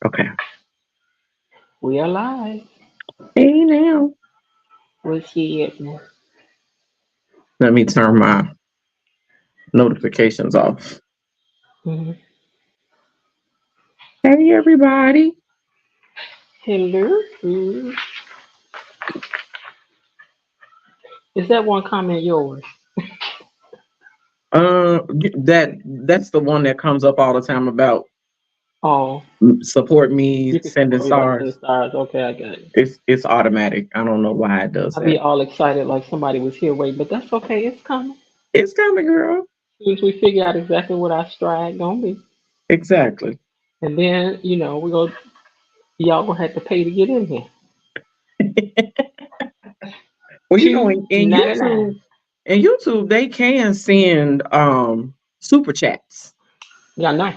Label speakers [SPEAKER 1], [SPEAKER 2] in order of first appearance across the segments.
[SPEAKER 1] Okay.
[SPEAKER 2] We are live.
[SPEAKER 1] Hey now.
[SPEAKER 2] What's he at now?
[SPEAKER 1] Let me turn my notifications off.
[SPEAKER 2] Mm-hmm.
[SPEAKER 1] Hey everybody.
[SPEAKER 2] Hello. Is that one comment yours?
[SPEAKER 1] That's the one that comes up all the time about
[SPEAKER 2] Oh,
[SPEAKER 1] support me,
[SPEAKER 2] you can
[SPEAKER 1] sending
[SPEAKER 2] support me by sending
[SPEAKER 1] stars.
[SPEAKER 2] stars. Okay, I got it.
[SPEAKER 1] It's automatic. I don't know why it does
[SPEAKER 2] I'll be
[SPEAKER 1] that.
[SPEAKER 2] all excited like somebody was here waiting, but that's okay. It's coming.
[SPEAKER 1] It's coming, girl.
[SPEAKER 2] As soon as we figure out exactly what our stride gonna be,
[SPEAKER 1] Exactly.
[SPEAKER 2] and then we go. Y'all gonna have to pay to get in here.
[SPEAKER 1] Well, in
[SPEAKER 2] $2.99.
[SPEAKER 1] YouTube, they can send super chats.
[SPEAKER 2] Y'all know.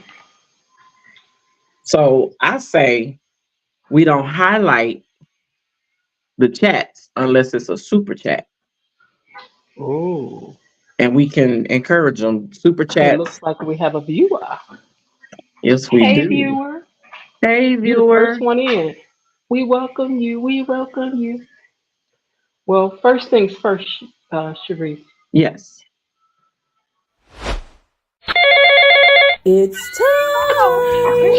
[SPEAKER 1] So I say we don't highlight the chats unless it's a super chat.
[SPEAKER 2] Ooh.
[SPEAKER 1] And we can encourage them. Super
[SPEAKER 2] It looks
[SPEAKER 1] chats.
[SPEAKER 2] like we have a viewer.
[SPEAKER 1] Yes, we
[SPEAKER 2] Hey,
[SPEAKER 1] do.
[SPEAKER 2] viewer.
[SPEAKER 1] Hey,
[SPEAKER 2] You the first
[SPEAKER 1] viewer.
[SPEAKER 2] one in. We welcome you. We welcome you. Well, first things first, Sharice.
[SPEAKER 1] Yes.
[SPEAKER 3] It's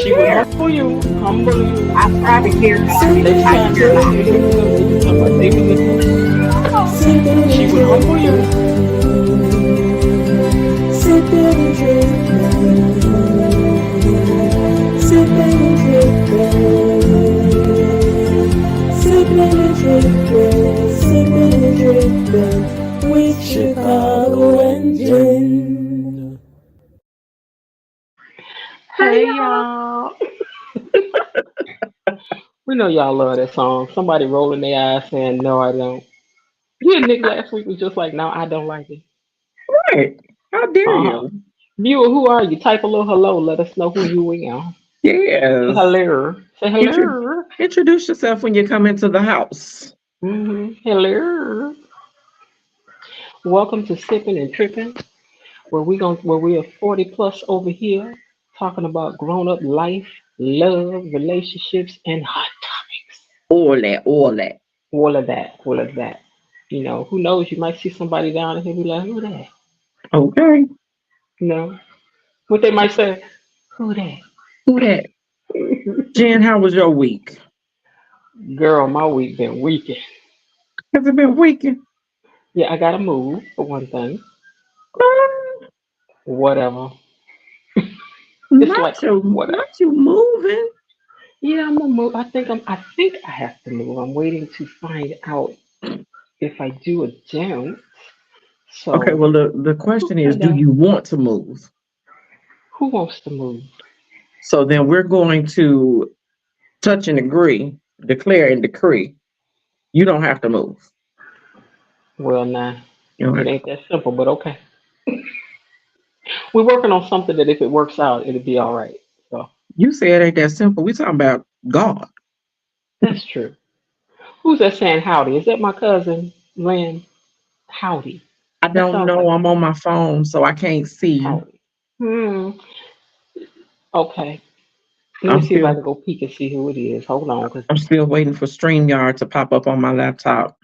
[SPEAKER 2] She will
[SPEAKER 3] time.
[SPEAKER 2] humble you, humble you.
[SPEAKER 4] I started hearing about
[SPEAKER 3] Sip
[SPEAKER 4] this
[SPEAKER 2] They
[SPEAKER 4] type
[SPEAKER 3] and
[SPEAKER 2] trying
[SPEAKER 4] of
[SPEAKER 2] to
[SPEAKER 4] stuff.
[SPEAKER 2] listen. Here we go. They be talking about they be listening.
[SPEAKER 3] sipping
[SPEAKER 2] She
[SPEAKER 3] and
[SPEAKER 2] will humble you.
[SPEAKER 3] dripping. Sipping and dripping. Sipping and dripping. Sipping and dripping. Sipping and dripping. With Chicago and gin.
[SPEAKER 1] Hey,
[SPEAKER 2] Hey,
[SPEAKER 1] y'all.
[SPEAKER 2] y'all. We know y'all love that song. Somebody rolling their eyes saying, no, I don't. Yeah, Nick last week was just like, no, I don't like it.
[SPEAKER 1] Right. How dare
[SPEAKER 2] Uh-huh.
[SPEAKER 1] you?
[SPEAKER 2] Viewer, who are you? Type a little hello. Let us know who you are. Say
[SPEAKER 1] Yes.
[SPEAKER 2] hello. Say
[SPEAKER 1] Intro-
[SPEAKER 2] hello.
[SPEAKER 1] Introduce yourself when you come into the house.
[SPEAKER 2] Hello. Welcome to Sipping and Tripping, where we are 40 plus over here talking about grown up life, love, relationships, and hot topics.
[SPEAKER 1] All that.
[SPEAKER 2] All of that. All of that. Who knows? You might see somebody down here and be like, who that?
[SPEAKER 1] Okay.
[SPEAKER 2] You know, what they might say, who that?
[SPEAKER 1] Who that? Jen, how was your week?
[SPEAKER 2] Girl, my week been weekend.
[SPEAKER 1] Has it been weekend?
[SPEAKER 2] Yeah, I gotta move for one thing.
[SPEAKER 1] Uh,
[SPEAKER 2] Whatever. It's like whatever.
[SPEAKER 1] not you moving.
[SPEAKER 2] Yeah, I'm gonna move. I think I have to move. I'm waiting to find out if I do or don't.
[SPEAKER 1] Okay,
[SPEAKER 2] So
[SPEAKER 1] well the
[SPEAKER 2] we'll
[SPEAKER 1] question is,
[SPEAKER 2] find
[SPEAKER 1] do
[SPEAKER 2] out.
[SPEAKER 1] you want to move?
[SPEAKER 2] Who wants to move?
[SPEAKER 1] So then we're going to touch and agree, declare and decree. You don't have to move.
[SPEAKER 2] Well, nah,
[SPEAKER 1] You know,
[SPEAKER 2] it ain't that simple, but okay. We're working on something that if it works out, it'll be all right. So
[SPEAKER 1] you say it ain't that simple. We talking about God.
[SPEAKER 2] that's true. Who's that saying howdy? Is that my cousin Lynn? Howdy.
[SPEAKER 1] I
[SPEAKER 2] That
[SPEAKER 1] don't
[SPEAKER 2] sounds
[SPEAKER 1] know.
[SPEAKER 2] like
[SPEAKER 1] I'm on my phone, so I can't see.
[SPEAKER 2] howdy. Hmm. Okay. Let me
[SPEAKER 1] I'm
[SPEAKER 2] see if I
[SPEAKER 1] still
[SPEAKER 2] can go peek and see who it is. Hold on, cause
[SPEAKER 1] I'm still waiting for StreamYard to pop up on my laptop.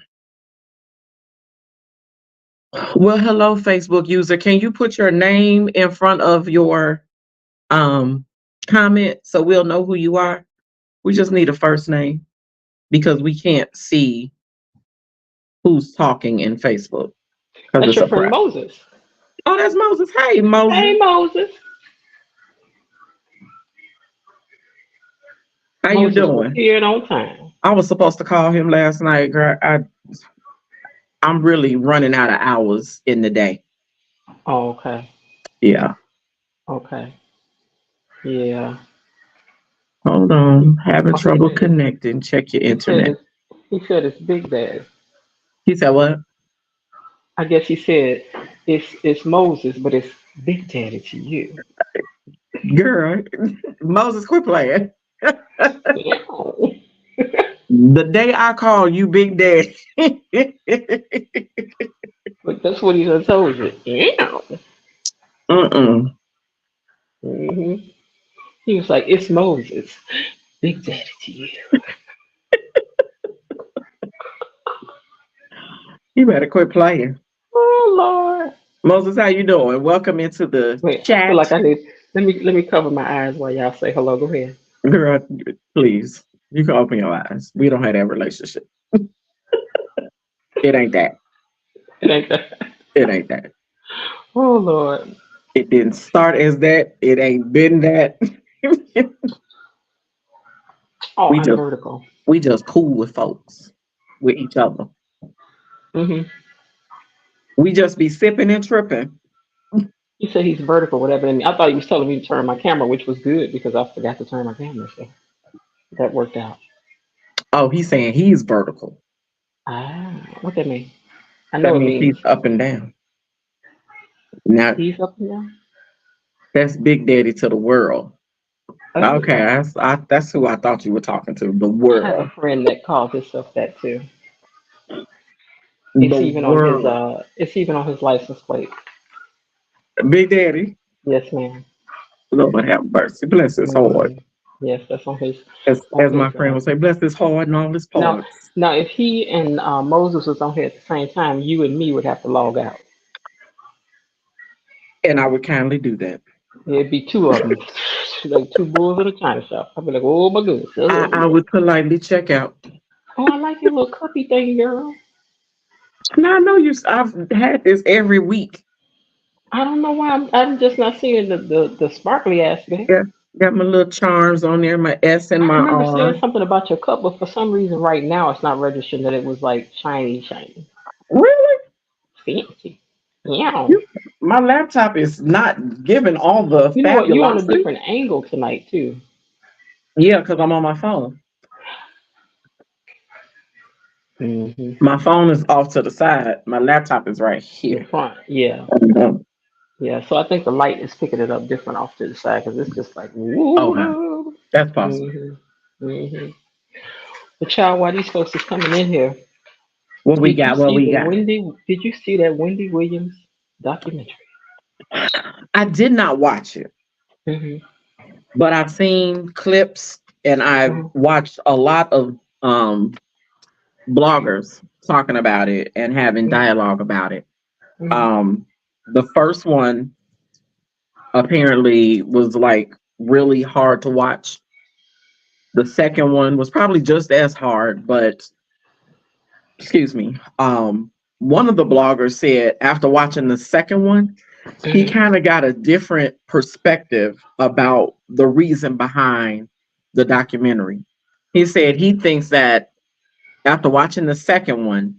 [SPEAKER 1] Well, hello, Facebook user. Can you put your name in front of your um comment so we'll know who you are? We just need a first name because we can't see who's talking in Facebook because
[SPEAKER 2] that's
[SPEAKER 1] it's
[SPEAKER 2] your
[SPEAKER 1] a
[SPEAKER 2] friend
[SPEAKER 1] private.
[SPEAKER 2] Moses.
[SPEAKER 1] Oh, that's Moses. Hey, Moses.
[SPEAKER 2] Hey, Moses.
[SPEAKER 1] How you
[SPEAKER 2] Moses was
[SPEAKER 1] doing?
[SPEAKER 2] here on time.
[SPEAKER 1] I was supposed to call him last night, girl. I'm really running out of hours in the day.
[SPEAKER 2] Oh, okay.
[SPEAKER 1] Yeah.
[SPEAKER 2] Okay. Yeah.
[SPEAKER 1] Hold
[SPEAKER 2] He,
[SPEAKER 1] on. Having
[SPEAKER 2] oh, he
[SPEAKER 1] trouble
[SPEAKER 2] said it's
[SPEAKER 1] connecting. Check your
[SPEAKER 2] he said
[SPEAKER 1] internet.
[SPEAKER 2] it's he said it's Big Daddy.
[SPEAKER 1] He said what?
[SPEAKER 2] I guess he said it's Moses, but it's Big Daddy to you.
[SPEAKER 1] Girl, Moses, quit playing.
[SPEAKER 2] Ew.
[SPEAKER 1] The day I call you Big Daddy.
[SPEAKER 2] But that's what he done told you. Yeah.
[SPEAKER 1] Mm-mm.
[SPEAKER 2] hmm He was like, it's Moses. Big Daddy to you.
[SPEAKER 1] You better quit playing.
[SPEAKER 2] Oh Lord.
[SPEAKER 1] Moses, how you doing? Welcome into the
[SPEAKER 2] Wait, I
[SPEAKER 1] chat.
[SPEAKER 2] feel like I need. Let me cover my eyes while y'all say hello. Go ahead.
[SPEAKER 1] Girl, please. You can open your eyes. We don't have that relationship. It ain't that.
[SPEAKER 2] It ain't that.
[SPEAKER 1] It ain't that.
[SPEAKER 2] Oh Lord.
[SPEAKER 1] It didn't start as that. It ain't been that.
[SPEAKER 2] Oh,
[SPEAKER 1] we
[SPEAKER 2] I'm
[SPEAKER 1] just
[SPEAKER 2] vertical.
[SPEAKER 1] we just cool with folks, with each other.
[SPEAKER 2] Mm-hmm.
[SPEAKER 1] We just be sipping and tripping.
[SPEAKER 2] He said he's vertical, whatever. And I thought he was telling me to turn my camera, which was good because I forgot to turn my camera. So that worked out.
[SPEAKER 1] Oh, he's saying he's vertical.
[SPEAKER 2] Ah, what that mean? I
[SPEAKER 1] That
[SPEAKER 2] know it
[SPEAKER 1] means
[SPEAKER 2] means
[SPEAKER 1] he's up and down. Now
[SPEAKER 2] he's up and down.
[SPEAKER 1] that's Big Daddy to the world.
[SPEAKER 2] Oh,
[SPEAKER 1] Okay, that's who I thought you were talking to. The
[SPEAKER 2] I have a
[SPEAKER 1] world.
[SPEAKER 2] friend that calls himself that too.
[SPEAKER 1] The world.
[SPEAKER 2] It's even on his license plate.
[SPEAKER 1] Big Daddy.
[SPEAKER 2] Yes, ma'am.
[SPEAKER 1] Lord have mercy. Bless his heart.
[SPEAKER 2] Mhm. Yes, that's on his
[SPEAKER 1] As my friend would say, bless his heart and all his
[SPEAKER 2] now.
[SPEAKER 1] parts.
[SPEAKER 2] Now, if he and Moses was on here at the same time, you and me would have to log out.
[SPEAKER 1] And I would kindly do that.
[SPEAKER 2] It'd be two of them, like two bulls in a china shop. I'd be like, oh my goodness.
[SPEAKER 1] I would politely check out.
[SPEAKER 2] Oh, I like your little cuppy thing, girl.
[SPEAKER 1] Now I know I've had this every week.
[SPEAKER 2] I don't know why I'm just not seeing the sparkly aspect.
[SPEAKER 1] Yeah, got my little charms on there, my S and
[SPEAKER 2] I
[SPEAKER 1] my
[SPEAKER 2] remember
[SPEAKER 1] R.
[SPEAKER 2] seeing something about your cup, but for some reason right now it's not registering that it was like shiny.
[SPEAKER 1] Really?
[SPEAKER 2] Fancy. Yeah.
[SPEAKER 1] You, my laptop is not giving all the
[SPEAKER 2] You know what? You're on a
[SPEAKER 1] fabulosity.
[SPEAKER 2] different angle tonight too.
[SPEAKER 1] Yeah, because I'm on my phone.
[SPEAKER 2] Mm-hmm.
[SPEAKER 1] My phone is off to the side. My laptop is right
[SPEAKER 2] In
[SPEAKER 1] here.
[SPEAKER 2] front. Yeah.
[SPEAKER 1] Mhm.
[SPEAKER 2] Yeah. So I think the light is picking it up different off to the side because it's just like
[SPEAKER 1] Okay,
[SPEAKER 2] woo.
[SPEAKER 1] that's possible.
[SPEAKER 2] Mm-hmm. Mm-hmm. But child, while these folks is coming in here,
[SPEAKER 1] What we
[SPEAKER 2] did you
[SPEAKER 1] got? What
[SPEAKER 2] see
[SPEAKER 1] we
[SPEAKER 2] the
[SPEAKER 1] got?
[SPEAKER 2] Wendy? Did you see that Wendy Williams documentary?
[SPEAKER 1] I did not watch it,
[SPEAKER 2] Mm-hmm.
[SPEAKER 1] but I've seen clips and I've
[SPEAKER 2] Mm-hmm.
[SPEAKER 1] watched a lot of bloggers talking about it and having dialogue about it.
[SPEAKER 2] Mm-hmm.
[SPEAKER 1] Um, the first one apparently was like really hard to watch. The second one was probably just as hard, but excuse me. One of the bloggers said after watching the second one, he
[SPEAKER 2] Mm-hmm.
[SPEAKER 1] kind of got a different perspective about the reason behind the documentary. He said he thinks that after watching the second one,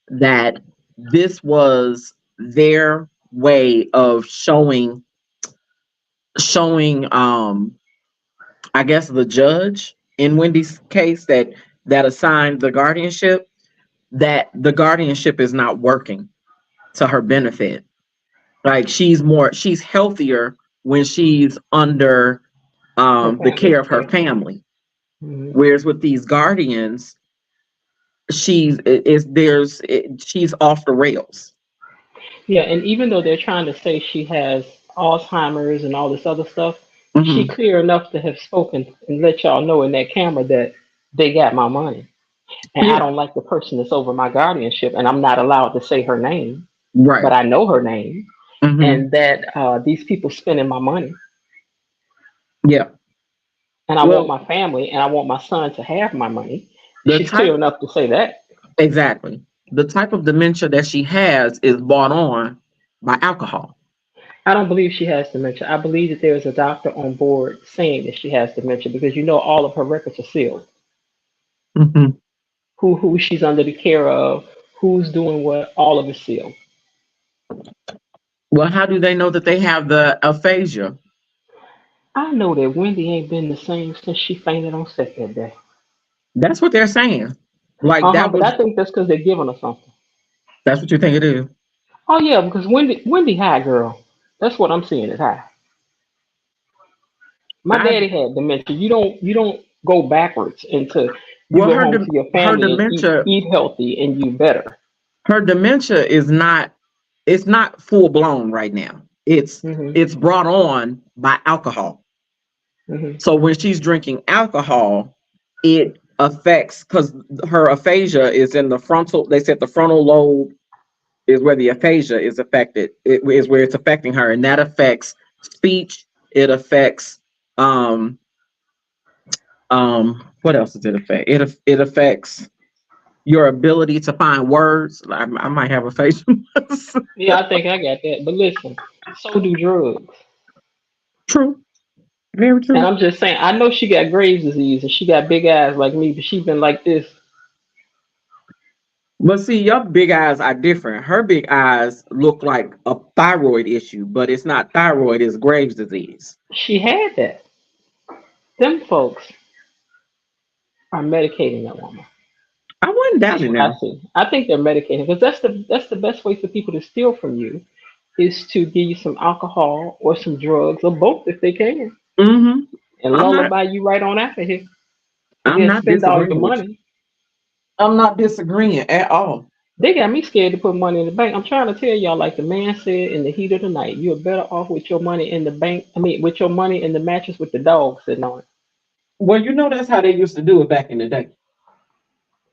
[SPEAKER 1] that this was their way of showing I guess the judge in Wendy's case that assigned the guardianship, that the guardianship is not working to her benefit. Like she's healthier when she's under
[SPEAKER 2] Her
[SPEAKER 1] the care
[SPEAKER 2] family's
[SPEAKER 1] of her
[SPEAKER 2] care.
[SPEAKER 1] family.
[SPEAKER 2] Mm-hmm.
[SPEAKER 1] Whereas with these guardians, she's off the rails.
[SPEAKER 2] Yeah, and even though they're trying to say she has Alzheimer's and all this other stuff, she
[SPEAKER 1] Hmm.
[SPEAKER 2] clear enough to have spoken and let y'all know in that camera that they got my money. And I
[SPEAKER 1] Yeah,
[SPEAKER 2] don't like the person that's over my guardianship, and I'm not allowed to say her name, but
[SPEAKER 1] right.
[SPEAKER 2] I know her name,
[SPEAKER 1] Hmm.
[SPEAKER 2] and that these people spending my money,
[SPEAKER 1] Yeah.
[SPEAKER 2] and I want
[SPEAKER 1] Well,
[SPEAKER 2] my family, and I want my son to have my money.
[SPEAKER 1] the
[SPEAKER 2] She's clear
[SPEAKER 1] type
[SPEAKER 2] enough to say that.
[SPEAKER 1] exactly the type of dementia that she has is brought on by alcohol.
[SPEAKER 2] I don't believe she has dementia. I believe that there is a doctor on board saying that she has dementia because all of her records are sealed.
[SPEAKER 1] Hmm.
[SPEAKER 2] Who she's under the care of, who's doing what, all of it's sealed.
[SPEAKER 1] Well, how do they know that they have the aphasia?
[SPEAKER 2] I know that Wendy ain't been the same since she fainted on set that day.
[SPEAKER 1] That's what they're saying. Like
[SPEAKER 2] Uh-huh,
[SPEAKER 1] that
[SPEAKER 2] but I
[SPEAKER 1] was
[SPEAKER 2] think that's because they're giving her something.
[SPEAKER 1] that's what you think it is.
[SPEAKER 2] Oh yeah, because Wendy high girl. That's what I'm seeing is high. My
[SPEAKER 1] I
[SPEAKER 2] daddy had dementia. You don't go backwards into you
[SPEAKER 1] well
[SPEAKER 2] go home to your
[SPEAKER 1] her
[SPEAKER 2] family and
[SPEAKER 1] dementia
[SPEAKER 2] eat healthy and you better.
[SPEAKER 1] her dementia is not it's not full blown right now.
[SPEAKER 2] Hmm.
[SPEAKER 1] It's brought on by alcohol.
[SPEAKER 2] Hmm.
[SPEAKER 1] So when she's drinking alcohol, it affects, because her aphasia is in the frontal. They said the frontal lobe is where the aphasia is affected. It is where it's affecting her, and that affects speech. It affects what else does it affect? It affects your ability to find words. I might have aphasia.
[SPEAKER 2] Yeah, I think I got that. But listen, so do drugs.
[SPEAKER 1] True, very
[SPEAKER 2] And
[SPEAKER 1] true.
[SPEAKER 2] I'm just saying, I know she got Graves' disease and she got big eyes like me, but she been like this.
[SPEAKER 1] But see, your big eyes are different. Her big eyes look like a thyroid issue, but it's not thyroid, it's Graves' disease.
[SPEAKER 2] She had that. Them folks are medicating that woman.
[SPEAKER 1] I wasn't
[SPEAKER 2] That's
[SPEAKER 1] doubting
[SPEAKER 2] what I
[SPEAKER 1] them.
[SPEAKER 2] see. I think they're medicating because that's the best way for people to steal from you is to give you some alcohol or some drugs or both if they can,
[SPEAKER 1] Hmm.
[SPEAKER 2] and
[SPEAKER 1] I'm not.
[SPEAKER 2] lullaby you right on out of here, and
[SPEAKER 1] I'm
[SPEAKER 2] then
[SPEAKER 1] not
[SPEAKER 2] spend all your
[SPEAKER 1] disagreeing with you.
[SPEAKER 2] money.
[SPEAKER 1] I'm not disagreeing at all.
[SPEAKER 2] They got me scared to put money in the bank. I'm trying to tell y'all, like the man said, in the heat of the night, you're better off with your money in the bank. I mean, with your money in the mattress with the dog sitting on it.
[SPEAKER 1] Well, you know that's how they used to do it back in the day.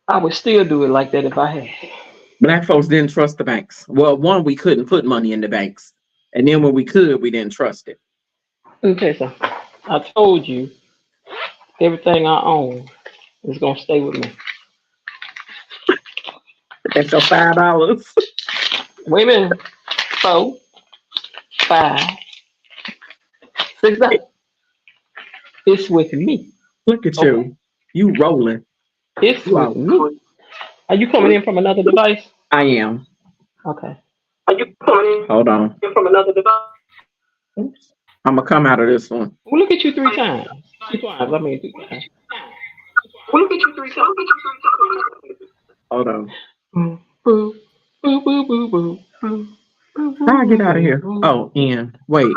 [SPEAKER 2] I would still do it like that if I had.
[SPEAKER 1] Black folks didn't trust the banks. Well, one, we couldn't put money in the banks, and then when we could, we didn't trust it.
[SPEAKER 2] Okay, so I told you everything I own is gonna stay with me.
[SPEAKER 1] That's your $5.
[SPEAKER 2] Wait a minute. 4, 5, 6, 7. It's with me.
[SPEAKER 1] Look at
[SPEAKER 2] Okay.
[SPEAKER 1] you. You rolling.
[SPEAKER 2] It's
[SPEAKER 1] You
[SPEAKER 2] with
[SPEAKER 1] are.
[SPEAKER 2] me. Are you coming in from another device?
[SPEAKER 1] I am.
[SPEAKER 2] Okay.
[SPEAKER 1] Hold on. Oops. I'm gonna come out of this one.
[SPEAKER 2] Well, look at you 3 times. 2 times. I mean, 3 times.
[SPEAKER 1] Hold on.
[SPEAKER 2] Boo, boo, boo, boo, boo, boo, boo, boo,
[SPEAKER 1] How I get
[SPEAKER 2] boo,
[SPEAKER 1] out of
[SPEAKER 2] boo,
[SPEAKER 1] here?
[SPEAKER 2] boo.
[SPEAKER 1] Oh, in. Wait.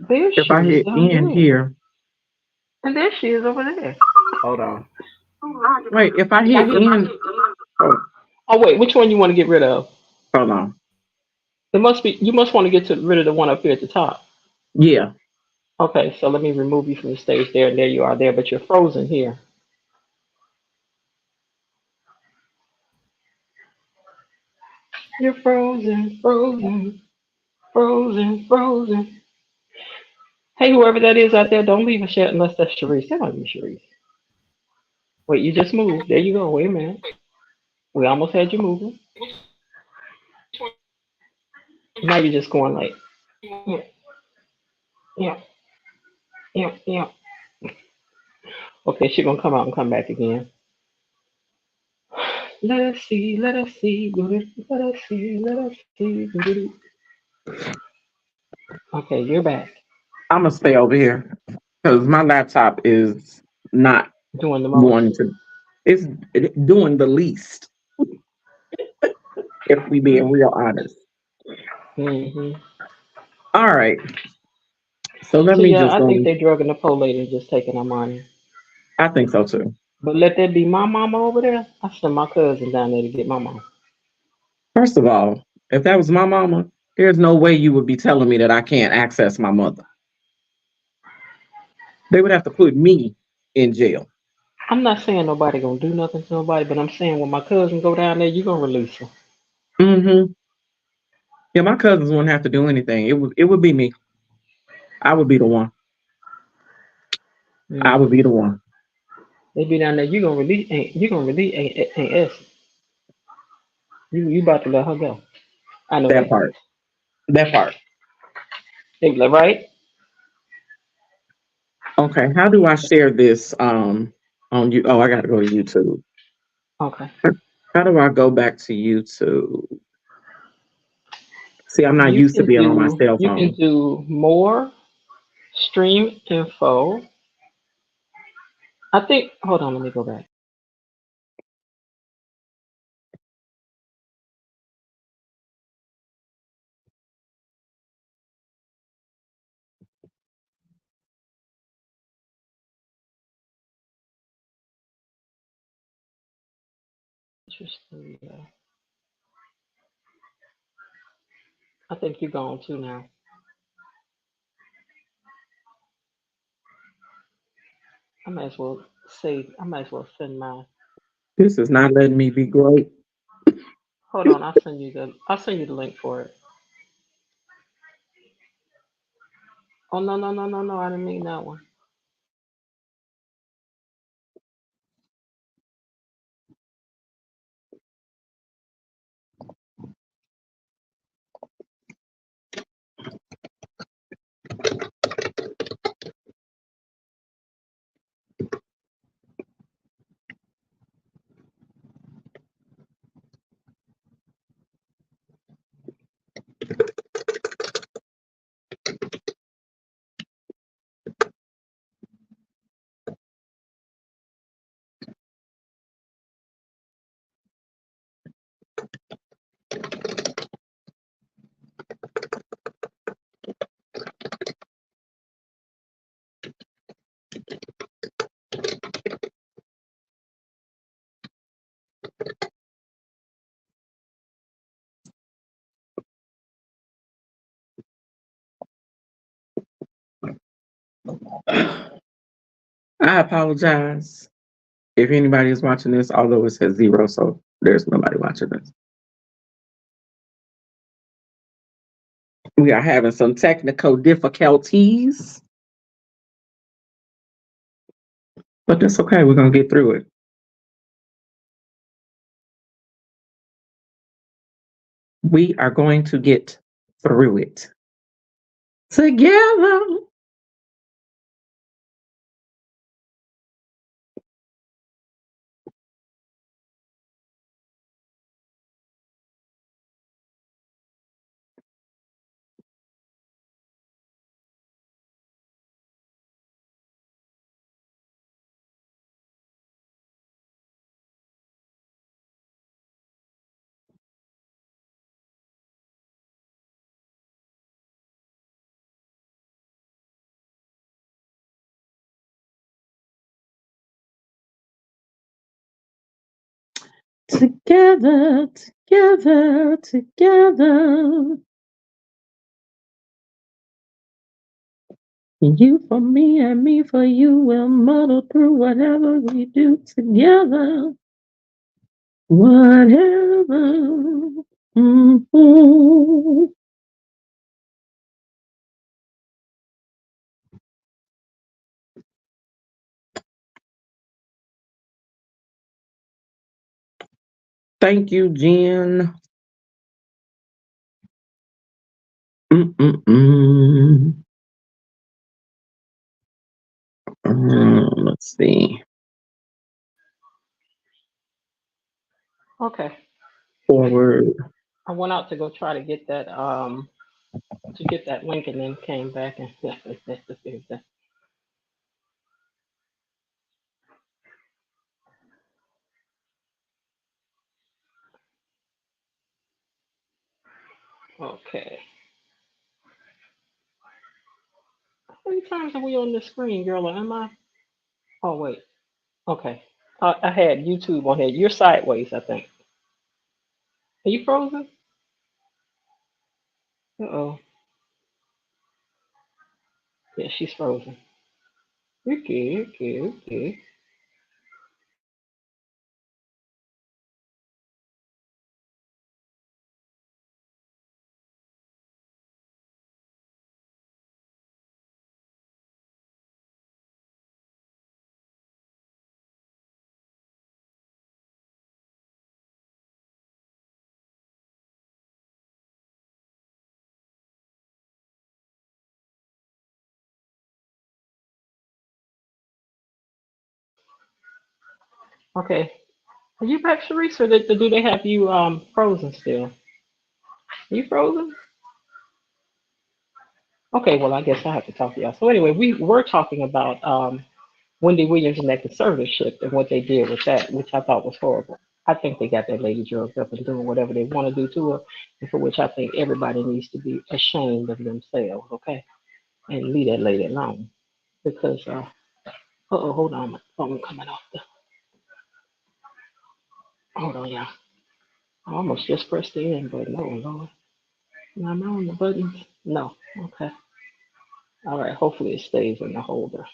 [SPEAKER 2] There
[SPEAKER 1] If
[SPEAKER 2] she
[SPEAKER 1] I
[SPEAKER 2] is
[SPEAKER 1] hit
[SPEAKER 2] down
[SPEAKER 1] in
[SPEAKER 2] there.
[SPEAKER 1] here,
[SPEAKER 2] And there she is over there.
[SPEAKER 1] hold on. Wait, if I hit in, oh,
[SPEAKER 2] Oh, wait. Which one you want to get rid of?
[SPEAKER 1] hold on.
[SPEAKER 2] It must be, you must want to rid of the one up here at the top.
[SPEAKER 1] Yeah.
[SPEAKER 2] Okay, so let me remove you from the stage there. And there you are there, but you're frozen here. You're frozen, frozen, frozen, frozen. Hey, whoever that is out there, don't leave a chat unless that's Sharice. That might be Sharice. Wait, you just moved. There you go. Wait a minute. We almost had you moving. Now you're just going like, yeah, yeah, yeah, yeah. Okay, she's gonna come out and come back again. Let us see, let us see, let us see, let us see. Okay, you're back.
[SPEAKER 1] I'm gonna stay over here because my laptop is not
[SPEAKER 2] Doing the most.
[SPEAKER 1] wanting to. It's doing the least. If we being real honest.
[SPEAKER 2] Hmm.
[SPEAKER 1] All right. So let
[SPEAKER 2] So
[SPEAKER 1] me
[SPEAKER 2] yeah,
[SPEAKER 1] just
[SPEAKER 2] I
[SPEAKER 1] go.
[SPEAKER 2] think they're drugging the poor lady and just taking her money.
[SPEAKER 1] I think so too.
[SPEAKER 2] But let that be my mama over there. I send my cousin down there to get my mama.
[SPEAKER 1] First of all, if that was my mama, there's no way you would be telling me that I can't access my mother. They would have to put me in jail.
[SPEAKER 2] I'm not saying nobody gonna do nothing to nobody, but I'm saying when my cousin go down there, you gonna release her.
[SPEAKER 1] Hmm. Yeah, my cousins wouldn't have to do anything. It would be me. I would be the one. I would be
[SPEAKER 2] Hmm.
[SPEAKER 1] the one.
[SPEAKER 2] They be down there, you gonna release ain't S. You about to let her go. I know
[SPEAKER 1] That
[SPEAKER 2] that.
[SPEAKER 1] part. That part.
[SPEAKER 2] They be like, right?
[SPEAKER 1] Okay. How do I share this on you? Oh, I gotta go to YouTube.
[SPEAKER 2] Okay.
[SPEAKER 1] How do I go back to YouTube? See, I'm not
[SPEAKER 2] You
[SPEAKER 1] used to
[SPEAKER 2] can
[SPEAKER 1] being on my
[SPEAKER 2] do
[SPEAKER 1] cell
[SPEAKER 2] you can
[SPEAKER 1] phone.
[SPEAKER 2] do more stream info. I think hold on, let me go back. Interesting. I think you're gone too now. I might as well send my.
[SPEAKER 1] This is not letting me be great.
[SPEAKER 2] Hold on, I'll send you the link for it. Oh no no no no no! I didn't mean that one.
[SPEAKER 1] I apologize if anybody is watching this, although it says 0, so there's nobody watching this. We are having some technical difficulties, but that's okay. We're going to get through it. We are going to get through it together. Together, together, together. You for me and me for you. We'll muddle through whatever we do together. Whatever. Mhm. Thank you, Jen. Mm-mm-mm. Let's see.
[SPEAKER 2] Okay.
[SPEAKER 1] Forward.
[SPEAKER 2] I went out to go try to get that link and then came back and okay. How many times are we on the screen, girl? Am I? Oh wait. Okay. I had YouTube on here. You're sideways, I think. Are you frozen? Uh-oh. Yeah, she's frozen. Okay, okay, okay. Okay. Are you back, Sharice, or do they have you frozen still? Are you frozen? Okay, well I guess I have to talk to y'all. So anyway, we were talking about Wendy Williams and that conservatorship and what they did with that, which I thought was horrible. I think they got that lady drugged up and doing whatever they want to do to her, and for which I think everybody needs to be ashamed of themselves, okay? And leave that lady alone. Because, oh, hold on, my phone coming off the, hold on, y'all. I almost just pressed the end button. Oh, Lord. Am I on the buttons? No. Okay. All right. Hopefully it stays in the holder.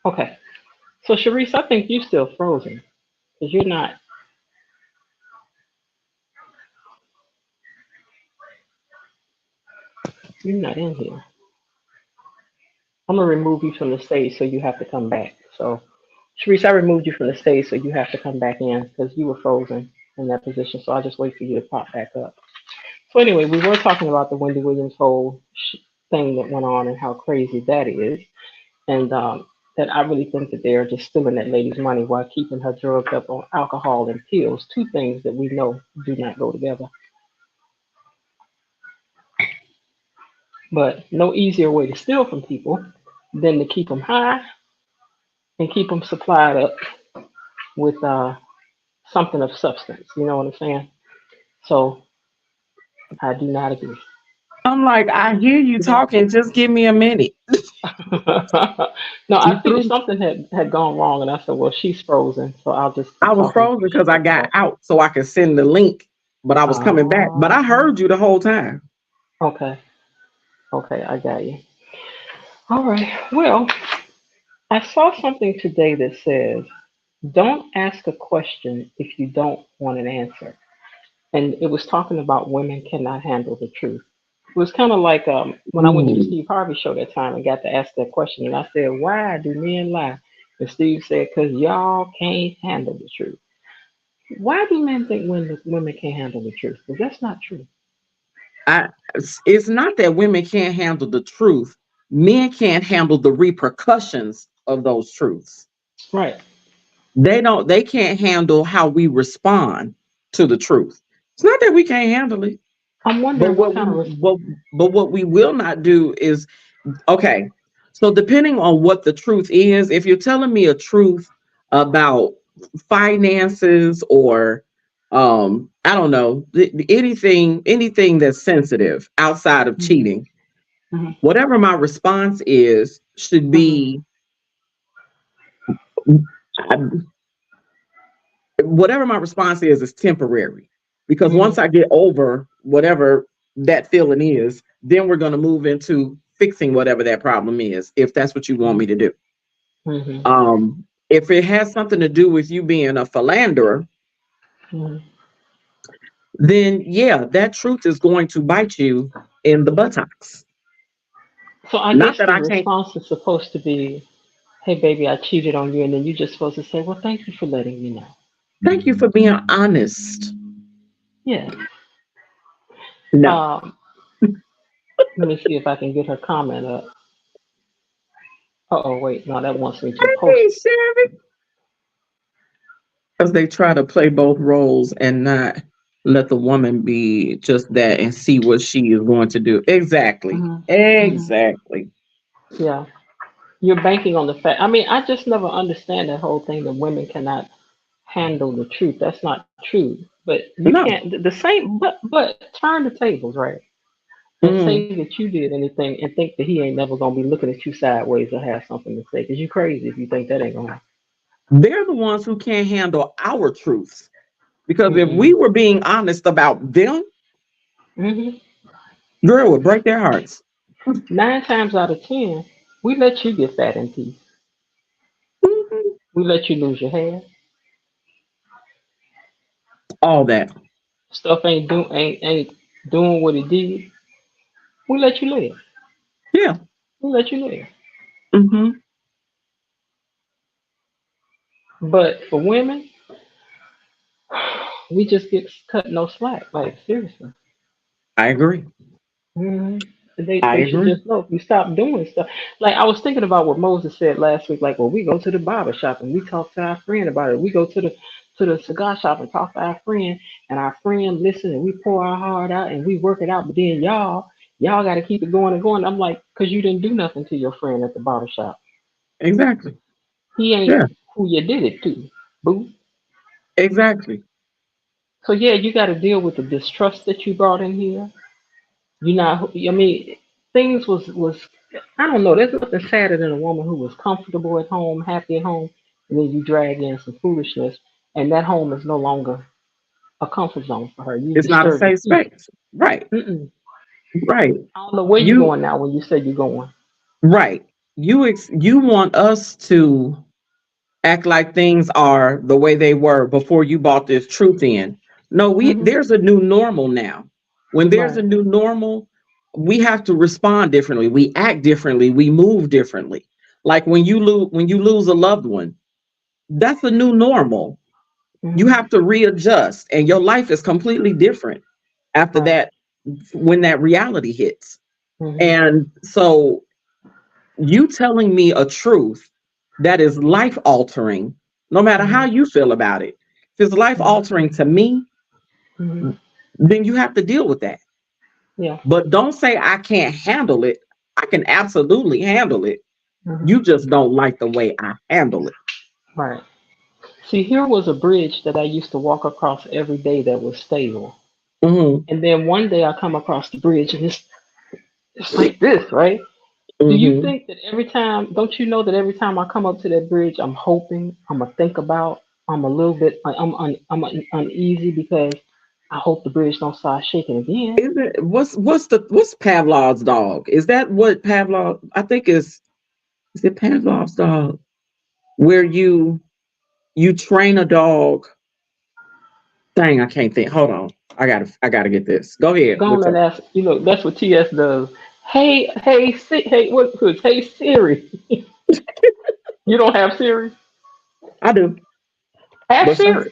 [SPEAKER 2] Okay. So Sharice, I think you still frozen because you're not in here. I'm gonna remove you from the stage so you have to come back. So Sharice, I removed you from the stage so you have to come back in because you were frozen in that position. So I'll just wait for you to pop back up. So anyway, we were talking about the Wendy Williams whole thing that went on and how crazy that is, and that I really think that they're just stealing that lady's money while keeping her drugged up on alcohol and pills, two things that we know do not go together. But no easier way to steal from people than to keep them high and keep them supplied up with something of substance. You know what I'm saying? So I do not agree.
[SPEAKER 1] I'm like, I hear you talking. Just give me a minute.
[SPEAKER 2] No,
[SPEAKER 1] You
[SPEAKER 2] I figured
[SPEAKER 1] through?
[SPEAKER 2] something had gone wrong, and I said, "Well, she's frozen, so I'll just
[SPEAKER 1] I
[SPEAKER 2] keep
[SPEAKER 1] was
[SPEAKER 2] talking
[SPEAKER 1] frozen
[SPEAKER 2] until she
[SPEAKER 1] because I
[SPEAKER 2] comes
[SPEAKER 1] got
[SPEAKER 2] back."
[SPEAKER 1] out so I could send the link, but I was coming back. But I
[SPEAKER 2] Ah,
[SPEAKER 1] heard you the whole time.
[SPEAKER 2] okay, okay, I got you. All right. Well, I saw something today that says, "Don't ask a question if you don't want an answer," and it was talking about women cannot handle the truth. It was kind of like when I went to the
[SPEAKER 1] Ooh.
[SPEAKER 2] Steve Harvey show that time and got to ask that question, and I said, "Why do men lie?" And Steve said, "Cause y'all can't handle the truth." Why do men think women can't handle the truth? Because that's not true.
[SPEAKER 1] I, it's not that women can't handle the truth. Men can't handle the repercussions of those truths.
[SPEAKER 2] Right.
[SPEAKER 1] They can't handle how we respond to the truth. It's not that we can't handle it,
[SPEAKER 2] I'm
[SPEAKER 1] but
[SPEAKER 2] wondering what
[SPEAKER 1] what
[SPEAKER 2] kind of
[SPEAKER 1] we but what we will not do is okay. So depending on what the truth is, if you're telling me a truth about finances or I don't know, anything that's sensitive outside of
[SPEAKER 2] hmm
[SPEAKER 1] cheating,
[SPEAKER 2] hmm
[SPEAKER 1] whatever my response is should
[SPEAKER 2] hmm
[SPEAKER 1] be whatever my response is temporary because
[SPEAKER 2] hmm
[SPEAKER 1] once I get over whatever that feeling is, then we're going to move into fixing whatever that problem is if that's what you want me to do.
[SPEAKER 2] hmm
[SPEAKER 1] If it has something to do with you being a philanderer,
[SPEAKER 2] hmm
[SPEAKER 1] then yeah, that truth is going to bite you in the buttocks.
[SPEAKER 2] So I
[SPEAKER 1] Not
[SPEAKER 2] guess
[SPEAKER 1] that
[SPEAKER 2] the
[SPEAKER 1] I can't.
[SPEAKER 2] response is supposed to be, "Hey, baby, I cheated on you," and then you're just supposed to say, "Well, thank you for letting me know."
[SPEAKER 1] Thank you for being honest.
[SPEAKER 2] Yes.
[SPEAKER 1] No.
[SPEAKER 2] Um, Let me see if I can get her comment up. Oh, wait, no, that wants me to post.
[SPEAKER 1] Hey, Sherry. Because they try to play both roles and not let the woman be just that and see what she is going to do. Exactly.
[SPEAKER 2] hmm hmm
[SPEAKER 1] Exactly.
[SPEAKER 2] Yeah. You're banking on the fact. I mean, I just never understand that whole thing that women cannot handle the truth. That's not true. But you
[SPEAKER 1] No.
[SPEAKER 2] can't the same. But turn the tables, right? And say
[SPEAKER 1] Mm.
[SPEAKER 2] that you did anything and think that he ain't never gonna be looking at you sideways or have something to say. Cause you crazy if you think that ain't gonna.
[SPEAKER 1] They're the ones who can't handle our truths. Because if we
[SPEAKER 2] Mm-mm.
[SPEAKER 1] were being honest about them,
[SPEAKER 2] hmm
[SPEAKER 1] girl would break their hearts.
[SPEAKER 2] 9 times out of 10, we let you get fat in peace.
[SPEAKER 1] Mhm.
[SPEAKER 2] We let you lose your hair.
[SPEAKER 1] All that.
[SPEAKER 2] Stuff ain't doing what it did. We let you live.
[SPEAKER 1] Yeah.
[SPEAKER 2] We let you live.
[SPEAKER 1] Hmm.
[SPEAKER 2] But for women, we just get cut no slack. Like seriously.
[SPEAKER 1] I agree.
[SPEAKER 2] hmm They
[SPEAKER 1] I
[SPEAKER 2] they should
[SPEAKER 1] agree.
[SPEAKER 2] just know if you stop doing stuff. Like I was thinking about what Moses said last week. Like, well, we go to the barber shop and we talk to our friend about it. We go to the cigar shop and talk to our friend, and our friend listen and we pour our heart out and we work it out. But then y'all got to keep it going and going. I'm like, cause you didn't do nothing to your friend at the barber shop.
[SPEAKER 1] Exactly.
[SPEAKER 2] He
[SPEAKER 1] Yeah.
[SPEAKER 2] ain't who you did it to, boo.
[SPEAKER 1] Exactly.
[SPEAKER 2] So yeah, you got to deal with the distrust that you brought in here. You know, I mean, things was I don't know. There's nothing sadder than a woman who was comfortable at home, happy at home, and then you drag in some foolishness, and that home is no longer a comfort zone for her. You
[SPEAKER 1] It's not a
[SPEAKER 2] disturb the
[SPEAKER 1] safe
[SPEAKER 2] peace.
[SPEAKER 1] space. Right.
[SPEAKER 2] Mm-mm.
[SPEAKER 1] Right.
[SPEAKER 2] I don't know where you're
[SPEAKER 1] You
[SPEAKER 2] going now when you say you're going.
[SPEAKER 1] right. you want us to act like things are the way they were before you bought this truth in. No,
[SPEAKER 2] Mhm.
[SPEAKER 1] there's a new normal now. When there's
[SPEAKER 2] Right.
[SPEAKER 1] a new normal, we have to respond differently. We act differently. We move differently. Like when you lose a loved one, that's a new normal. You
[SPEAKER 2] Mhm.
[SPEAKER 1] have to readjust, and your life is completely different after
[SPEAKER 2] Right.
[SPEAKER 1] that when that reality hits.
[SPEAKER 2] Mhm.
[SPEAKER 1] And so you telling me a truth that is life altering, no matter how
[SPEAKER 2] Mhm.
[SPEAKER 1] you feel about it, if it's life
[SPEAKER 2] Mhm.
[SPEAKER 1] altering to me,
[SPEAKER 2] Mhm.
[SPEAKER 1] then you have to deal with that.
[SPEAKER 2] Yeah.
[SPEAKER 1] But don't say I can't handle it. I can absolutely handle it.
[SPEAKER 2] Mhm.
[SPEAKER 1] You just don't like the way I handle it.
[SPEAKER 2] Right. See, here was a bridge that I used to walk across every day that was stable.
[SPEAKER 1] Hmm.
[SPEAKER 2] And then one day I come across the bridge and it's like this, right? Do you
[SPEAKER 1] Hmm.
[SPEAKER 2] think that every time, don't you know that every time I come up to that bridge, I'm hoping, I'm gonna think about, I'm a little bit, uneasy because I hope the bridge don't start shaking again.
[SPEAKER 1] Is it what's Pavlov's dog? Is that what Pavlov? I think is it Pavlov's dog where you train a dog. Dang, I can't think. Hold on. I gotta get this. Go ahead.
[SPEAKER 2] Go on and ask, that's what TS does. Hey, hey Siri. You don't have Siri?
[SPEAKER 1] I do.
[SPEAKER 2] Ask
[SPEAKER 1] But some
[SPEAKER 2] Siri.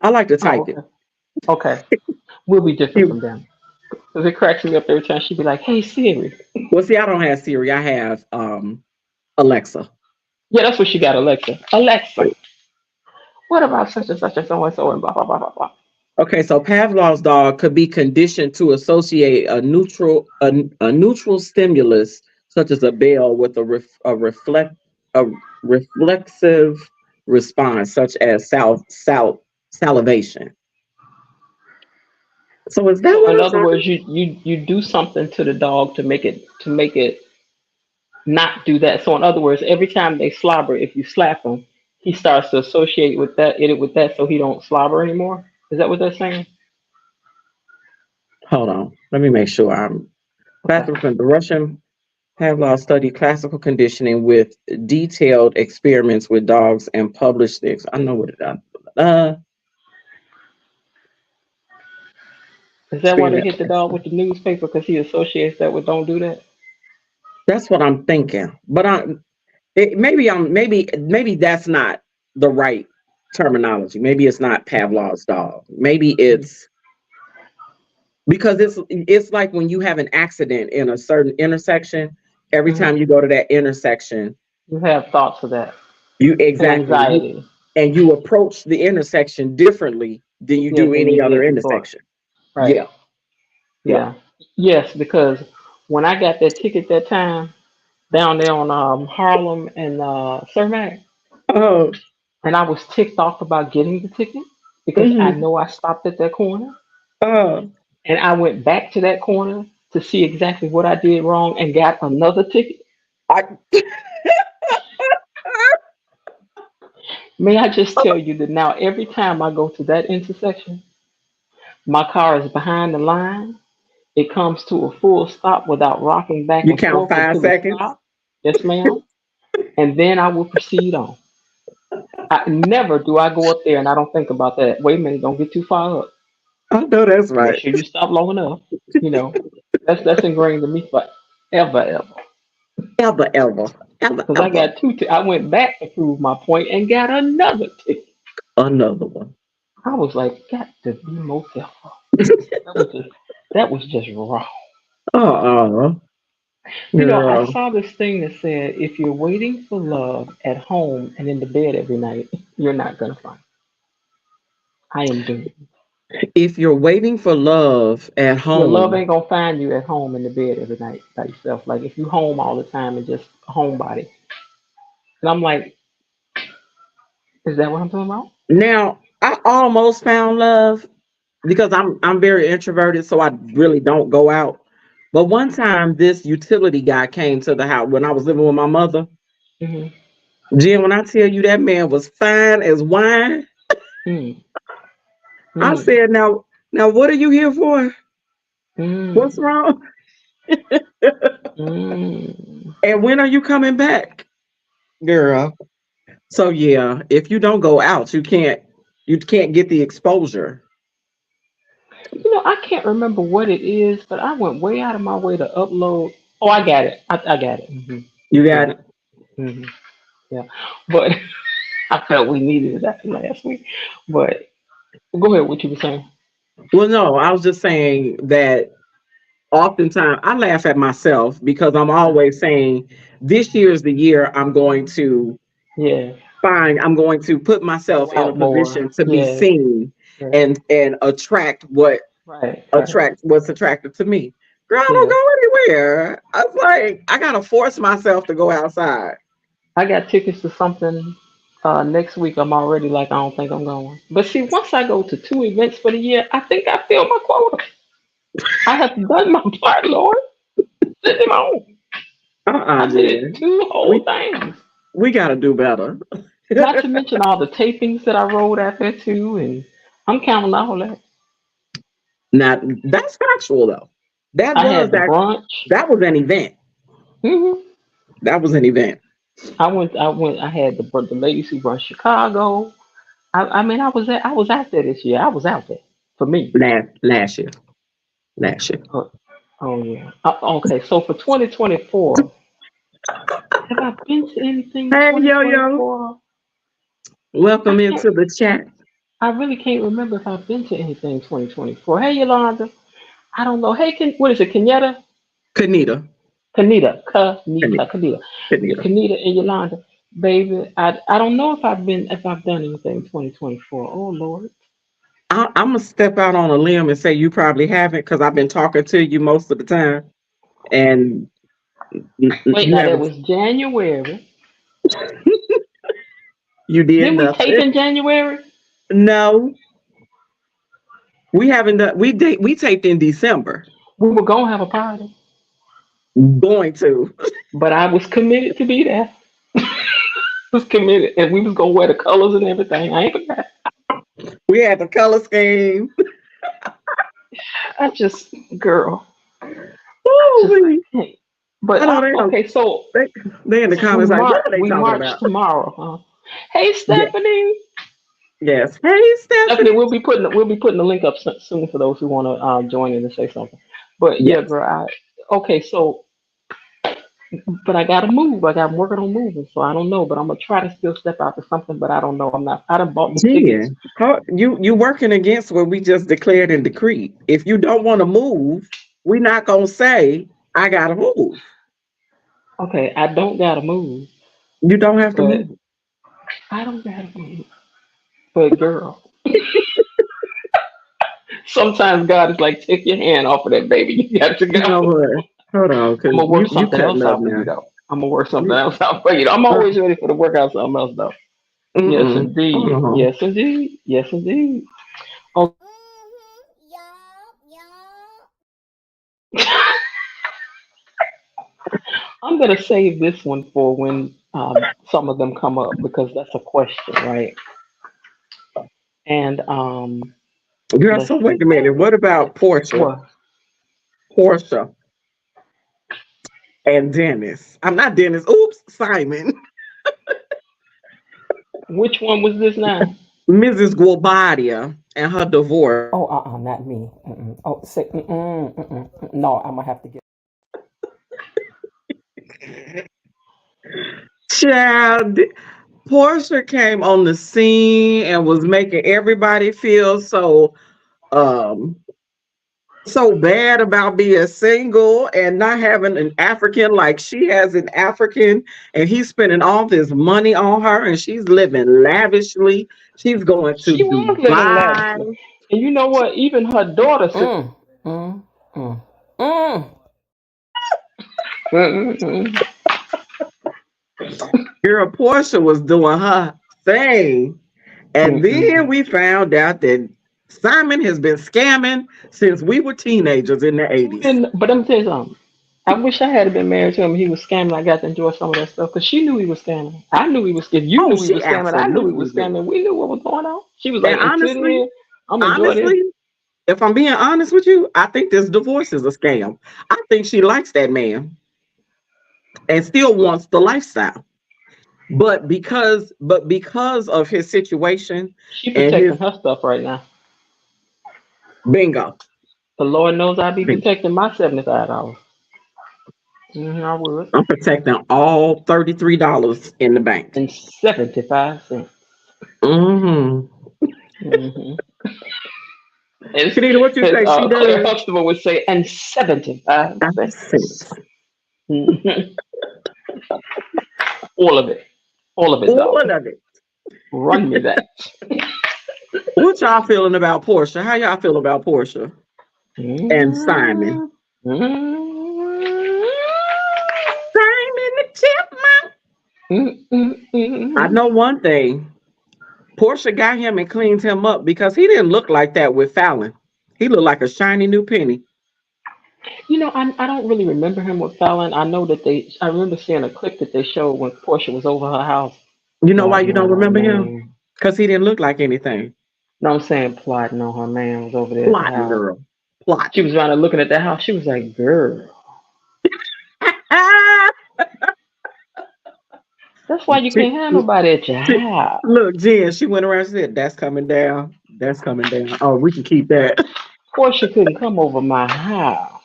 [SPEAKER 1] I like to
[SPEAKER 2] Oh,
[SPEAKER 1] type it.
[SPEAKER 2] okay. Okay. We'll be different
[SPEAKER 1] You-
[SPEAKER 2] from them. Because it cracks me up every time she'd be like, hey Siri.
[SPEAKER 1] Well, see, I don't have Siri. I have Alexa.
[SPEAKER 2] Yeah, that's what she got, Alexa. Alexa, what about such and so and so and blah blah blah blah blah.
[SPEAKER 1] Okay, so Pavlov's dog could be conditioned to associate a neutral stimulus such as a bell with a reflexive response such as salivation. So is that
[SPEAKER 2] So
[SPEAKER 1] what
[SPEAKER 2] in
[SPEAKER 1] I'm
[SPEAKER 2] other
[SPEAKER 1] talking?
[SPEAKER 2] words, you do something to the dog to make it not do that. So in other words, every time they slobber, if you slap him, he starts to associate with that, so he don't slobber anymore. Is that what they're saying?
[SPEAKER 1] Hold on. Let me make sure I'm
[SPEAKER 2] Okay.
[SPEAKER 1] classical. The Russian Pavlov studied classical conditioning with detailed experiments with dogs and published this. I know what it is.
[SPEAKER 2] Is that why they
[SPEAKER 1] Experiment.
[SPEAKER 2] hit the dog with the newspaper? Because he associates that with don't do that.
[SPEAKER 1] That's what I'm thinking. But maybe that's not the right terminology. Maybe it's not Pavlov's dog. Maybe
[SPEAKER 2] Mm.
[SPEAKER 1] it's because it's like when you have an accident in a certain intersection. Every
[SPEAKER 2] Mhm.
[SPEAKER 1] time you go to that intersection,
[SPEAKER 2] You have thoughts of that
[SPEAKER 1] you
[SPEAKER 2] and
[SPEAKER 1] exactly
[SPEAKER 2] anxiety.
[SPEAKER 1] and you approach the intersection differently than you
[SPEAKER 2] Yeah,
[SPEAKER 1] do
[SPEAKER 2] than you
[SPEAKER 1] any other
[SPEAKER 2] did before.
[SPEAKER 1] intersection.
[SPEAKER 2] Right.
[SPEAKER 1] Yeah, yeah.
[SPEAKER 2] Yeah. Yes, because when I got that ticket that time down there on Harlem and Cermak,
[SPEAKER 1] Oh,
[SPEAKER 2] and I was ticked off about getting the ticket because I
[SPEAKER 1] mm-hmm.
[SPEAKER 2] know I stopped at that corner
[SPEAKER 1] Oh,
[SPEAKER 2] and I went back to that corner to see exactly what I did wrong and got another ticket.
[SPEAKER 1] I,
[SPEAKER 2] May I just tell you that now every time I go to that intersection, my car is behind the line. It comes to a full stop without rocking back
[SPEAKER 1] you
[SPEAKER 2] and
[SPEAKER 1] count
[SPEAKER 2] forth
[SPEAKER 1] five
[SPEAKER 2] until it
[SPEAKER 1] seconds.
[SPEAKER 2] stops. Yes, ma'am. And then I will proceed on. I never do I go up there and I don't think about that. Wait a minute, don't get too far up.
[SPEAKER 1] I know that's
[SPEAKER 2] Make
[SPEAKER 1] right.
[SPEAKER 2] sure you stop long enough. You know, that's ingrained in me forever.
[SPEAKER 1] Ever, ever, ever,
[SPEAKER 2] Because I
[SPEAKER 1] ever.
[SPEAKER 2] got I went back to prove my point and got another ticket.
[SPEAKER 1] Another one.
[SPEAKER 2] I was like, got to be more careful. That was just that was just wrong.
[SPEAKER 1] Uh-uh.
[SPEAKER 2] I
[SPEAKER 1] Girl.
[SPEAKER 2] saw this thing that said if you're waiting for love at home and in the bed every night, you're not gonna find it. I am doomed.
[SPEAKER 1] If you're waiting for love at
[SPEAKER 2] Your love
[SPEAKER 1] home,
[SPEAKER 2] ain't gonna find you at home in the bed every night by yourself. Like if you home all the time and just a homebody. And I'm like, is that what I'm talking about?
[SPEAKER 1] now I almost found love because I'm very introverted, so I really don't go out. But one time this utility guy came to the house when I was living with my mother.
[SPEAKER 2] Mm-hmm.
[SPEAKER 1] Jen, when I tell you that man was fine as wine,
[SPEAKER 2] Mm,
[SPEAKER 1] I
[SPEAKER 2] mm,
[SPEAKER 1] said, now what are you here for? What's
[SPEAKER 2] mm,
[SPEAKER 1] wrong?
[SPEAKER 2] mm.
[SPEAKER 1] And when are you coming back, girl? So yeah, if you don't go out, you can't get the exposure.
[SPEAKER 2] I can't remember what it is, but I went way out of my way to upload. Oh, I got it. I got it.
[SPEAKER 1] You got
[SPEAKER 2] Yeah.
[SPEAKER 1] it.
[SPEAKER 2] hmm Yeah. But I felt we needed it after last week. But go ahead. What you were saying?
[SPEAKER 1] Well, no, I was just saying that oftentimes I laugh at myself because I'm always saying this year is the year
[SPEAKER 2] Yeah.
[SPEAKER 1] I'm going to put
[SPEAKER 2] Go
[SPEAKER 1] myself in a
[SPEAKER 2] out more.
[SPEAKER 1] position to be
[SPEAKER 2] Yeah.
[SPEAKER 1] seen
[SPEAKER 2] Yeah.
[SPEAKER 1] and attract
[SPEAKER 2] Right. Right.
[SPEAKER 1] what's attractive to me. Girl, I don't
[SPEAKER 2] Yeah.
[SPEAKER 1] go anywhere. I was like, I gotta force myself to go outside.
[SPEAKER 2] I got tickets to something next week. I'm already like, I don't think I'm going. But see, once I go to 2 events for the year, I think I filled my quota. I have done my part, Lord. Send him on. I did
[SPEAKER 1] Dear.
[SPEAKER 2] two whole
[SPEAKER 1] We
[SPEAKER 2] things.
[SPEAKER 1] we gotta do better.
[SPEAKER 2] Not to mention all the tapings that I rolled out there too, and I'm counting all that.
[SPEAKER 1] Now that's factual though. That
[SPEAKER 2] I
[SPEAKER 1] was
[SPEAKER 2] had the
[SPEAKER 1] that
[SPEAKER 2] brunch.
[SPEAKER 1] that was an event.
[SPEAKER 2] hmm
[SPEAKER 1] That was an event
[SPEAKER 2] I had the ladies who run Chicago. I mean, I was out there this year. I was out there for me.
[SPEAKER 1] last year. Last year.
[SPEAKER 2] Oh, oh yeah. Okay, so for 2024, have I been to anything
[SPEAKER 1] Hey yo yo.
[SPEAKER 2] 2024? I
[SPEAKER 1] Welcome
[SPEAKER 2] can't.
[SPEAKER 1] into the chat.
[SPEAKER 2] I really can't remember if I've been to anything 2024. Hey Yolanda, I don't know. Hey, what is it? Kenyatta?
[SPEAKER 1] Kanita.
[SPEAKER 2] Kanita,
[SPEAKER 1] Kanita.
[SPEAKER 2] Kanita,
[SPEAKER 1] Kanita.
[SPEAKER 2] Kanita and Yolanda, baby. I don't know if I've done anything 2024. Oh Lord.
[SPEAKER 1] I'm gonna step out on a limb and say you probably haven't because I've been talking to you most of the time, and
[SPEAKER 2] Wait,
[SPEAKER 1] you
[SPEAKER 2] now that
[SPEAKER 1] haven't.
[SPEAKER 2] was January.
[SPEAKER 1] You did
[SPEAKER 2] Didn't we tape
[SPEAKER 1] nothing.
[SPEAKER 2] in January?
[SPEAKER 1] No, we haven't done. We taped in December.
[SPEAKER 2] We were gonna have a party,
[SPEAKER 1] Going to.
[SPEAKER 2] but I was committed to be there. Was committed, and we was gonna wear the colors and everything. I ain't forgot.
[SPEAKER 1] We had the color scheme.
[SPEAKER 2] I just, girl, I
[SPEAKER 1] Ooh,
[SPEAKER 2] can't. But
[SPEAKER 1] I know they don't.
[SPEAKER 2] okay, so
[SPEAKER 1] They, they in the comments like, what are they
[SPEAKER 2] we
[SPEAKER 1] talking
[SPEAKER 2] march
[SPEAKER 1] about?
[SPEAKER 2] tomorrow, huh? Hey
[SPEAKER 1] Yes,
[SPEAKER 2] Stephanie.
[SPEAKER 1] yes. Hey,
[SPEAKER 2] Stephanie,
[SPEAKER 1] Stephanie.
[SPEAKER 2] we'll be putting the link up soon for those who want to join in and say something. But yeah,
[SPEAKER 1] Yes.
[SPEAKER 2] girl. Okay, so but I gotta move. I'm working on moving, so I don't know. But I'm gonna try to still step out to something. But I don't know. I'm not. I done bought the
[SPEAKER 1] Yeah.
[SPEAKER 2] tickets.
[SPEAKER 1] You working against what we just declared and decreed. If you don't want to move, we're not gonna say I gotta move.
[SPEAKER 2] Okay, I don't gotta move,
[SPEAKER 1] You don't have to
[SPEAKER 2] but
[SPEAKER 1] move.
[SPEAKER 2] I don't gotta move. But girl, sometimes God is like, take your hand off of that baby. You got to
[SPEAKER 1] You know
[SPEAKER 2] go.
[SPEAKER 1] what? Hold on,
[SPEAKER 2] I'm
[SPEAKER 1] because
[SPEAKER 2] gonna work
[SPEAKER 1] you
[SPEAKER 2] something
[SPEAKER 1] cutting
[SPEAKER 2] else
[SPEAKER 1] up
[SPEAKER 2] out for you
[SPEAKER 1] now.
[SPEAKER 2] though. I'm gonna work something
[SPEAKER 1] You,
[SPEAKER 2] else out for you. I'm
[SPEAKER 1] uh,
[SPEAKER 2] always ready for to work out something else though. Yes,
[SPEAKER 1] hold
[SPEAKER 2] indeed.
[SPEAKER 1] on.
[SPEAKER 2] Yes, indeed. Yes, indeed. Oh, I'm gonna save this one for when some of them come up because that's a question, right? And
[SPEAKER 1] Girl,
[SPEAKER 2] let's
[SPEAKER 1] so
[SPEAKER 2] see.
[SPEAKER 1] wait a minute. What about Portia?
[SPEAKER 2] What?
[SPEAKER 1] Portia and Dennis. I'm not Dennis. Oops, Simon.
[SPEAKER 2] Which one was this now?
[SPEAKER 1] Mrs. Guabadia and her divorce.
[SPEAKER 2] Oh, not me. Oh, say, no, I'm gonna have to get.
[SPEAKER 1] Child, Portia came on the scene and was making everybody feel um so bad about being single and not having an African like she has an African, and he's spending all this money on her and she's living lavishly. She's going to
[SPEAKER 2] She was living lavishly,
[SPEAKER 1] Dubai.
[SPEAKER 2] and you know what? Even her daughter said. Mm, mm, mm. Mm.
[SPEAKER 1] Girl, Portia was doing her thing. And then
[SPEAKER 2] Mm-mm.
[SPEAKER 1] we found out that Simon has been scamming since we were teenagers in the
[SPEAKER 2] Who
[SPEAKER 1] 80s.
[SPEAKER 2] didn't? But I'm telling you something. I wish I had been married to him. He was scamming. I got to enjoy some of that stuff because she knew he was scamming. I knew he was. If you
[SPEAKER 1] Oh,
[SPEAKER 2] knew he
[SPEAKER 1] she
[SPEAKER 2] was scamming, I knew he
[SPEAKER 1] absolutely
[SPEAKER 2] was
[SPEAKER 1] did.
[SPEAKER 2] scamming. We knew what was going on. She was
[SPEAKER 1] And
[SPEAKER 2] like, "Sit
[SPEAKER 1] honestly,
[SPEAKER 2] here. I'm enjoy this."
[SPEAKER 1] honestly, if I'm being honest with you, I think this divorce is a scam. I think she likes that man. and still wants the lifestyle. But because of his situation
[SPEAKER 2] She
[SPEAKER 1] and
[SPEAKER 2] protecting
[SPEAKER 1] his
[SPEAKER 2] her stuff right now.
[SPEAKER 1] bingo,
[SPEAKER 2] The Lord knows I'd be
[SPEAKER 1] bingo.
[SPEAKER 2] protecting my $75. I would.
[SPEAKER 1] I'm protecting all $33 in the bank.
[SPEAKER 2] And 75 cents.
[SPEAKER 1] Mm-hmm.
[SPEAKER 2] Mm-hmm. As,
[SPEAKER 1] Shanita, what you say she
[SPEAKER 2] Claire
[SPEAKER 1] does?
[SPEAKER 2] Huxtable would say, and 75 cents.
[SPEAKER 1] Cents.
[SPEAKER 2] Mhm. All of it. All of it,
[SPEAKER 1] All
[SPEAKER 2] though.
[SPEAKER 1] of it.
[SPEAKER 2] Run me that.
[SPEAKER 1] What y'all feeling about Portia? How y'all feel about Portia and Simon?
[SPEAKER 2] Mm-hmm.
[SPEAKER 1] Simon the Chipmunk. I
[SPEAKER 2] Mm-hmm.
[SPEAKER 1] know one thing. Portia got him and cleaned him up because he didn't look like that with Fallon. He looked like a shiny new penny.
[SPEAKER 2] I don't really remember him with Fallon. I know that I remember seeing a clip that they showed when Portia was over her house
[SPEAKER 1] You know why
[SPEAKER 2] plotting
[SPEAKER 1] you
[SPEAKER 2] on
[SPEAKER 1] don't
[SPEAKER 2] her
[SPEAKER 1] remember him?
[SPEAKER 2] man.
[SPEAKER 1] Because he didn't look like anything.
[SPEAKER 2] No, I'm saying plotting on her man was over there at the
[SPEAKER 1] Plotting,
[SPEAKER 2] house.
[SPEAKER 1] girl.
[SPEAKER 2] She
[SPEAKER 1] Plotting.
[SPEAKER 2] was around there looking at that house. She was like, girl. That's why you
[SPEAKER 1] She-
[SPEAKER 2] can't have nobody at your
[SPEAKER 1] she-
[SPEAKER 2] house.
[SPEAKER 1] look, Jen, she went around and said, that's coming down. That's coming down. Oh, we can keep that.
[SPEAKER 2] Portia couldn't come over my house.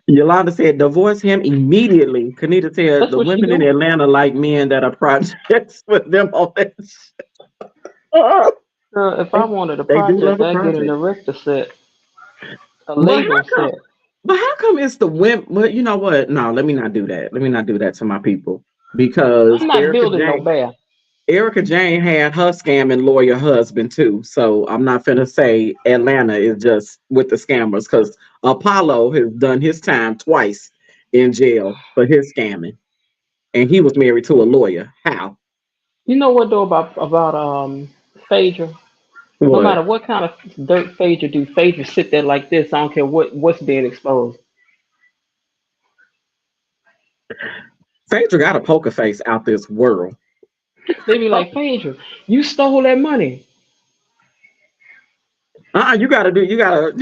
[SPEAKER 1] Yolanda said, divorce him immediately. Kanita said,
[SPEAKER 2] That's
[SPEAKER 1] the
[SPEAKER 2] what she
[SPEAKER 1] women in
[SPEAKER 2] doing.
[SPEAKER 1] Atlanta like men that are projects with them on that shit.
[SPEAKER 2] Girl, if I wanted a
[SPEAKER 1] They do love
[SPEAKER 2] project,
[SPEAKER 1] a
[SPEAKER 2] I'd get an
[SPEAKER 1] project.
[SPEAKER 2] erector set, a
[SPEAKER 1] But
[SPEAKER 2] Lego
[SPEAKER 1] how come?
[SPEAKER 2] set.
[SPEAKER 1] But how come it's the women? Well, you know what? No, let me not do that. Let me not do that to my people because
[SPEAKER 2] I'm not building no bear.
[SPEAKER 1] Erica Jane had her scamming lawyer husband too. So I'm not finna say Atlanta is just with the scammers because Apollo has done his time twice in jail for his scamming, and he was married to a lawyer. How?
[SPEAKER 2] You know what though about Phaedra? No matter
[SPEAKER 1] What?
[SPEAKER 2] what kind of dirt Phaedra do, Phaedra sit there like this. I don't care what's being exposed.
[SPEAKER 1] Phaedra got a poker face out this world.
[SPEAKER 2] They be like, Phaedra, you stole that money.
[SPEAKER 1] You gotta do. You gotta.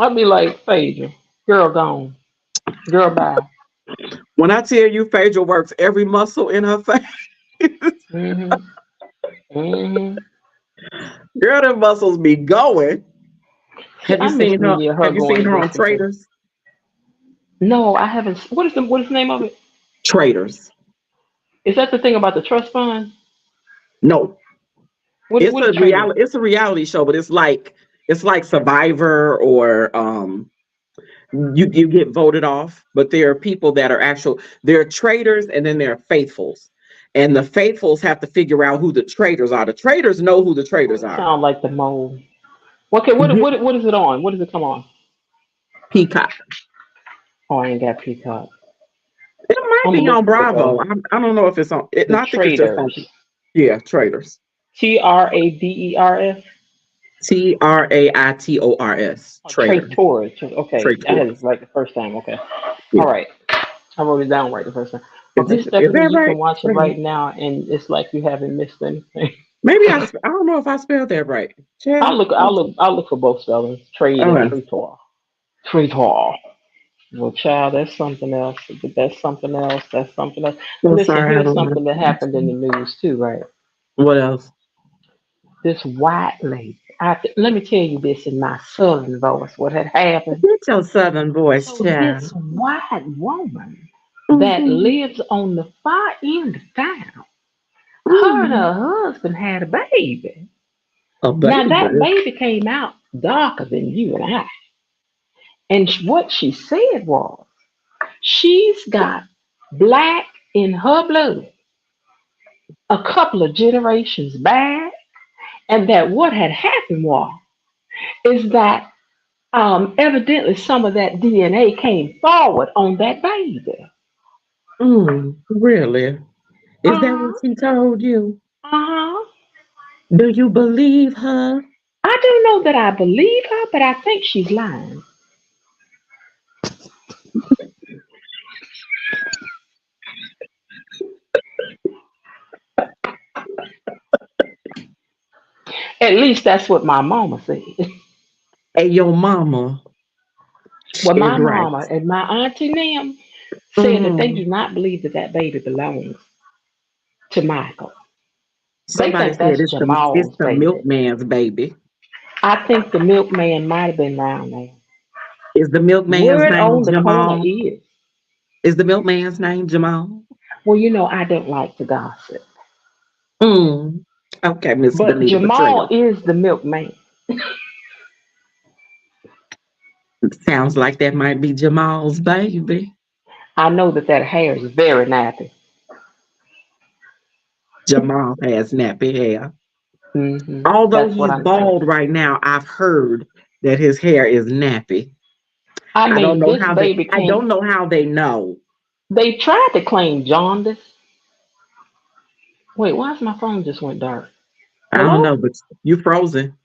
[SPEAKER 2] I'd be like, Phaedra, girl gone, girl bye.
[SPEAKER 1] When I tell you, Phaedra works every muscle in her face.
[SPEAKER 2] hmm hmm
[SPEAKER 1] Girl, them muscles be going.
[SPEAKER 2] See,
[SPEAKER 1] Have you
[SPEAKER 2] I miss
[SPEAKER 1] seen her?
[SPEAKER 2] me and her
[SPEAKER 1] Have you
[SPEAKER 2] going
[SPEAKER 1] seen
[SPEAKER 2] to
[SPEAKER 1] her on
[SPEAKER 2] Briston too.
[SPEAKER 1] Traders?
[SPEAKER 2] No, I haven't. What is the name of it?
[SPEAKER 1] Traders.
[SPEAKER 2] Is that the thing about the trust fund?
[SPEAKER 1] No, it's
[SPEAKER 2] What
[SPEAKER 1] a
[SPEAKER 2] is traders?
[SPEAKER 1] reality. It's a reality show, but it's like Survivor or you get voted off. But there are people that are actual. There are traders, and then there are faithfuls, and the faithfuls have to figure out who the traders are. The traders know who the
[SPEAKER 2] Oh,
[SPEAKER 1] traders
[SPEAKER 2] it
[SPEAKER 1] are.
[SPEAKER 2] sounds like the mole. Okay,
[SPEAKER 1] Mhm.
[SPEAKER 2] what is it on? What does it come on?
[SPEAKER 1] Peacock.
[SPEAKER 2] Oh, I ain't got Peacock.
[SPEAKER 1] It might
[SPEAKER 2] I'm gonna
[SPEAKER 1] be
[SPEAKER 2] look
[SPEAKER 1] on
[SPEAKER 2] for it
[SPEAKER 1] Bravo.
[SPEAKER 2] though.
[SPEAKER 1] I don't know if it's on.
[SPEAKER 2] The
[SPEAKER 1] No, I think it's just on.
[SPEAKER 2] traders.
[SPEAKER 1] Yeah, traders.
[SPEAKER 2] TRADERS.
[SPEAKER 1] Traitors.
[SPEAKER 2] Oh,
[SPEAKER 1] Traders.
[SPEAKER 2] traitors. Okay, I had
[SPEAKER 1] Traitors.
[SPEAKER 2] it right the first time. Okay, all
[SPEAKER 1] Yeah.
[SPEAKER 2] right. I wrote it down right the first time. Okay,
[SPEAKER 1] Is
[SPEAKER 2] Stephanie,
[SPEAKER 1] that
[SPEAKER 2] you
[SPEAKER 1] right?
[SPEAKER 2] can watch it
[SPEAKER 1] Wait a minute.
[SPEAKER 2] right now, and it's like you haven't missed anything.
[SPEAKER 1] Maybe I don't know if I spelled that right.
[SPEAKER 2] I'll
[SPEAKER 1] Child.
[SPEAKER 2] look. I'll look for both spellings. Trade and
[SPEAKER 1] Okay.
[SPEAKER 2] traitor. Traitor. Well, child, that's something else. That's something else. That's something else.
[SPEAKER 1] So
[SPEAKER 2] Listen,
[SPEAKER 1] sorry, I
[SPEAKER 2] here's
[SPEAKER 1] don't
[SPEAKER 2] something that happened in the
[SPEAKER 1] know.
[SPEAKER 2] news too, right?
[SPEAKER 1] What else?
[SPEAKER 2] This white lady. Let me tell you this in my southern voice. What had happened?
[SPEAKER 1] Get your southern voice,
[SPEAKER 2] So this
[SPEAKER 1] child.
[SPEAKER 2] white woman that
[SPEAKER 1] Mm-hmm.
[SPEAKER 2] lives on the far end of town, her and
[SPEAKER 1] Mm-hmm.
[SPEAKER 2] her husband had a baby.
[SPEAKER 1] A
[SPEAKER 2] Now
[SPEAKER 1] baby.
[SPEAKER 2] that baby came out darker than you and I. And what she said was, she's got black in her blood a couple of generations back, and that what had happened was is that evidently some of that DNA came forward on that baby.
[SPEAKER 1] Really? Is that what
[SPEAKER 2] Uh-huh.
[SPEAKER 1] she told you?
[SPEAKER 2] Uh-huh.
[SPEAKER 1] Do you believe her?
[SPEAKER 2] I don't know that I believe her, but I think she's lying. At least that's what my mama said.
[SPEAKER 1] And your mama
[SPEAKER 2] Well,
[SPEAKER 1] is
[SPEAKER 2] my
[SPEAKER 1] right.
[SPEAKER 2] mama and my auntie Nam said that they
[SPEAKER 1] Mhm.
[SPEAKER 2] do not believe that that baby belongs to Michael. They
[SPEAKER 1] Somebody
[SPEAKER 2] think
[SPEAKER 1] said
[SPEAKER 2] that's
[SPEAKER 1] it's
[SPEAKER 2] Jamal's
[SPEAKER 1] the
[SPEAKER 2] baby.
[SPEAKER 1] milkman's baby.
[SPEAKER 2] I think the milkman might have been down there.
[SPEAKER 1] Is the milkman's
[SPEAKER 2] Word
[SPEAKER 1] name
[SPEAKER 2] on the corner
[SPEAKER 1] Jamal?
[SPEAKER 2] is,
[SPEAKER 1] Is the milkman's name Jamal?
[SPEAKER 2] well, you know, I don't like to gossip,
[SPEAKER 1] Mm. Okay, Miss
[SPEAKER 2] but
[SPEAKER 1] Benita
[SPEAKER 2] Jamal
[SPEAKER 1] Betrayal.
[SPEAKER 2] is the milkman.
[SPEAKER 1] Sounds like that might be Jamal's baby.
[SPEAKER 2] I know that that hair is very nappy.
[SPEAKER 1] Jamal has nappy hair. Although
[SPEAKER 2] That's what
[SPEAKER 1] he's
[SPEAKER 2] I'm saying.
[SPEAKER 1] bald right now, I've heard that his hair is nappy.
[SPEAKER 2] I
[SPEAKER 1] I don't
[SPEAKER 2] mean,
[SPEAKER 1] know
[SPEAKER 2] this
[SPEAKER 1] how they
[SPEAKER 2] baby
[SPEAKER 1] I
[SPEAKER 2] can't.
[SPEAKER 1] don't know how they know.
[SPEAKER 2] They tried to claim jaundice. Wait, why is my phone just went dark?
[SPEAKER 1] I don't
[SPEAKER 2] Hello?
[SPEAKER 1] know, but you frozen.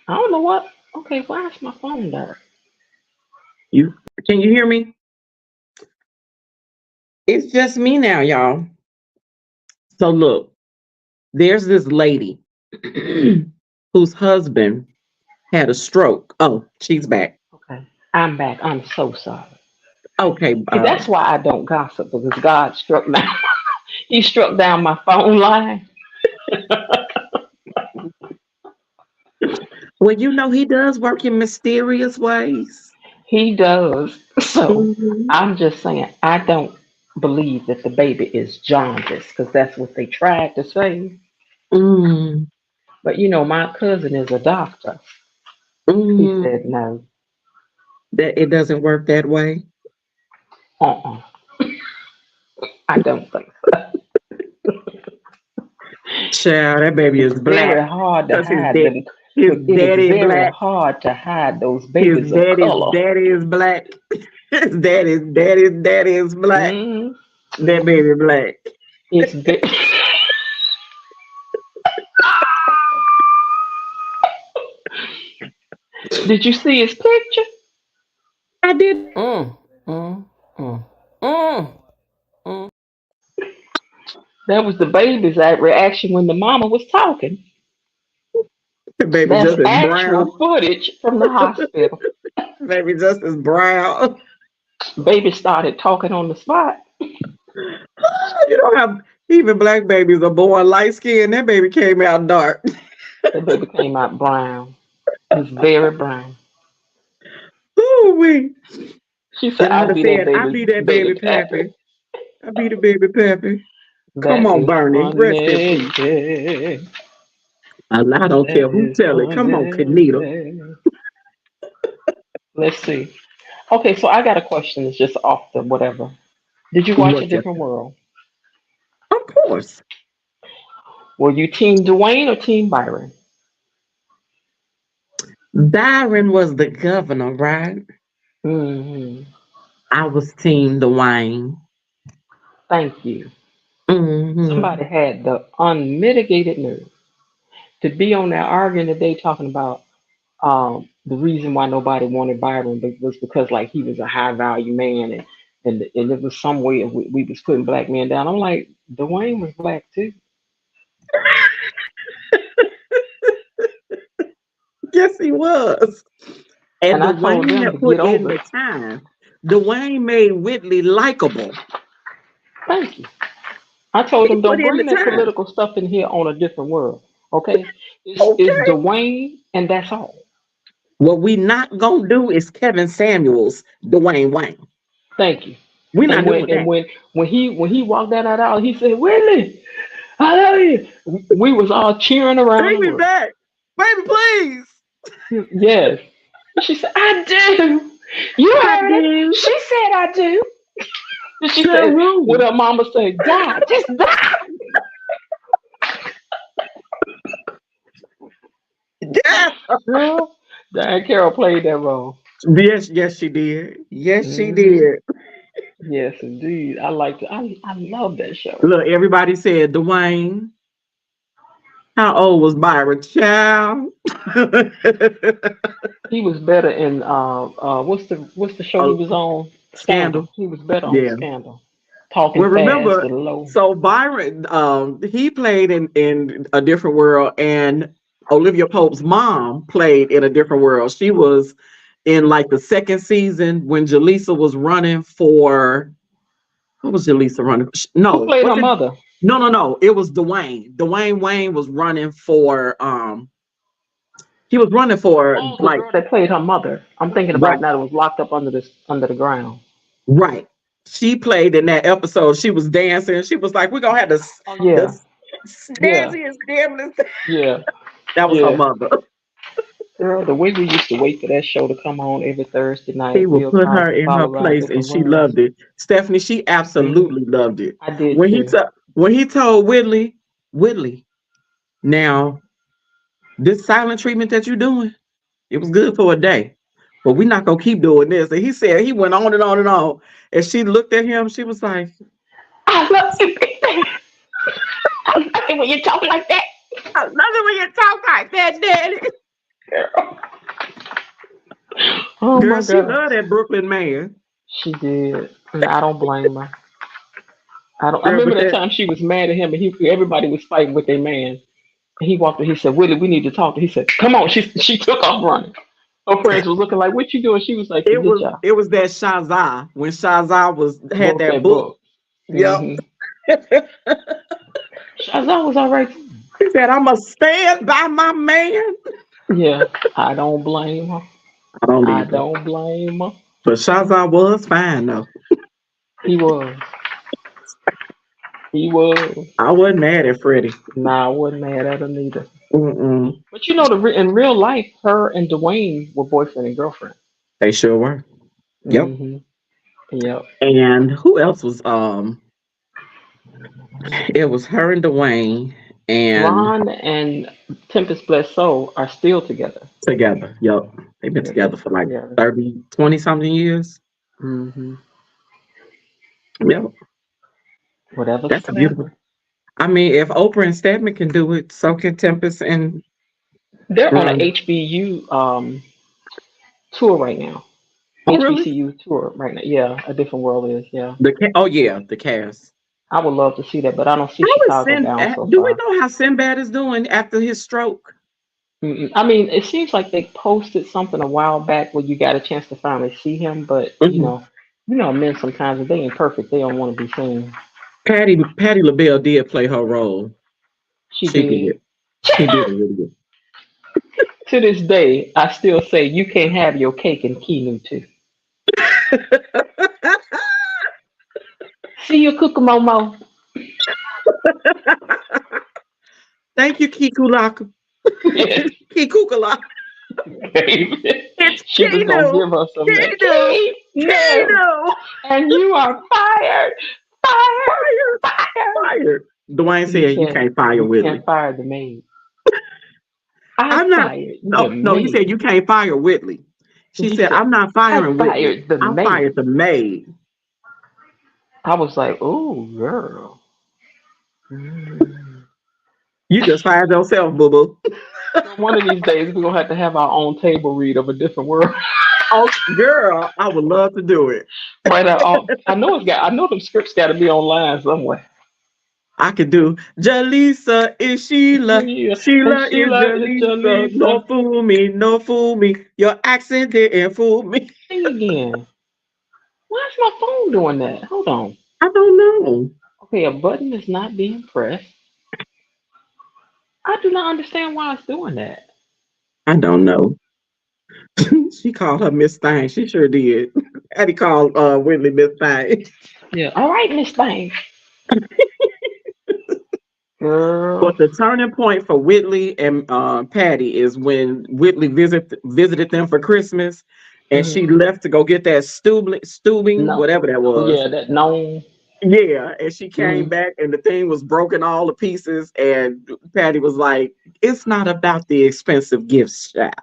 [SPEAKER 2] I don't know what. Okay, why is my phone dark?
[SPEAKER 1] You can you hear me? It's just me now, y'all. So look, there's this lady whose husband had a stroke. Oh, she's back.
[SPEAKER 2] Okay, I'm back. I'm so sorry.
[SPEAKER 1] Okay,
[SPEAKER 2] See, that's why I don't gossip because God struck down. He struck down my phone line.
[SPEAKER 1] well, you know he does work in mysterious ways.
[SPEAKER 2] He does. So
[SPEAKER 1] Mhm.
[SPEAKER 2] I'm just saying, I don't believe that the baby is jaundice because that's what they tried to say.
[SPEAKER 1] Mm,
[SPEAKER 2] But you know, my cousin is a doctor. He said
[SPEAKER 1] mm.
[SPEAKER 2] no.
[SPEAKER 1] That it doesn't work that way.
[SPEAKER 2] Uh-uh. I don't think so.
[SPEAKER 1] Child, that baby
[SPEAKER 2] It's
[SPEAKER 1] is black
[SPEAKER 2] very hard to
[SPEAKER 1] because
[SPEAKER 2] hide them.
[SPEAKER 1] his
[SPEAKER 2] It is
[SPEAKER 1] daddy
[SPEAKER 2] very
[SPEAKER 1] black.
[SPEAKER 2] hard to hide those
[SPEAKER 1] His
[SPEAKER 2] babies of color.
[SPEAKER 1] daddy is black. His daddy is black.
[SPEAKER 2] Mm,
[SPEAKER 1] That baby black.
[SPEAKER 2] it's ve- Did you see his picture?
[SPEAKER 1] I did.
[SPEAKER 2] Mm, mm, mm, mm, mm. That was the baby's reaction when the mama was talking.
[SPEAKER 1] The baby
[SPEAKER 2] That's
[SPEAKER 1] just as brown.
[SPEAKER 2] actual footage from the hospital.
[SPEAKER 1] Baby just as brown.
[SPEAKER 2] Baby started talking on the spot.
[SPEAKER 1] You know how even black babies are born light skinned. That baby came out dark.
[SPEAKER 2] The baby came out brown. It's very brown.
[SPEAKER 1] Ooh wee.
[SPEAKER 2] She said,
[SPEAKER 1] And I'd
[SPEAKER 2] "I
[SPEAKER 1] have
[SPEAKER 2] be that
[SPEAKER 1] said, I
[SPEAKER 2] baby,
[SPEAKER 1] be that
[SPEAKER 2] baby
[SPEAKER 1] baby
[SPEAKER 2] pappy."
[SPEAKER 1] pappy. I be the baby pappy. Come
[SPEAKER 2] That
[SPEAKER 1] on,
[SPEAKER 2] is
[SPEAKER 1] Bernie. Rest in
[SPEAKER 2] funny.
[SPEAKER 1] peace. I don't care
[SPEAKER 2] That
[SPEAKER 1] who
[SPEAKER 2] is
[SPEAKER 1] tell it. Come on, Kenita.
[SPEAKER 2] funny. Let's see. Okay, so I got a question. It's just off the whatever. Did you watch A
[SPEAKER 1] What you
[SPEAKER 2] Different World?
[SPEAKER 1] Of course.
[SPEAKER 2] Were you Team Dwayne or Team Byron?
[SPEAKER 1] Byron was the governor, right?
[SPEAKER 2] Hmm.
[SPEAKER 1] I was Team Dwayne.
[SPEAKER 2] Thank you.
[SPEAKER 1] Mm-hmm.
[SPEAKER 2] Somebody had the unmitigated nerve to be on there arguing today talking about the reason why nobody wanted Byron was because like he was a high value man and it was some way of we was putting black men down. I'm like, Dwayne was black too.
[SPEAKER 1] Yes, he was. And
[SPEAKER 2] And I told
[SPEAKER 1] Dwayne
[SPEAKER 2] them to
[SPEAKER 1] had put
[SPEAKER 2] get
[SPEAKER 1] in
[SPEAKER 2] over
[SPEAKER 1] the
[SPEAKER 2] it.
[SPEAKER 1] time. Dwayne made Whitley likable.
[SPEAKER 2] Thank you. I told
[SPEAKER 1] He
[SPEAKER 2] them
[SPEAKER 1] put
[SPEAKER 2] don't
[SPEAKER 1] in the
[SPEAKER 2] bring that
[SPEAKER 1] time.
[SPEAKER 2] political stuff in here on A Different World. Okay? It's
[SPEAKER 1] Okay.
[SPEAKER 2] Dwayne and that's all.
[SPEAKER 1] What we not gonna do is Kevin Samuels, Dwayne Wayne.
[SPEAKER 2] Thank you.
[SPEAKER 1] We're
[SPEAKER 2] And
[SPEAKER 1] not
[SPEAKER 2] when
[SPEAKER 1] doing
[SPEAKER 2] and
[SPEAKER 1] that.
[SPEAKER 2] when he walked down that aisle, he said, Whitney, I love you. We was all cheering around
[SPEAKER 1] Take
[SPEAKER 2] the
[SPEAKER 1] me
[SPEAKER 2] room.
[SPEAKER 1] back. Baby, please.
[SPEAKER 2] Yes. She said, I do. You
[SPEAKER 1] I
[SPEAKER 2] heard it.
[SPEAKER 1] do.
[SPEAKER 2] She said I do. And she
[SPEAKER 1] Sure
[SPEAKER 2] said, what
[SPEAKER 1] will.
[SPEAKER 2] her mama said, die, just die.
[SPEAKER 1] Yes.
[SPEAKER 2] Girl, Diane Carroll played that role.
[SPEAKER 1] Yes, she did. Yes, she
[SPEAKER 2] Hmm.
[SPEAKER 1] did.
[SPEAKER 2] Yes, indeed. I love that show.
[SPEAKER 1] Look, everybody said Dwayne. How old was Byron? Child.
[SPEAKER 2] He was better in what's the show he
[SPEAKER 1] Oh,
[SPEAKER 2] was on?
[SPEAKER 1] Scandal.
[SPEAKER 2] Scandal. He was better on
[SPEAKER 1] Yeah.
[SPEAKER 2] Scandal. Talking
[SPEAKER 1] Well,
[SPEAKER 2] fast
[SPEAKER 1] remember,
[SPEAKER 2] and low.
[SPEAKER 1] so Byron, he played in A Different World, and Olivia Pope's mom played in A Different World. She was in like the second season when Jaleesa was running for. What was Jaleesa running? No,
[SPEAKER 2] Who played
[SPEAKER 1] was
[SPEAKER 2] her
[SPEAKER 1] it-
[SPEAKER 2] mother?
[SPEAKER 1] no. It was Dwayne. Dwayne Wayne was running for. He was running for
[SPEAKER 2] Oh, the
[SPEAKER 1] like
[SPEAKER 2] girl that played her mother. I'm thinking
[SPEAKER 1] right,
[SPEAKER 2] about now that was locked up under the ground.
[SPEAKER 1] right. She played in that episode. She was dancing. She was like, "We're gonna have
[SPEAKER 2] Oh yeah,
[SPEAKER 1] the
[SPEAKER 2] yeah,
[SPEAKER 1] danciest, damnest."
[SPEAKER 2] yeah,
[SPEAKER 1] That was her
[SPEAKER 2] yeah.
[SPEAKER 1] mother.
[SPEAKER 2] Girl, the way we used to wait for that show to come on every Thursday
[SPEAKER 1] He
[SPEAKER 2] night,
[SPEAKER 1] would
[SPEAKER 2] Bill
[SPEAKER 1] put her
[SPEAKER 2] Cosby
[SPEAKER 1] in her
[SPEAKER 2] followed by
[SPEAKER 1] place, and
[SPEAKER 2] different
[SPEAKER 1] she
[SPEAKER 2] worlds.
[SPEAKER 1] loved it. Stephanie, she
[SPEAKER 2] Hmm.
[SPEAKER 1] absolutely loved it.
[SPEAKER 2] I did
[SPEAKER 1] When he
[SPEAKER 2] too.
[SPEAKER 1] when he told Whitley, now this silent treatment that you're doing, it was good for a day, but we're not gonna keep doing this. And he said he went on and on and on, and she looked at him. She was like,
[SPEAKER 2] I love you, baby. I love it when you talk like that,
[SPEAKER 1] "I love it when you talk like that, Daddy."
[SPEAKER 2] girl. Oh
[SPEAKER 1] Girl,
[SPEAKER 2] my
[SPEAKER 1] she
[SPEAKER 2] God,
[SPEAKER 1] loved that Brooklyn man.
[SPEAKER 2] she did, and I don't blame her. I don't. I
[SPEAKER 1] Girl,
[SPEAKER 2] remember
[SPEAKER 1] but
[SPEAKER 2] that
[SPEAKER 1] that
[SPEAKER 2] time she was mad at him, and everybody was fighting with their man. And he walked in. He said, "Willie, we need to talk." He said, "Come on." She took off running. Her friends was looking like, "What you doing?" She was like,
[SPEAKER 1] it
[SPEAKER 2] "Forget
[SPEAKER 1] was
[SPEAKER 2] y'all."
[SPEAKER 1] it was that Shazaa when Shazaa was had
[SPEAKER 2] Wrote
[SPEAKER 1] that
[SPEAKER 2] that
[SPEAKER 1] book.
[SPEAKER 2] book.
[SPEAKER 1] Yep.
[SPEAKER 2] Hmm. Shazam was all right.
[SPEAKER 1] He said, "I'm going to stand by my man."
[SPEAKER 2] Yeah, I don't blame her.
[SPEAKER 1] I don't
[SPEAKER 2] I
[SPEAKER 1] either.
[SPEAKER 2] don't blame her.
[SPEAKER 1] But Shazaa was fine, though.
[SPEAKER 2] He was. He was.
[SPEAKER 1] I wasn't mad at Freddie.
[SPEAKER 2] Nah, I wasn't mad at her neither.
[SPEAKER 1] Mm-mm.
[SPEAKER 2] But you know, in real life, her and Dwayne were boyfriend and girlfriend.
[SPEAKER 1] They sure were. Yep.
[SPEAKER 2] Hmm. Yep.
[SPEAKER 1] And who else was, it was her and Dwayne and
[SPEAKER 2] Ron and Tempest Bless Soul are still together.
[SPEAKER 1] together. Yep. They've been
[SPEAKER 2] Yeah, they're
[SPEAKER 1] together for
[SPEAKER 2] still
[SPEAKER 1] like
[SPEAKER 2] together.
[SPEAKER 1] 30, 20 something years.
[SPEAKER 2] Hmm.
[SPEAKER 1] Yep.
[SPEAKER 2] Whatever's
[SPEAKER 1] That's a beautiful.
[SPEAKER 2] forever.
[SPEAKER 1] I mean, if Oprah and Stedman can do it, so can Tempest and
[SPEAKER 2] They're on an
[SPEAKER 1] Ron.
[SPEAKER 2] HBU tour right now.
[SPEAKER 1] Oh, really?
[SPEAKER 2] HBCU tour right now. Yeah, A Different World is. Yeah,
[SPEAKER 1] Oh, yeah, the cast.
[SPEAKER 2] I would love to see that, but I don't see
[SPEAKER 1] How is
[SPEAKER 2] Chicago down so
[SPEAKER 1] Do we
[SPEAKER 2] far.
[SPEAKER 1] know how Sinbad is doing after his stroke?
[SPEAKER 2] Mm-mm. I mean, it seems like they posted something a while back where you got a chance to finally see him, but
[SPEAKER 1] Mhm.
[SPEAKER 2] men sometimes if they ain't perfect, they don't want to be seen.
[SPEAKER 1] Patty LaBelle did play her role.
[SPEAKER 2] She
[SPEAKER 1] She
[SPEAKER 2] did.
[SPEAKER 1] did. She did really good.
[SPEAKER 2] To this day, I still say you can't have your cake and Keanu too. See you, Kukumomo.
[SPEAKER 1] Thank you, Kikulaka. Kikukalaka.
[SPEAKER 2] Baby.
[SPEAKER 1] It's
[SPEAKER 2] She was gonna
[SPEAKER 1] Kinu.
[SPEAKER 2] give us some
[SPEAKER 1] Kinu.
[SPEAKER 2] No.
[SPEAKER 1] Kinu.
[SPEAKER 2] And you are fired. Fired.
[SPEAKER 1] Fired.
[SPEAKER 2] Fired.
[SPEAKER 1] Fired. Dwayne
[SPEAKER 2] You
[SPEAKER 1] said you
[SPEAKER 2] can't
[SPEAKER 1] can't fire
[SPEAKER 2] you
[SPEAKER 1] Whitley.
[SPEAKER 2] can't fire the maid. I
[SPEAKER 1] I'm not.
[SPEAKER 2] fired
[SPEAKER 1] No,
[SPEAKER 2] the
[SPEAKER 1] no, he said
[SPEAKER 2] maid.
[SPEAKER 1] you can't fire Whitley. She
[SPEAKER 2] He
[SPEAKER 1] said,
[SPEAKER 2] said,
[SPEAKER 1] I'm not
[SPEAKER 2] I
[SPEAKER 1] firing Whitley.
[SPEAKER 2] fired the
[SPEAKER 1] I
[SPEAKER 2] maid.
[SPEAKER 1] fired the maid.
[SPEAKER 2] I was like, oh girl. Mm.
[SPEAKER 1] You just fired yourself, boo boo.
[SPEAKER 2] One of these days we're gonna have to have our own table read of A Different World.
[SPEAKER 1] Oh, girl, I would love to do it.
[SPEAKER 2] Right out. I know them scripts gotta be online somewhere.
[SPEAKER 1] I could do Jaleesa is Sheila.
[SPEAKER 2] Yeah.
[SPEAKER 1] Sheila
[SPEAKER 2] And
[SPEAKER 1] is
[SPEAKER 2] Sheila is
[SPEAKER 1] Jaleesa. No
[SPEAKER 2] Jaleesa.
[SPEAKER 1] fool me, no fool me. Your accent didn't fool me.
[SPEAKER 2] Sing again. Why is my phone doing that? Hold on.
[SPEAKER 1] I don't know.
[SPEAKER 2] Okay, a button is not being pressed. I do not understand why it's doing that.
[SPEAKER 1] I don't know. She called her Miss Thing. She sure did. Patty called Whitley Miss Thing.
[SPEAKER 2] Yeah. All right, Miss Thing. Girl.
[SPEAKER 1] But the turning point for Whitley and Patty is when Whitley visited them for Christmas, and she left to go get that stubing,
[SPEAKER 2] No.
[SPEAKER 1] whatever that was.
[SPEAKER 2] Yeah, that known.
[SPEAKER 1] Yeah, and she came
[SPEAKER 2] Mhm.
[SPEAKER 1] back, and the thing was broken all to pieces. And Patty was like, "It's not about the expensive gifts, child.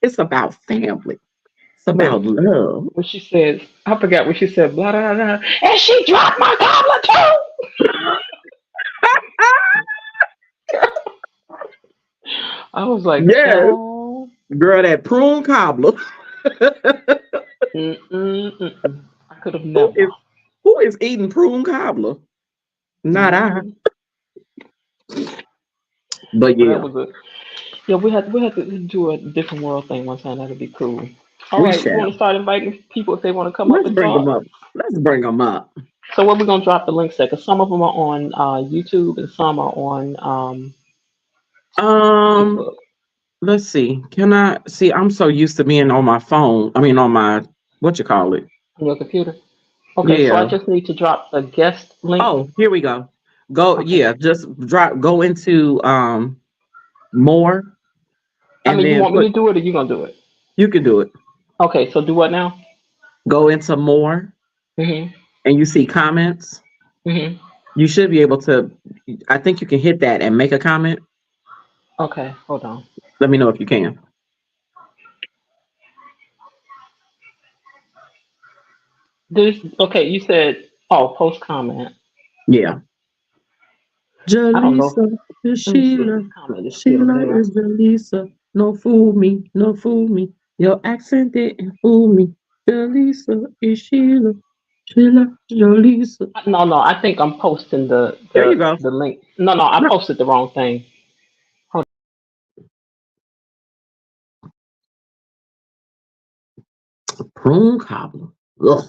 [SPEAKER 1] It's about family. It's about
[SPEAKER 2] Look,
[SPEAKER 1] love."
[SPEAKER 2] when she said, I forgot what she said, blah, blah, blah, and she dropped my goblet too. I was like,
[SPEAKER 1] Yes.
[SPEAKER 2] child.
[SPEAKER 1] Girl, that prune cobbler.
[SPEAKER 2] I could have never.
[SPEAKER 1] Who is eating prune cobbler? Not I.
[SPEAKER 2] Mhm.
[SPEAKER 1] But
[SPEAKER 2] Well,
[SPEAKER 1] yeah.
[SPEAKER 2] that was Yeah, we had to do a different world thing one time. That'd be cool. All
[SPEAKER 1] We
[SPEAKER 2] right, you want to
[SPEAKER 1] shall.
[SPEAKER 2] start inviting people if they want to come up
[SPEAKER 1] Let's
[SPEAKER 2] and
[SPEAKER 1] bring them
[SPEAKER 2] talk?
[SPEAKER 1] up. Let's bring them up.
[SPEAKER 2] So where we gonna drop the links at? Cause some of them are on YouTube and some are on
[SPEAKER 1] Um,
[SPEAKER 2] Facebook.
[SPEAKER 1] let's see. Can I see? I'm so used to being on my phone. I mean, on my what you call it?
[SPEAKER 2] On your computer. Okay, so I
[SPEAKER 1] Yeah.
[SPEAKER 2] just need to drop the guest link.
[SPEAKER 1] Oh, here we go. Go.
[SPEAKER 2] Okay.
[SPEAKER 1] Yeah. Just drop. Go into more,
[SPEAKER 2] I
[SPEAKER 1] and
[SPEAKER 2] mean, you
[SPEAKER 1] then
[SPEAKER 2] want me
[SPEAKER 1] put.
[SPEAKER 2] to do it or you gonna do it?
[SPEAKER 1] You can do it.
[SPEAKER 2] Okay, so do what now?
[SPEAKER 1] Go into more,
[SPEAKER 2] Mhm.
[SPEAKER 1] and you see comments.
[SPEAKER 2] Mhm.
[SPEAKER 1] You should be able to. I think you can hit that and make a comment.
[SPEAKER 2] Okay, hold on.
[SPEAKER 1] Let me know if you can.
[SPEAKER 2] This okay? You said post comment.
[SPEAKER 1] Yeah.
[SPEAKER 2] I don't know.
[SPEAKER 1] Jaleesa is
[SPEAKER 2] Let me see if this
[SPEAKER 1] Sheila.
[SPEAKER 2] comment is still
[SPEAKER 1] Sheila
[SPEAKER 2] there.
[SPEAKER 1] is Jaleesa. No fool me, no fool me. Your accent didn't fool me. Jaleesa is Sheila. Sheila is Jaleesa.
[SPEAKER 2] No, no, I think I'm posting the
[SPEAKER 1] There you
[SPEAKER 2] the
[SPEAKER 1] go.
[SPEAKER 2] the link. No, no, I
[SPEAKER 1] No,
[SPEAKER 2] posted the wrong thing. Hold
[SPEAKER 1] prune cobbler. Ugh,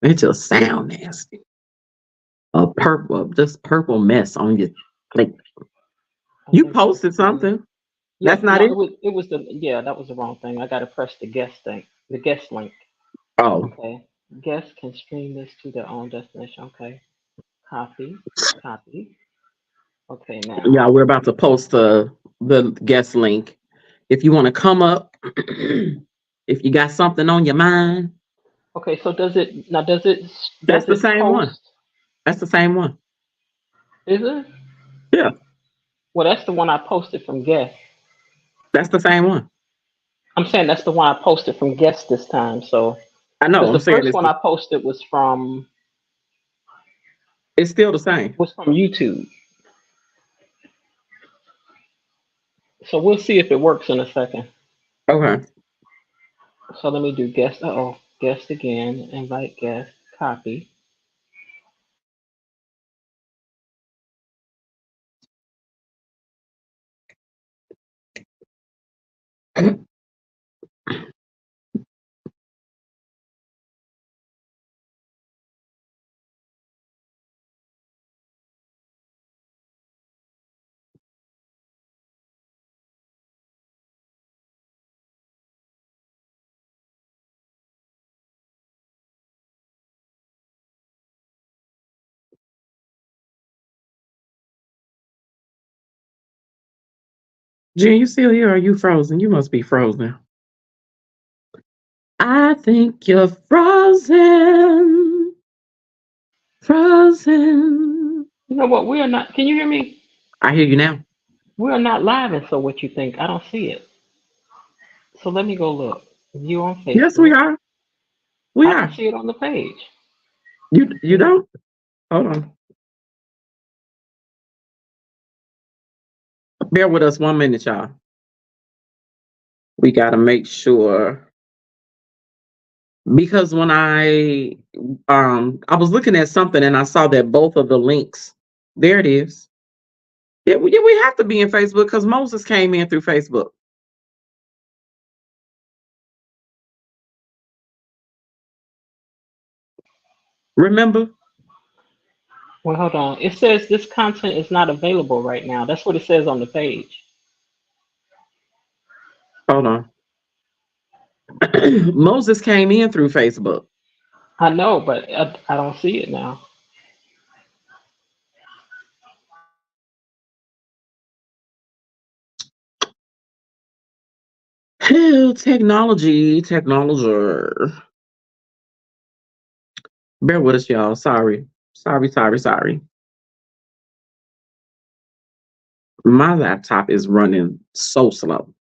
[SPEAKER 1] it just sound nasty. A purple, this purple mess on your plate.
[SPEAKER 2] I
[SPEAKER 1] You
[SPEAKER 2] think I
[SPEAKER 1] posted
[SPEAKER 2] did.
[SPEAKER 1] something.
[SPEAKER 2] Yeah,
[SPEAKER 1] That's not
[SPEAKER 2] no,
[SPEAKER 1] it.
[SPEAKER 2] it was the yeah, that was the wrong thing. I gotta press the guest thing, the guest link.
[SPEAKER 1] Oh,
[SPEAKER 2] Okay, guests can stream this to their own destination. Okay, copy, copy. Okay,
[SPEAKER 1] yeah.
[SPEAKER 2] now.
[SPEAKER 1] We're about to post the guest link. If you want to come up, if you got something on your mind,
[SPEAKER 2] Okay, so does it now? Does
[SPEAKER 1] that's the
[SPEAKER 2] it
[SPEAKER 1] same one.
[SPEAKER 2] post?
[SPEAKER 1] That's the same one.
[SPEAKER 2] Is it?
[SPEAKER 1] Yeah,
[SPEAKER 2] Well, that's the one I posted from guest.
[SPEAKER 1] that's the same one.
[SPEAKER 2] I'm saying that's the one I posted from guest this time. So
[SPEAKER 1] I know.
[SPEAKER 2] because
[SPEAKER 1] I'm
[SPEAKER 2] the
[SPEAKER 1] saying
[SPEAKER 2] first one I posted
[SPEAKER 1] it's still the same.
[SPEAKER 2] was from YouTube. So we'll see if it works in a second.
[SPEAKER 1] Okay.
[SPEAKER 2] So let me do guest. Guest again. Invite guest. Copy.
[SPEAKER 1] Jen, you still here? Or are you frozen? You must be frozen. I think you're frozen. Frozen.
[SPEAKER 2] You know what? We are not. Can you hear me?
[SPEAKER 1] I hear you now.
[SPEAKER 2] We are not live. And so what you think? I don't see it. So let me go look. View on
[SPEAKER 1] Yes, we
[SPEAKER 2] Facebook.
[SPEAKER 1] are. We
[SPEAKER 2] I don't
[SPEAKER 1] are.
[SPEAKER 2] see it on the page.
[SPEAKER 1] You don't? Hold on. Bear with us 1 minute, y'all. We gotta make sure because when I was looking at something and I saw that both of the links, there it is. Yeah, we have to be in Facebook because Moses came in through Facebook. Remember?
[SPEAKER 2] Well, hold on. It says this content is not available right now. That's what it says on the page.
[SPEAKER 1] Hold on. Moses came in through Facebook.
[SPEAKER 2] I know, but I don't see it now.
[SPEAKER 1] Hell, technology. Bear with us, y'all. Sorry. My laptop is running so slow.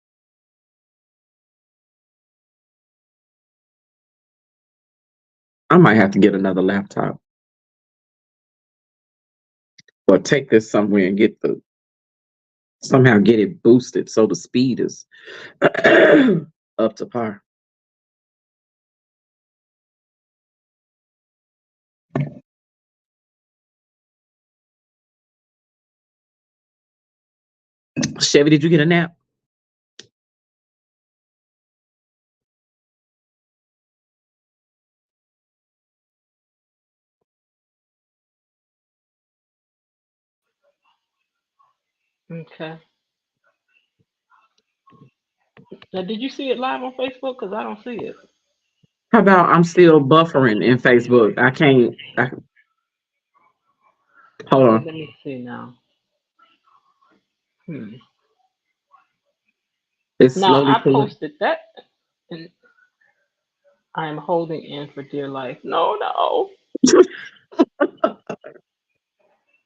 [SPEAKER 1] I might have to get another laptop or take this somewhere and somehow get it boosted so the speed is up to par. Chevy, did you get a nap?
[SPEAKER 2] Okay. Now, did you see it live on Facebook? Because I don't see it.
[SPEAKER 1] How about I'm still buffering in Facebook? Hold
[SPEAKER 2] Okay,
[SPEAKER 1] on.
[SPEAKER 2] let me see now.
[SPEAKER 1] It's
[SPEAKER 2] Now,
[SPEAKER 1] slowly
[SPEAKER 2] I
[SPEAKER 1] pulling.
[SPEAKER 2] posted that, and I am holding in for dear life. No, no.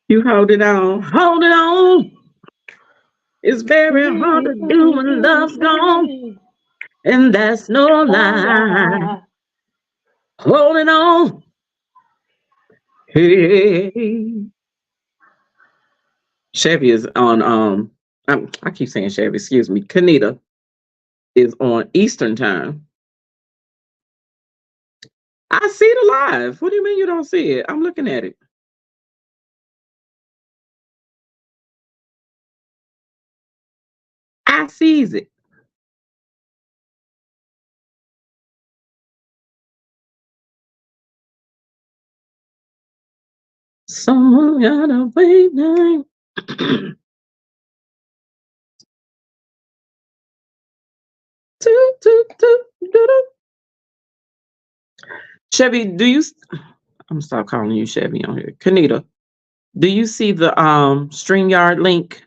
[SPEAKER 1] You hold it on. Hold it on. It's very hard to do when love's gone. And that's no
[SPEAKER 2] No
[SPEAKER 1] lie.
[SPEAKER 2] lie.
[SPEAKER 1] Holding on. Hey. Chevy is on I keep saying Chevy, excuse me. Kanita is on Eastern time. I see it live. What do you mean you don't see it? I'm looking at it. I sees it. Someone gotta wait now. Toot, toot, toot, toot, toot. Chevy, I'm gonna stop calling you Chevy on here. Kanita, do you see the StreamYard link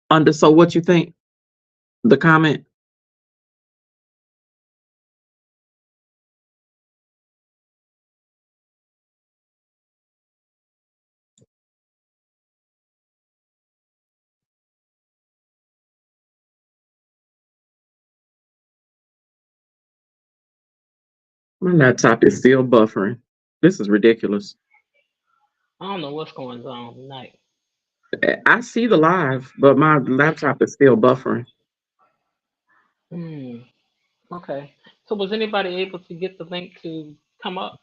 [SPEAKER 1] under so what you think? The comment? My laptop is still buffering. This is ridiculous.
[SPEAKER 2] I don't know what's going on tonight.
[SPEAKER 1] I see the live, but my laptop is still buffering.
[SPEAKER 2] Okay. So was anybody able to get the link to come up?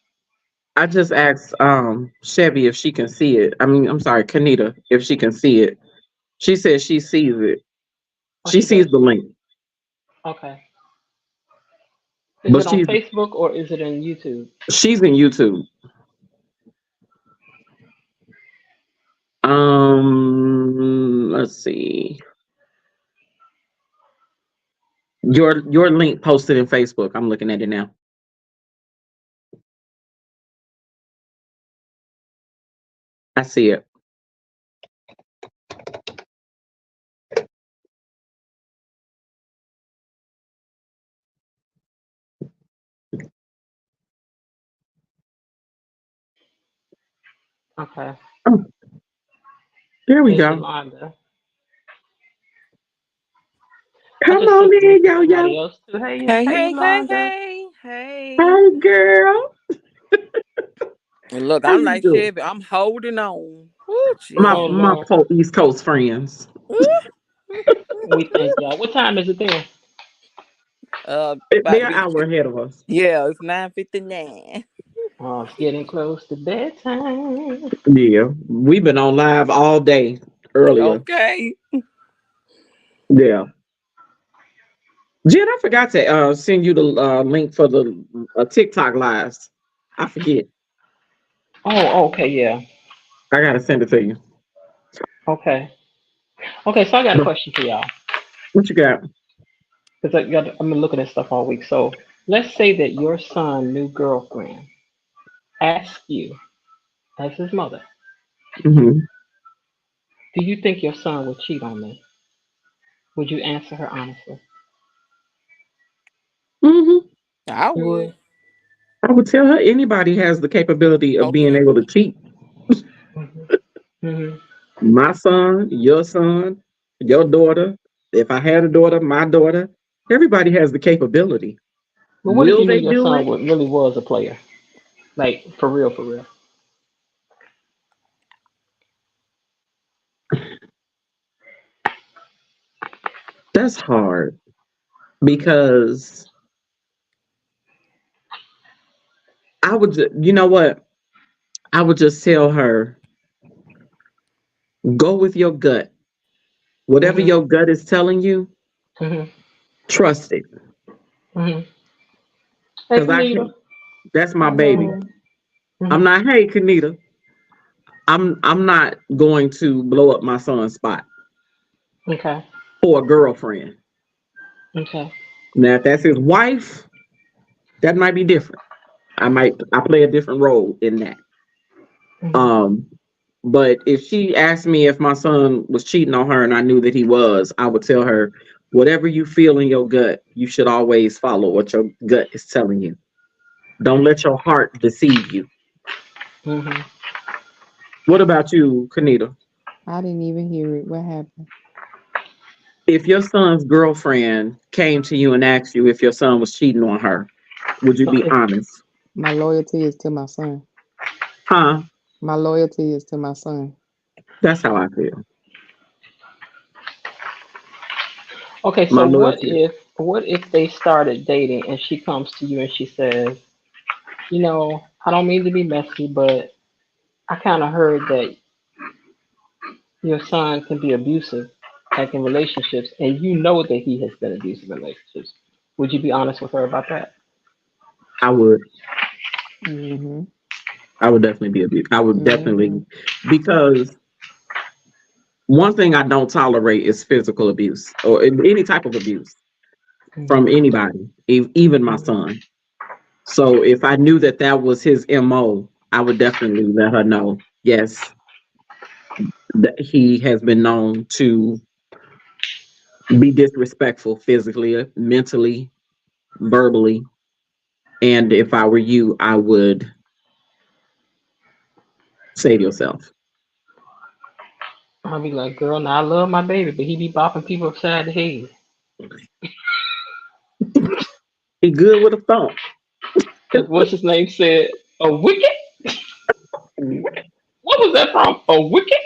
[SPEAKER 1] I just asked Chevy if she can see it. I mean, I'm sorry, Kanita, if she can see it. She says she sees it.
[SPEAKER 2] Oh,
[SPEAKER 1] She
[SPEAKER 2] she
[SPEAKER 1] sees
[SPEAKER 2] does.
[SPEAKER 1] the link,
[SPEAKER 2] Okay. Is
[SPEAKER 1] but
[SPEAKER 2] it on Facebook or is it in YouTube?
[SPEAKER 1] she's in YouTube. Let's see. Your link posted in Facebook. I'm looking at it now. I see it.
[SPEAKER 2] Okay.
[SPEAKER 1] Oh, there we
[SPEAKER 2] There's
[SPEAKER 1] go.
[SPEAKER 2] Yolanda. I
[SPEAKER 1] Come
[SPEAKER 2] just
[SPEAKER 1] on
[SPEAKER 2] sent the link
[SPEAKER 1] in,
[SPEAKER 2] to
[SPEAKER 1] yo
[SPEAKER 2] somebody
[SPEAKER 1] yo.
[SPEAKER 2] else too. Hey,
[SPEAKER 4] Hey,
[SPEAKER 2] hey,
[SPEAKER 4] hey, hey,
[SPEAKER 2] Yolanda.
[SPEAKER 4] hey, hey.
[SPEAKER 1] Hi, girl.
[SPEAKER 4] And look,
[SPEAKER 1] How
[SPEAKER 4] I'm
[SPEAKER 1] you
[SPEAKER 4] like
[SPEAKER 1] doing?
[SPEAKER 4] Chevy. I'm holding on. Oh,
[SPEAKER 1] My
[SPEAKER 2] Oh
[SPEAKER 4] Jesus.
[SPEAKER 1] my
[SPEAKER 2] Lord.
[SPEAKER 1] East Coast friends.
[SPEAKER 2] We thank y'all. What time is it there?
[SPEAKER 4] About to
[SPEAKER 1] They're an
[SPEAKER 4] be,
[SPEAKER 1] hour ahead of us.
[SPEAKER 4] yeah, it's 9:59.
[SPEAKER 2] Oh, it's getting close to bedtime.
[SPEAKER 1] Yeah, we've been on live all day earlier.
[SPEAKER 4] Okay.
[SPEAKER 1] Yeah. Jen, I forgot to send you the link for the TikTok lives. I forget.
[SPEAKER 2] Oh, okay, yeah.
[SPEAKER 1] I gotta send it to you.
[SPEAKER 2] Okay. Okay, so I got a
[SPEAKER 1] What
[SPEAKER 2] question for y'all.
[SPEAKER 1] what you got?
[SPEAKER 2] Because I've been looking at stuff all week. So let's say that your son, new girlfriend, asks you as his mother,
[SPEAKER 1] Hmm.
[SPEAKER 2] do you think your son would cheat on me? Would you answer her honestly?
[SPEAKER 1] Hmm.
[SPEAKER 4] I
[SPEAKER 2] You
[SPEAKER 4] would.
[SPEAKER 2] would?
[SPEAKER 1] I would tell her anybody has the capability of being
[SPEAKER 4] Okay.
[SPEAKER 1] able to cheat.
[SPEAKER 2] Hmm. Hmm.
[SPEAKER 1] My son, your daughter. If I had a daughter, my daughter. Everybody has the capability.
[SPEAKER 2] But what if
[SPEAKER 1] Will
[SPEAKER 2] you knew
[SPEAKER 1] they
[SPEAKER 2] your
[SPEAKER 1] do
[SPEAKER 2] son
[SPEAKER 1] it?
[SPEAKER 2] really was a player? Like, for real, for real.
[SPEAKER 1] That's hard because you know what? I would just tell her Go with your gut. Whatever
[SPEAKER 2] Mhm.
[SPEAKER 1] your gut is telling you,
[SPEAKER 2] Mhm.
[SPEAKER 1] trust it.
[SPEAKER 2] Mhm. Hey,
[SPEAKER 1] Because I
[SPEAKER 2] Kanita.
[SPEAKER 1] can that's my baby.
[SPEAKER 2] Hello.
[SPEAKER 1] I'm
[SPEAKER 2] Mhm.
[SPEAKER 1] not, hey Kanita. I'm not going to blow up my son's spot
[SPEAKER 2] Okay.
[SPEAKER 1] for a girlfriend.
[SPEAKER 2] Okay.
[SPEAKER 1] Now if that's his wife, that might be different. I play a different role in that.
[SPEAKER 2] Mhm.
[SPEAKER 1] Um, but if she asked me if my son was cheating on her and I knew that he was, I would tell her, whatever you feel in your gut, you should always follow what your gut is telling you. Don't let your heart deceive you.
[SPEAKER 2] Mhm.
[SPEAKER 1] What about you, Kanita?
[SPEAKER 5] I didn't even hear it. What happened?
[SPEAKER 1] If your son's girlfriend came to you and asked you if your son was cheating on her, would you
[SPEAKER 2] So
[SPEAKER 1] be
[SPEAKER 2] if
[SPEAKER 1] honest?
[SPEAKER 5] My loyalty is to my son.
[SPEAKER 1] Huh?
[SPEAKER 5] My loyalty is to my son.
[SPEAKER 1] That's how I feel.
[SPEAKER 2] okay,
[SPEAKER 1] My
[SPEAKER 2] so
[SPEAKER 1] loyalty.
[SPEAKER 2] what if they started dating and she comes to you and she says, I don't mean to be messy, but I kind of heard that your son can be abusive, like in relationships, and you know that he has been abusive in relationships. Would you be honest with her about that?
[SPEAKER 1] I would.
[SPEAKER 5] Mm-hmm.
[SPEAKER 1] I would definitely be a bit. I would
[SPEAKER 5] Mm-hmm.
[SPEAKER 1] definitely, because one thing I don't tolerate is physical abuse or any type of abuse from
[SPEAKER 2] Mhm.
[SPEAKER 1] anybody, even my
[SPEAKER 2] Mhm.
[SPEAKER 1] son. So if I knew that that was his MO, I would definitely let her know. Yes, that he has been known to be disrespectful physically, mentally, verbally. And if I were you, I would save yourself.
[SPEAKER 2] I'll be like, girl, now I love my baby, but he be bopping people upside the head.
[SPEAKER 1] He good with a thump.
[SPEAKER 2] Because what's his name said, a wicket? What was that from? A wicket?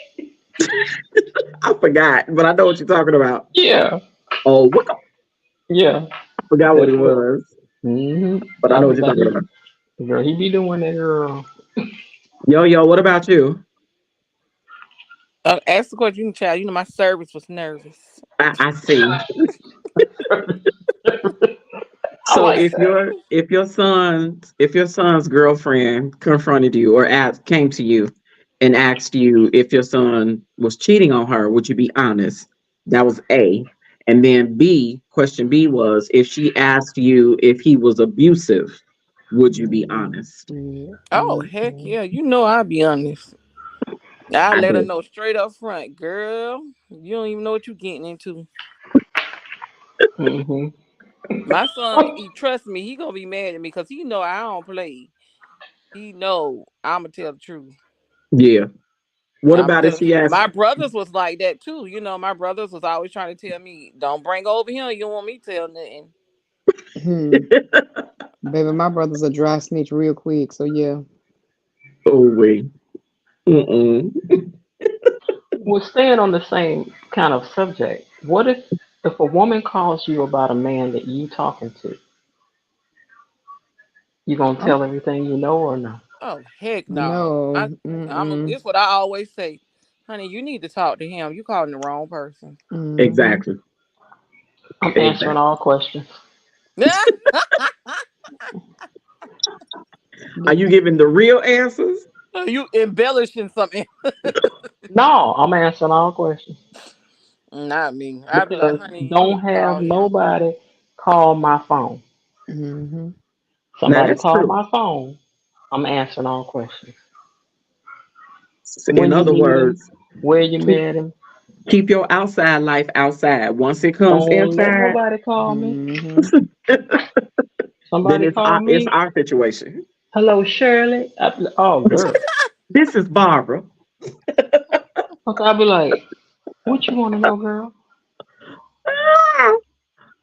[SPEAKER 1] I forgot, but I know what you're talking about.
[SPEAKER 2] Yeah,
[SPEAKER 1] Oh, what?
[SPEAKER 2] yeah.
[SPEAKER 1] I forgot what
[SPEAKER 2] That's
[SPEAKER 1] it
[SPEAKER 2] what.
[SPEAKER 1] was, but I
[SPEAKER 2] I
[SPEAKER 1] know what
[SPEAKER 2] was
[SPEAKER 1] you're
[SPEAKER 2] like,
[SPEAKER 1] talking about.
[SPEAKER 2] girl, he be doing that, girl.
[SPEAKER 1] Yo, yo, what about you?
[SPEAKER 4] Ask the question, you can child. You know my service was nervous.
[SPEAKER 1] I see.
[SPEAKER 2] I
[SPEAKER 1] So
[SPEAKER 2] like that.
[SPEAKER 1] if your son's girlfriend confronted you or came to you and asked you if your son was cheating on her, would you be honest? That was A. And then B, question B was if she asked you if he was abusive, would you be honest?
[SPEAKER 5] Yeah.
[SPEAKER 4] Oh heck
[SPEAKER 5] Mm-hmm.
[SPEAKER 4] yeah, you know I'll be honest. I
[SPEAKER 1] I
[SPEAKER 4] let her
[SPEAKER 1] did.
[SPEAKER 4] know straight up front, girl. You don't even know what you're getting into.
[SPEAKER 2] Hmm.
[SPEAKER 4] My son, he trust me. He gonna be mad at me because he know I don't play. He know I'ma tell the truth.
[SPEAKER 1] Yeah. What
[SPEAKER 4] I'ma
[SPEAKER 1] about
[SPEAKER 4] tell
[SPEAKER 1] if
[SPEAKER 4] the
[SPEAKER 1] she
[SPEAKER 4] truth.
[SPEAKER 1] asked?
[SPEAKER 4] My brothers was like that too. You know, my brothers was always trying to tell me, "Don't bring over him. You don't want me to tell nothing."
[SPEAKER 5] Hmm. Baby, my brother's a dry snitch real quick. So yeah.
[SPEAKER 1] Oh wait. Mm-mm.
[SPEAKER 2] We're staying on the same kind of subject. What if a woman calls you about a man that you talking to? You gonna
[SPEAKER 5] I'm
[SPEAKER 2] tell everything you know or no?
[SPEAKER 4] Oh heck no.
[SPEAKER 5] no.
[SPEAKER 4] I'm.
[SPEAKER 5] Mm-mm.
[SPEAKER 4] It's what I always say, honey. You need to talk to him. You calling the wrong person.
[SPEAKER 5] Mm-hmm.
[SPEAKER 1] Exactly.
[SPEAKER 2] I'm answering
[SPEAKER 1] Exactly.
[SPEAKER 2] all questions.
[SPEAKER 1] Are you giving the real answers?
[SPEAKER 4] You embellishing something.
[SPEAKER 2] No, I'm answering all questions
[SPEAKER 4] Not me. I'd be like,
[SPEAKER 2] because
[SPEAKER 4] honey, you
[SPEAKER 2] don't
[SPEAKER 4] need to call
[SPEAKER 2] have
[SPEAKER 4] him.
[SPEAKER 2] nobody call my phone.
[SPEAKER 5] Mm-hmm.
[SPEAKER 1] Now
[SPEAKER 2] Somebody
[SPEAKER 1] that's
[SPEAKER 2] call
[SPEAKER 1] true.
[SPEAKER 2] my phone. I'm answering all questions.
[SPEAKER 1] In
[SPEAKER 2] When you
[SPEAKER 1] other
[SPEAKER 2] meet him,
[SPEAKER 1] words,
[SPEAKER 2] where you
[SPEAKER 1] keep
[SPEAKER 2] met him.
[SPEAKER 1] keep your outside life outside. Once it comes
[SPEAKER 2] Don't let
[SPEAKER 1] inside,
[SPEAKER 2] nobody call me.
[SPEAKER 5] Mm-hmm.
[SPEAKER 1] then
[SPEAKER 2] Somebody call
[SPEAKER 1] it's
[SPEAKER 2] me.
[SPEAKER 1] our situation.
[SPEAKER 2] Hello, Shirley. Oh, girl.
[SPEAKER 1] This is Barbara.
[SPEAKER 2] Okay, I'll be like, what you want to know, girl?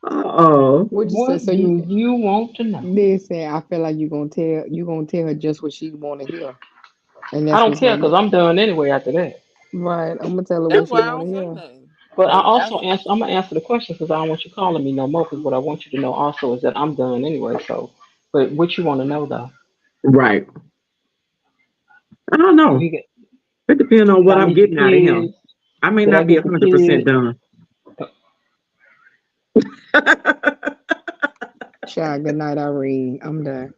[SPEAKER 1] Oh,
[SPEAKER 5] What'd you say?
[SPEAKER 2] What
[SPEAKER 5] So you
[SPEAKER 2] do you want to know?
[SPEAKER 5] listen, I feel like you gonna tell her just what she wanna hear. And
[SPEAKER 2] I
[SPEAKER 5] that's
[SPEAKER 2] don't
[SPEAKER 5] what's
[SPEAKER 2] care
[SPEAKER 5] gonna
[SPEAKER 2] because I'm done anyway after that.
[SPEAKER 5] right. I'm gonna tell her what
[SPEAKER 4] That's
[SPEAKER 5] she
[SPEAKER 4] why I
[SPEAKER 5] wanna
[SPEAKER 4] don't say
[SPEAKER 5] hear.
[SPEAKER 4] nothing.
[SPEAKER 2] But I
[SPEAKER 4] Cause
[SPEAKER 2] also
[SPEAKER 4] I,
[SPEAKER 2] answer. I'm gonna answer the question because I don't want you calling me no more. Because what I want you to know also is that I'm done anyway. So, but what you want to know though?
[SPEAKER 1] right. I don't
[SPEAKER 2] If
[SPEAKER 1] know.
[SPEAKER 2] he got,
[SPEAKER 1] It depends on what
[SPEAKER 2] got
[SPEAKER 1] I'm
[SPEAKER 2] me some
[SPEAKER 1] getting out of
[SPEAKER 2] kids,
[SPEAKER 1] him. I may
[SPEAKER 2] Did I
[SPEAKER 1] not be
[SPEAKER 2] get the
[SPEAKER 1] 100%
[SPEAKER 2] kids?
[SPEAKER 1] done.
[SPEAKER 5] Child, good night, Irene. I'm done.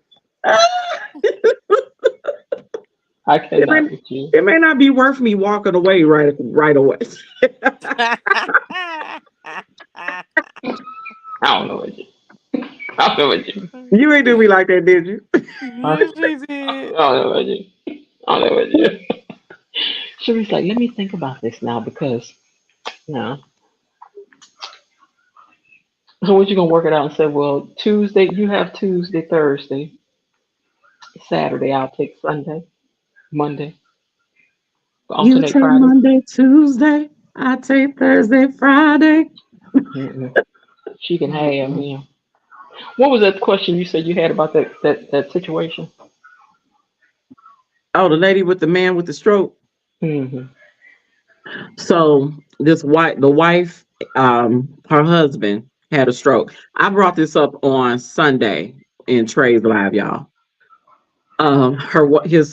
[SPEAKER 2] I
[SPEAKER 1] It may,
[SPEAKER 2] cannot with you.
[SPEAKER 1] it may not be worth me walking away right away.
[SPEAKER 2] I don't know what you. I don't know what you.
[SPEAKER 1] You ain't do me like that, did you?
[SPEAKER 2] I,
[SPEAKER 4] Yes, she
[SPEAKER 2] I
[SPEAKER 4] did.
[SPEAKER 2] don't know what you. I don't know what you. Sharice like, let me think about this now because no. So what you gonna work it out and say, well, Tuesday you have Tuesday, Thursday, Saturday I'll take Sunday, Monday,
[SPEAKER 1] You
[SPEAKER 2] alternate
[SPEAKER 1] take
[SPEAKER 2] Friday.
[SPEAKER 1] Monday, Tuesday. I take Thursday, Friday.
[SPEAKER 2] Mm-mm. She can have
[SPEAKER 5] Mm-mm.
[SPEAKER 2] him. What was that question you said you had about that situation?
[SPEAKER 1] Oh, the lady with the man with the stroke.
[SPEAKER 2] Mm-hmm.
[SPEAKER 1] So the wife, her husband had a stroke. I brought this up on Sunday in Trey's Live, y'all.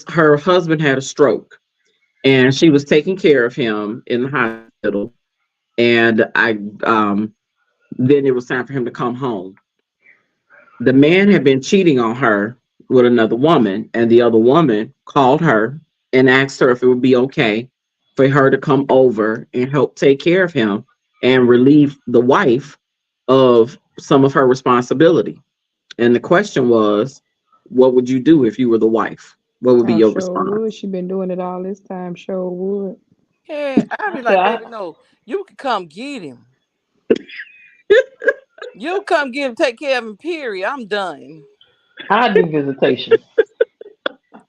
[SPEAKER 1] Her husband had a stroke, and she was taking care of him in the hospital. And then it was time for him to come home. The man had been cheating on her with another woman, and the other woman called her and asked her if it would be okay for her to come over and help take care of him and relieve the wife of some of her responsibility. And the question was, what would you do if you were the wife? What would be
[SPEAKER 5] I
[SPEAKER 1] your
[SPEAKER 5] sure
[SPEAKER 1] response?
[SPEAKER 5] would. She been doing it all this time. Sure would.
[SPEAKER 4] Yeah, I'd
[SPEAKER 2] I
[SPEAKER 4] be
[SPEAKER 2] said
[SPEAKER 4] like, baby, no, you can come get him. You come get him, take care of him, period. I'm done.
[SPEAKER 2] I do visitation.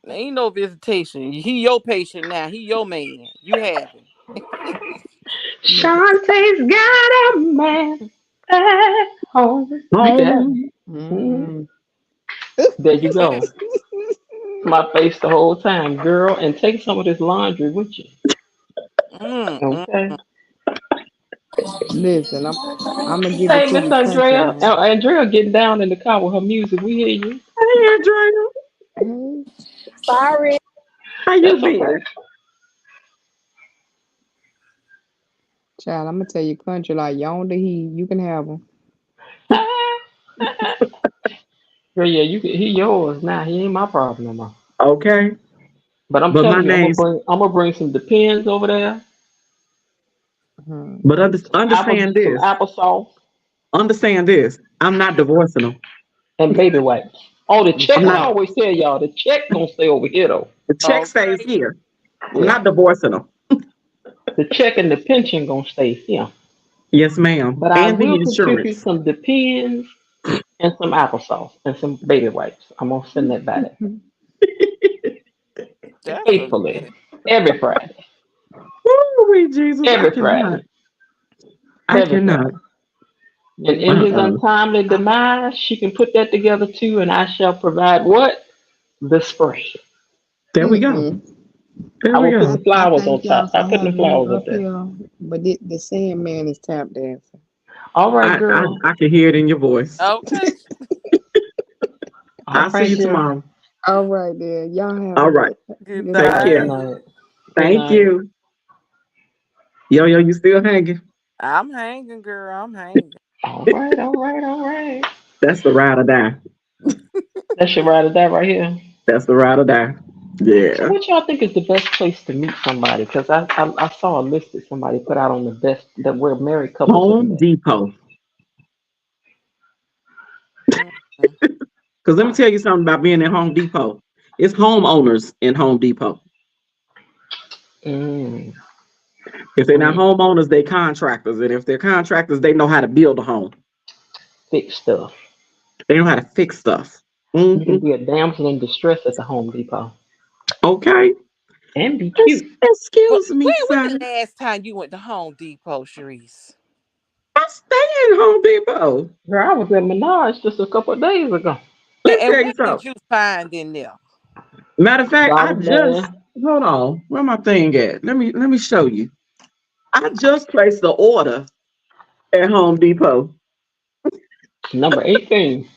[SPEAKER 4] Ain't no visitation. He your patient now. He your man. You have him.
[SPEAKER 2] Shantae's got a man at home. You can have him.
[SPEAKER 1] Home.
[SPEAKER 2] Mhm.
[SPEAKER 5] Mm-mm.
[SPEAKER 2] There you go. My face the whole time, girl, and take some of this laundry with you.
[SPEAKER 4] Mm, mm,
[SPEAKER 2] Okay.
[SPEAKER 4] mm.
[SPEAKER 5] Listen, I'm gonna give it
[SPEAKER 2] Hey,
[SPEAKER 5] to
[SPEAKER 2] Miss
[SPEAKER 5] you country
[SPEAKER 2] Andrea.
[SPEAKER 5] now.
[SPEAKER 2] Andrea getting down in the car with her music. We hear you.
[SPEAKER 1] Hey, Andrea,
[SPEAKER 5] Hey,
[SPEAKER 3] Sorry.
[SPEAKER 1] how you
[SPEAKER 2] That's okay.
[SPEAKER 1] been?
[SPEAKER 5] child, I'm gonna tell you country like yonder he. You can have him.
[SPEAKER 2] Girl, yeah, he yours now. He ain't my problem no more.
[SPEAKER 1] Okay,
[SPEAKER 2] But I'm
[SPEAKER 1] but my
[SPEAKER 2] telling you,
[SPEAKER 1] name's
[SPEAKER 2] I'm gonna bring some Depends over there,
[SPEAKER 5] Hmm.
[SPEAKER 1] but understand
[SPEAKER 2] some
[SPEAKER 1] this.
[SPEAKER 2] applesauce,
[SPEAKER 1] Understand this. I'm not divorcing them.
[SPEAKER 2] and baby wipes. Oh, the
[SPEAKER 5] You
[SPEAKER 2] check.
[SPEAKER 1] I'm
[SPEAKER 2] I
[SPEAKER 1] not.
[SPEAKER 5] sure?
[SPEAKER 2] always tell y'all the check gonna stay over here though.
[SPEAKER 1] The check stays
[SPEAKER 4] Okay.
[SPEAKER 1] here. I'm
[SPEAKER 2] Yeah,
[SPEAKER 1] not divorcing them.
[SPEAKER 2] the check and the pension gonna stay here.
[SPEAKER 1] Yes, ma'am.
[SPEAKER 2] But I
[SPEAKER 1] And the
[SPEAKER 2] will contribute
[SPEAKER 1] insurance.
[SPEAKER 2] some Depends and some applesauce and some baby wipes. I'm gonna send that back
[SPEAKER 4] That's a
[SPEAKER 2] faithfully every Friday.
[SPEAKER 1] Oh, Jesus, I
[SPEAKER 2] Every
[SPEAKER 1] cannot.
[SPEAKER 2] Friday.
[SPEAKER 1] I
[SPEAKER 2] Every
[SPEAKER 1] cannot.
[SPEAKER 2] Friday. And in his
[SPEAKER 1] Uh-uh.
[SPEAKER 2] untimely demise, she can put that together too, and I shall provide what? The spray.
[SPEAKER 1] There we go.
[SPEAKER 5] Mm-mm.
[SPEAKER 1] There
[SPEAKER 2] I
[SPEAKER 1] we
[SPEAKER 2] will put
[SPEAKER 5] I,
[SPEAKER 1] go.
[SPEAKER 2] the
[SPEAKER 5] I
[SPEAKER 2] flowers on
[SPEAKER 5] thank y'all
[SPEAKER 2] top.
[SPEAKER 5] for
[SPEAKER 2] Stop putting the
[SPEAKER 5] having me
[SPEAKER 2] flowers up
[SPEAKER 5] up
[SPEAKER 2] there.
[SPEAKER 5] here, but the Sandman is tap dancing.
[SPEAKER 2] All right,
[SPEAKER 1] I, I
[SPEAKER 2] girl.
[SPEAKER 1] I can hear it in your voice.
[SPEAKER 4] okay.
[SPEAKER 2] All
[SPEAKER 1] I'll see
[SPEAKER 2] right,
[SPEAKER 1] you
[SPEAKER 2] girl.
[SPEAKER 1] tomorrow.
[SPEAKER 5] All right, then. Y'all have a
[SPEAKER 1] All right.
[SPEAKER 4] Good
[SPEAKER 5] good
[SPEAKER 1] Take
[SPEAKER 2] All right,
[SPEAKER 5] night.
[SPEAKER 2] good
[SPEAKER 1] care.
[SPEAKER 4] night.
[SPEAKER 2] night. Good
[SPEAKER 1] Thank
[SPEAKER 2] night.
[SPEAKER 1] you. Yo, you still hanging?
[SPEAKER 4] I'm hanging, girl. I'm hanging.
[SPEAKER 2] All right, all right, all right.
[SPEAKER 1] That's the ride or die.
[SPEAKER 2] That's your ride or die right here.
[SPEAKER 1] That's the ride or die.
[SPEAKER 2] So,
[SPEAKER 1] Yeah.
[SPEAKER 2] what y'all think is the best place to meet somebody? Because I saw a list that somebody put out on the best that where married couples have
[SPEAKER 1] Home
[SPEAKER 2] met.
[SPEAKER 1] Depot.
[SPEAKER 4] Mm, mm.
[SPEAKER 1] Because let me tell you something about being in Home Depot. It's homeowners in Home Depot.
[SPEAKER 2] Mm,
[SPEAKER 1] If they're not
[SPEAKER 2] mm.
[SPEAKER 1] homeowners, they contractors. And if they're contractors, they know how to build a home.
[SPEAKER 2] Thick stuff.
[SPEAKER 1] They know how to fix stuff.
[SPEAKER 2] You can
[SPEAKER 1] Hmm.
[SPEAKER 2] be a damsel in distress at the Home Depot
[SPEAKER 1] Okay.
[SPEAKER 2] and be cute.
[SPEAKER 4] But
[SPEAKER 1] Excuse me,
[SPEAKER 4] when
[SPEAKER 1] sir.
[SPEAKER 4] the last time you went to Home Depot, Sharice?
[SPEAKER 1] I stay in Home Depot.
[SPEAKER 2] Girl, I was at Menards just a couple of days ago.
[SPEAKER 1] Let me
[SPEAKER 4] And
[SPEAKER 1] tell you
[SPEAKER 4] what did
[SPEAKER 1] something.
[SPEAKER 4] you find in there?
[SPEAKER 1] Matter of fact, I
[SPEAKER 2] Garbage
[SPEAKER 1] just
[SPEAKER 2] man.
[SPEAKER 1] hold on. Where my thing at? Let me show you. I just placed the order at Home Depot.
[SPEAKER 2] Number 18.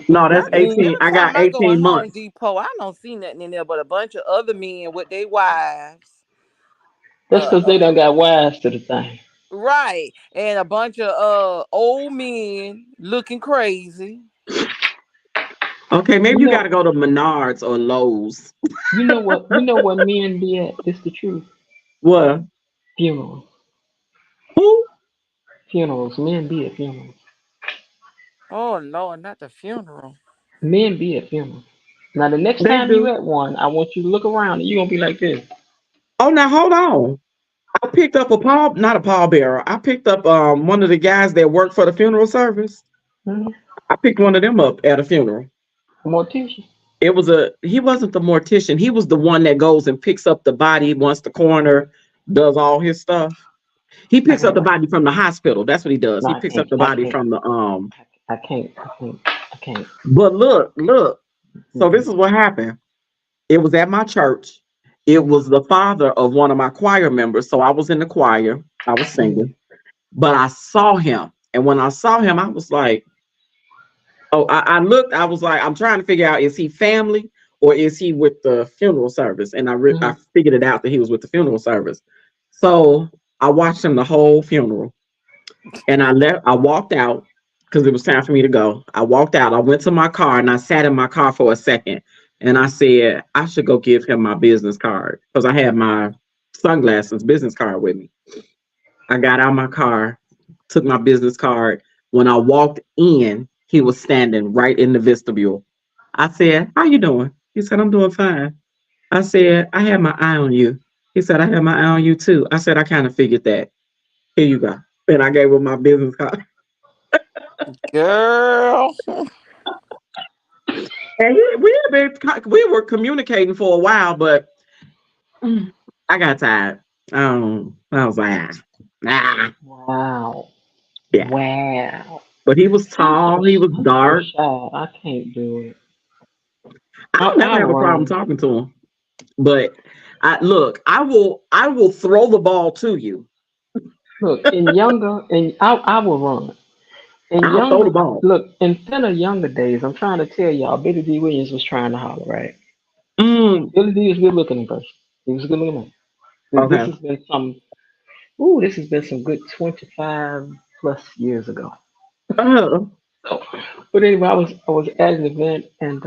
[SPEAKER 1] No,
[SPEAKER 4] I
[SPEAKER 1] that's
[SPEAKER 4] mean,
[SPEAKER 1] 18.
[SPEAKER 4] every
[SPEAKER 1] I
[SPEAKER 4] time
[SPEAKER 1] got
[SPEAKER 4] I go in
[SPEAKER 1] 18
[SPEAKER 4] Home
[SPEAKER 1] months.
[SPEAKER 4] Depot, I don't see nothing in there but a bunch of other men with their wives.
[SPEAKER 2] That's because they done got wise to the thing.
[SPEAKER 4] right, and a bunch of old men looking crazy.
[SPEAKER 1] Okay, maybe
[SPEAKER 2] You
[SPEAKER 1] you
[SPEAKER 2] know,
[SPEAKER 1] got to go to Menards or Lowe's.
[SPEAKER 2] you know what? You know what men be at? This the truth.
[SPEAKER 1] What?
[SPEAKER 2] Funerals.
[SPEAKER 1] Who?
[SPEAKER 2] Funerals. Men be at funerals.
[SPEAKER 4] Oh Lord, not the funeral.
[SPEAKER 2] Men be at funerals. Now the next
[SPEAKER 1] They
[SPEAKER 2] time you
[SPEAKER 1] do.
[SPEAKER 2] at one, I want you to look around and you're gonna be like this.
[SPEAKER 1] Oh, now hold on. I picked up not a pallbearer. I picked up one of the guys that worked for the funeral service.
[SPEAKER 2] Mm-hmm.
[SPEAKER 1] I picked one of them up at a funeral.
[SPEAKER 2] Mortician.
[SPEAKER 1] He wasn't the mortician. He was the one that goes and picks up the body once the coroner does all his stuff. He
[SPEAKER 2] I
[SPEAKER 1] picks up
[SPEAKER 2] can't.
[SPEAKER 1] the body from the hospital. That's what he does.
[SPEAKER 2] No,
[SPEAKER 1] He
[SPEAKER 2] I
[SPEAKER 1] picks
[SPEAKER 2] can't.
[SPEAKER 1] up the
[SPEAKER 2] I
[SPEAKER 1] body
[SPEAKER 2] can't.
[SPEAKER 1] from the
[SPEAKER 2] I can't. I can't. I can't.
[SPEAKER 1] but look. So
[SPEAKER 2] Mm-mm.
[SPEAKER 1] this is what happened. It was at my church. It was the father of one of my choir members. So I was in the choir. I was singing. But I saw him. And when I saw him, I was like, oh, I looked, I was like, I'm trying to figure out, is he family or is he with the funeral service? And I
[SPEAKER 2] Mm-hmm.
[SPEAKER 1] figured it out that he was with the funeral service. So I watched him the whole funeral. And I walked out because it was time for me to go. I walked out, I went to my car and I sat in my car for a second. And I said, I should go give him my business card because I had my sunglasses business card with me. I got out of my car, took my business card. When I walked in, he was standing right in the vestibule. I said, how you doing? He said, I'm doing fine. I said, I had my eye on you. He said, I had my eye on you too. I said, I kind of figured that. Here you go. And I gave him my business card.
[SPEAKER 4] Girl.
[SPEAKER 1] And we were communicating for a while, but I got tired. I was like,
[SPEAKER 2] Wow.
[SPEAKER 1] yeah.
[SPEAKER 2] Wow.
[SPEAKER 1] But he was
[SPEAKER 2] I'm
[SPEAKER 1] tall. He was
[SPEAKER 2] I'm so
[SPEAKER 1] dark.
[SPEAKER 2] shy. I can't do it.
[SPEAKER 1] I don't never
[SPEAKER 2] I'll
[SPEAKER 1] have a problem
[SPEAKER 2] run.
[SPEAKER 1] talking to him. But I will throw the ball to you.
[SPEAKER 2] Look, and I will run. In
[SPEAKER 1] I'll throw the
[SPEAKER 2] younger,
[SPEAKER 1] ball.
[SPEAKER 2] look, in thinner younger days, I'm trying to tell y'all, Billy D. Williams was trying to holler, right?
[SPEAKER 1] Mm,
[SPEAKER 2] Billy D is good looking in person. He was a good looking man. This
[SPEAKER 1] okay.
[SPEAKER 2] has been some good 25 plus years ago.
[SPEAKER 1] Uh,
[SPEAKER 2] So, but anyway, I was at an event and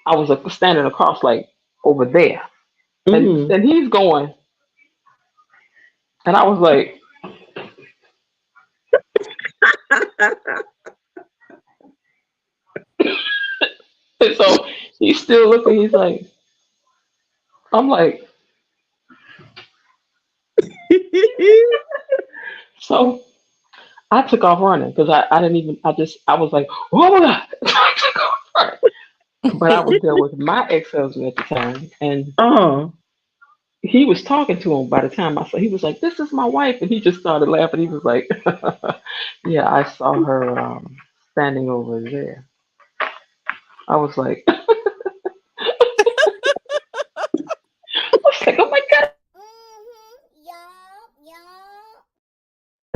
[SPEAKER 2] I was standing across like over there, and
[SPEAKER 1] mm.
[SPEAKER 2] he's going, and I was like, and so he's still looking. He's like, I'm like, so I took off running because I didn't even I was like, oh my god, I took off running. But I was there with my ex-husband at the time, and
[SPEAKER 1] Oh,
[SPEAKER 2] he was talking to him by the time I saw. He was like, "This is my wife," and he just started laughing. He was like, "Yeah, I saw her standing over there." I was like, I was like, "Oh my god!"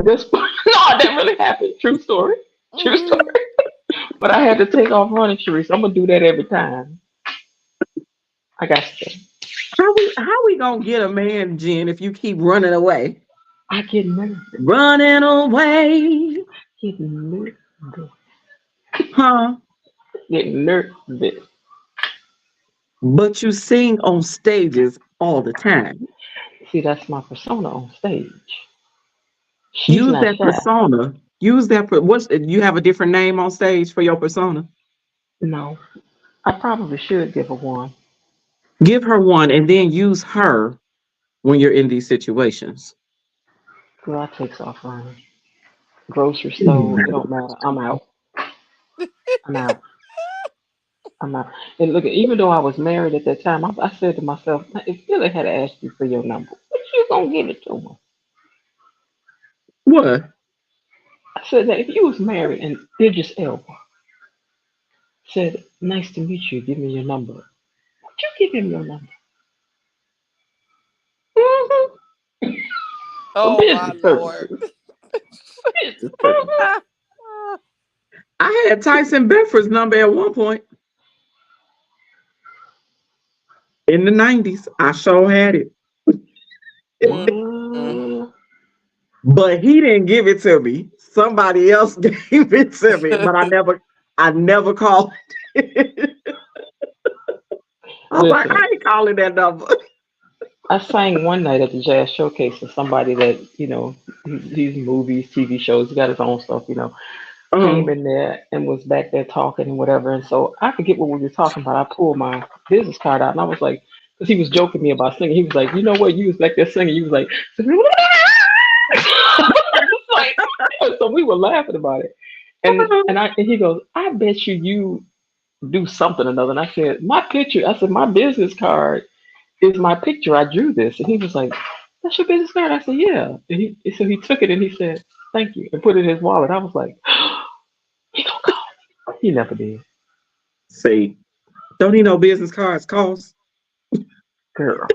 [SPEAKER 2] This no, that didn't really happen. True story. True story. But I had to take off running, Sharice. I'm gonna do that every time. I got to.
[SPEAKER 1] how we gonna get a man, Jen, if you keep running away?
[SPEAKER 2] I get nervous.
[SPEAKER 1] Running away,
[SPEAKER 2] Get nervous.
[SPEAKER 1] huh?
[SPEAKER 2] Get nervous.
[SPEAKER 1] But you sing on stages all the time.
[SPEAKER 2] See, that's my persona on stage. She's
[SPEAKER 1] Use
[SPEAKER 2] not
[SPEAKER 1] that
[SPEAKER 2] shy.
[SPEAKER 1] persona. What's you have a different name on stage for your persona?
[SPEAKER 2] No, I probably should give her one.
[SPEAKER 1] Give her one and then use her when you're in these situations.
[SPEAKER 2] Girl, I takes off running. Grocery store, it
[SPEAKER 1] Mm.
[SPEAKER 2] don't matter. I'm out. I'm out. I'm out. And look, even though I was married at that time, I said to myself, if Billy had asked you for your number, what you gonna give it to him?
[SPEAKER 1] What?
[SPEAKER 2] I said that if you was married and Idris Elba said, "Nice to meet you, give me your number," would you give him your number?
[SPEAKER 1] Mhm.
[SPEAKER 2] For
[SPEAKER 4] Oh my
[SPEAKER 2] business
[SPEAKER 4] Lord.
[SPEAKER 2] purposes. Business purposes.
[SPEAKER 1] I had Tyson Bedford's number at one point in the 90s. I sure had it.
[SPEAKER 2] Mm.
[SPEAKER 1] But he didn't give it to me. Somebody else gave it to me, but I never called it. I was like,
[SPEAKER 2] Listen,
[SPEAKER 1] I ain't calling that number.
[SPEAKER 2] I sang one night at the Jazz Showcase to somebody that, he's movies, TV shows, he got his own stuff, came in there and was back there talking and whatever. And so I forget what we were talking about. I pulled my business card out and I was like, because he was joking me about singing. He was like, you know what? You was back there singing. You was like, I was like, so we were laughing about it. And he goes, I bet you do something or another. And I said, my business card is my picture. I drew this. And he was like, that's your business card? I said, yeah. So he took it and he said, thank you, and put it in his wallet. I was like, he gonna call. He never did.
[SPEAKER 1] See, don't he know business cards cost?
[SPEAKER 2] Girl.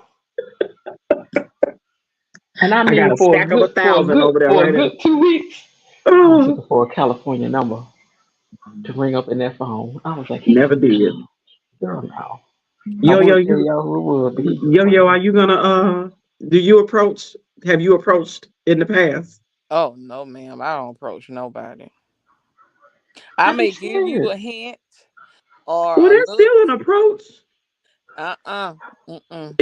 [SPEAKER 2] And I
[SPEAKER 1] I got
[SPEAKER 2] mean,
[SPEAKER 1] a stack of 1,000 over there
[SPEAKER 2] for
[SPEAKER 1] right
[SPEAKER 2] a
[SPEAKER 1] now.
[SPEAKER 2] good 2 weeks, I was
[SPEAKER 1] Oh,
[SPEAKER 2] looking for a California number to ring up in that phone. I was like,
[SPEAKER 1] never did.
[SPEAKER 2] girl, no. I
[SPEAKER 1] Yo,
[SPEAKER 2] would tell y'all who it was, but he
[SPEAKER 1] are you gonna have you approached in the past?
[SPEAKER 4] Oh no, ma'am. I don't approach nobody. I
[SPEAKER 2] I be
[SPEAKER 4] may give you
[SPEAKER 2] scared.
[SPEAKER 4] a hint or
[SPEAKER 1] Well,
[SPEAKER 4] a
[SPEAKER 1] that's
[SPEAKER 4] look.
[SPEAKER 1] still an approach.
[SPEAKER 4] Mm-mm.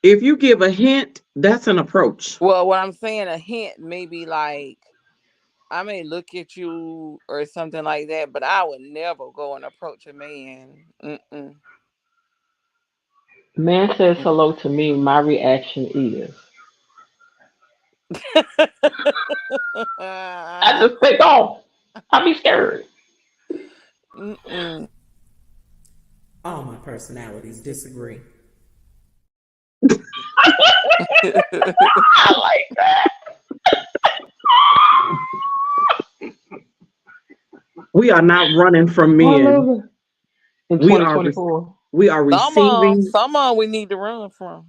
[SPEAKER 1] If you give a hint, that's an approach.
[SPEAKER 4] Well, what I'm saying, a hint maybe like I may look at you or something like that, but I would never go and approach a man. Mm-mm.
[SPEAKER 2] Man says hello to me. My reaction is, I just take off. I be scared.
[SPEAKER 4] Mm-mm.
[SPEAKER 3] All my personalities disagree.
[SPEAKER 2] I like that.
[SPEAKER 1] We are not running from
[SPEAKER 2] I
[SPEAKER 1] men.
[SPEAKER 2] love it. In
[SPEAKER 1] We are
[SPEAKER 2] 2024,
[SPEAKER 1] receiving
[SPEAKER 4] Some we need to run from.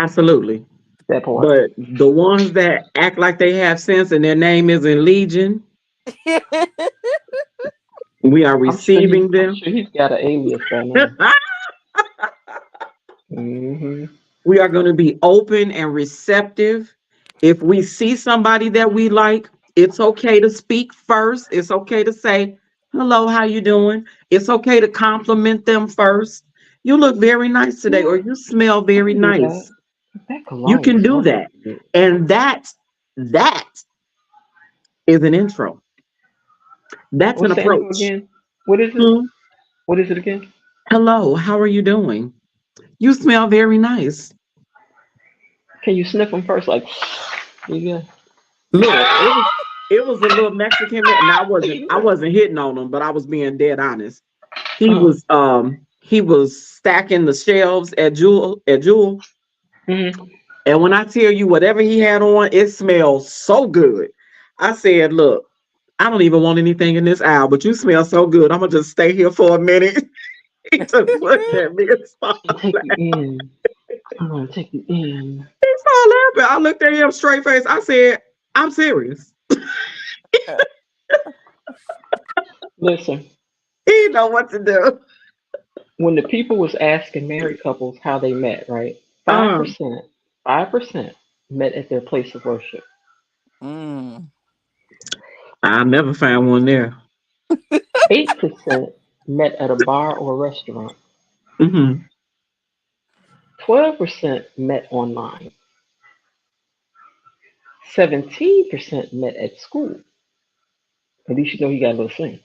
[SPEAKER 1] absolutely.
[SPEAKER 2] that part.
[SPEAKER 1] But the ones that act like they have sense and their name is in Legion, we are receiving
[SPEAKER 2] I'm
[SPEAKER 1] them.
[SPEAKER 2] sure he's got an alias by now. Hmm.
[SPEAKER 1] We are going to be open and receptive. If we see somebody that we like, it's okay to speak first. It's okay to say, hello, how you doing? It's okay to compliment them first. You look very nice today, or you smell
[SPEAKER 2] I
[SPEAKER 1] very
[SPEAKER 2] can do that.
[SPEAKER 1] nice.
[SPEAKER 2] That
[SPEAKER 1] You
[SPEAKER 2] cologne
[SPEAKER 1] can do
[SPEAKER 2] smells
[SPEAKER 1] that.
[SPEAKER 2] good.
[SPEAKER 1] And that is an intro. That's an
[SPEAKER 2] What's the intro
[SPEAKER 1] approach.
[SPEAKER 2] again? What is it?
[SPEAKER 1] Hmm.
[SPEAKER 2] What is it again?
[SPEAKER 1] Hello, how are you doing? You smell very nice.
[SPEAKER 2] Can you sniff them first? Like, yeah.
[SPEAKER 1] Look, it was a little Mexican man, and I wasn't hitting on him, but I was being dead honest.
[SPEAKER 2] Uh-huh.
[SPEAKER 1] He was stacking the shelves at Jewel.
[SPEAKER 2] Hmm.
[SPEAKER 1] And when I tell you whatever he had on, it smells so good. I said, look, I don't even want anything in this aisle, but you smell so good. I'm gonna just stay here for a minute. He just looked at me and started
[SPEAKER 2] Take
[SPEAKER 1] laughing.
[SPEAKER 2] you in. I'm gonna take you in.
[SPEAKER 1] He started laughing. I looked at him straight face. I said, I'm serious.
[SPEAKER 2] Listen,
[SPEAKER 1] He didn't know what to do.
[SPEAKER 2] when the people was asking married couples how they met, right? 5%, 5% met at their place of worship.
[SPEAKER 4] Mm.
[SPEAKER 1] I never found one there.
[SPEAKER 2] 8% met at a bar or restaurant.
[SPEAKER 1] Hmm.
[SPEAKER 2] 12% met online. 17% met at school. At least you know he got a little sense.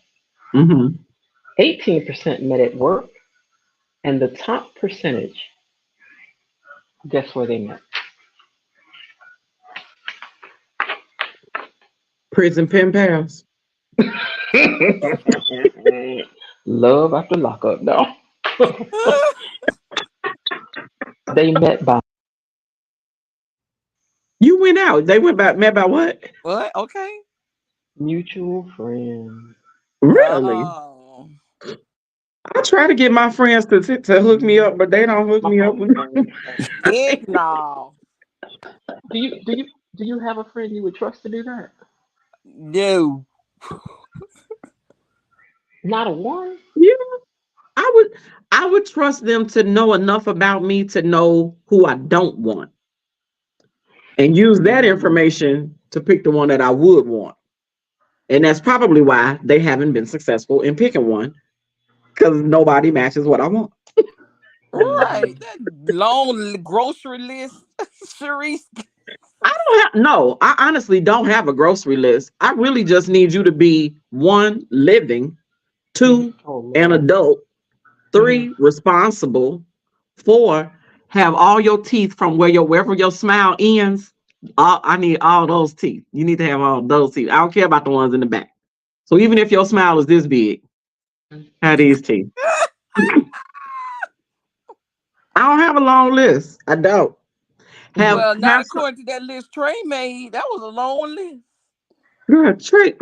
[SPEAKER 1] Hmm.
[SPEAKER 2] 18% met at work. And the top percentage, guess where they met?
[SPEAKER 1] Prison pen pals.
[SPEAKER 2] Love after lockup, no. They met by
[SPEAKER 1] You went out. They met by what?
[SPEAKER 4] What? Okay.
[SPEAKER 2] mutual friends.
[SPEAKER 1] Really?
[SPEAKER 4] Oh.
[SPEAKER 1] I try to get my friends to hook me up, but they don't hook me up.
[SPEAKER 4] Heck no.
[SPEAKER 2] Do you have a friend you would trust to do that?
[SPEAKER 4] No.
[SPEAKER 2] Not a one?
[SPEAKER 1] Yeah, I would trust them to know enough about me to know who I don't want. and use that information to pick the one that I would want. And that's probably why they haven't been successful in picking one, because nobody matches what I want.
[SPEAKER 4] Right. That long grocery list, Sharice.
[SPEAKER 1] No, I honestly don't have a grocery list. I really just need you to be one, living, two,
[SPEAKER 2] Oh,
[SPEAKER 1] an
[SPEAKER 2] Lord.
[SPEAKER 1] adult, three, responsible, four, have all your teeth from wherever your smile ends. I need all those teeth. You need to have all those teeth. I don't care about the ones in the back. So even if your smile is this big, have these teeth. I don't have a long list. I don't.
[SPEAKER 4] Well, not
[SPEAKER 1] Have some,
[SPEAKER 4] according to that list Trey made. That was a long list.
[SPEAKER 1] girl, Trick.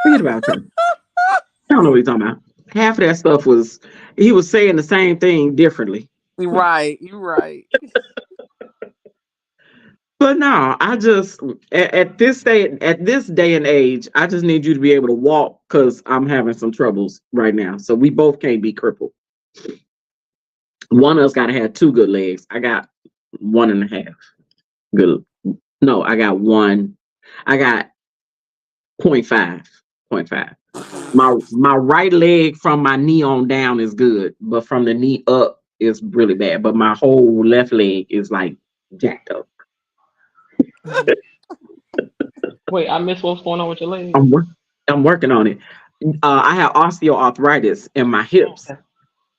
[SPEAKER 1] Forget about Trey. I don't know what he's talking about. Half of that stuff was he was saying the same thing differently.
[SPEAKER 4] Right, you're right.
[SPEAKER 1] But no, I just at this day and age, I just need you to be able to walk because I'm having some troubles right now. So we both can't be crippled. One of us got to have 2 good legs. I got 1.5 good. No, I got one. I got 0.5. 0.5. My right leg from my knee on down is good, but from the knee up is really bad. But my whole left leg is like jacked up.
[SPEAKER 2] Wait, I missed what's going on with your leg.
[SPEAKER 1] I'm working on it. I have osteoarthritis in my hips,
[SPEAKER 2] Okay.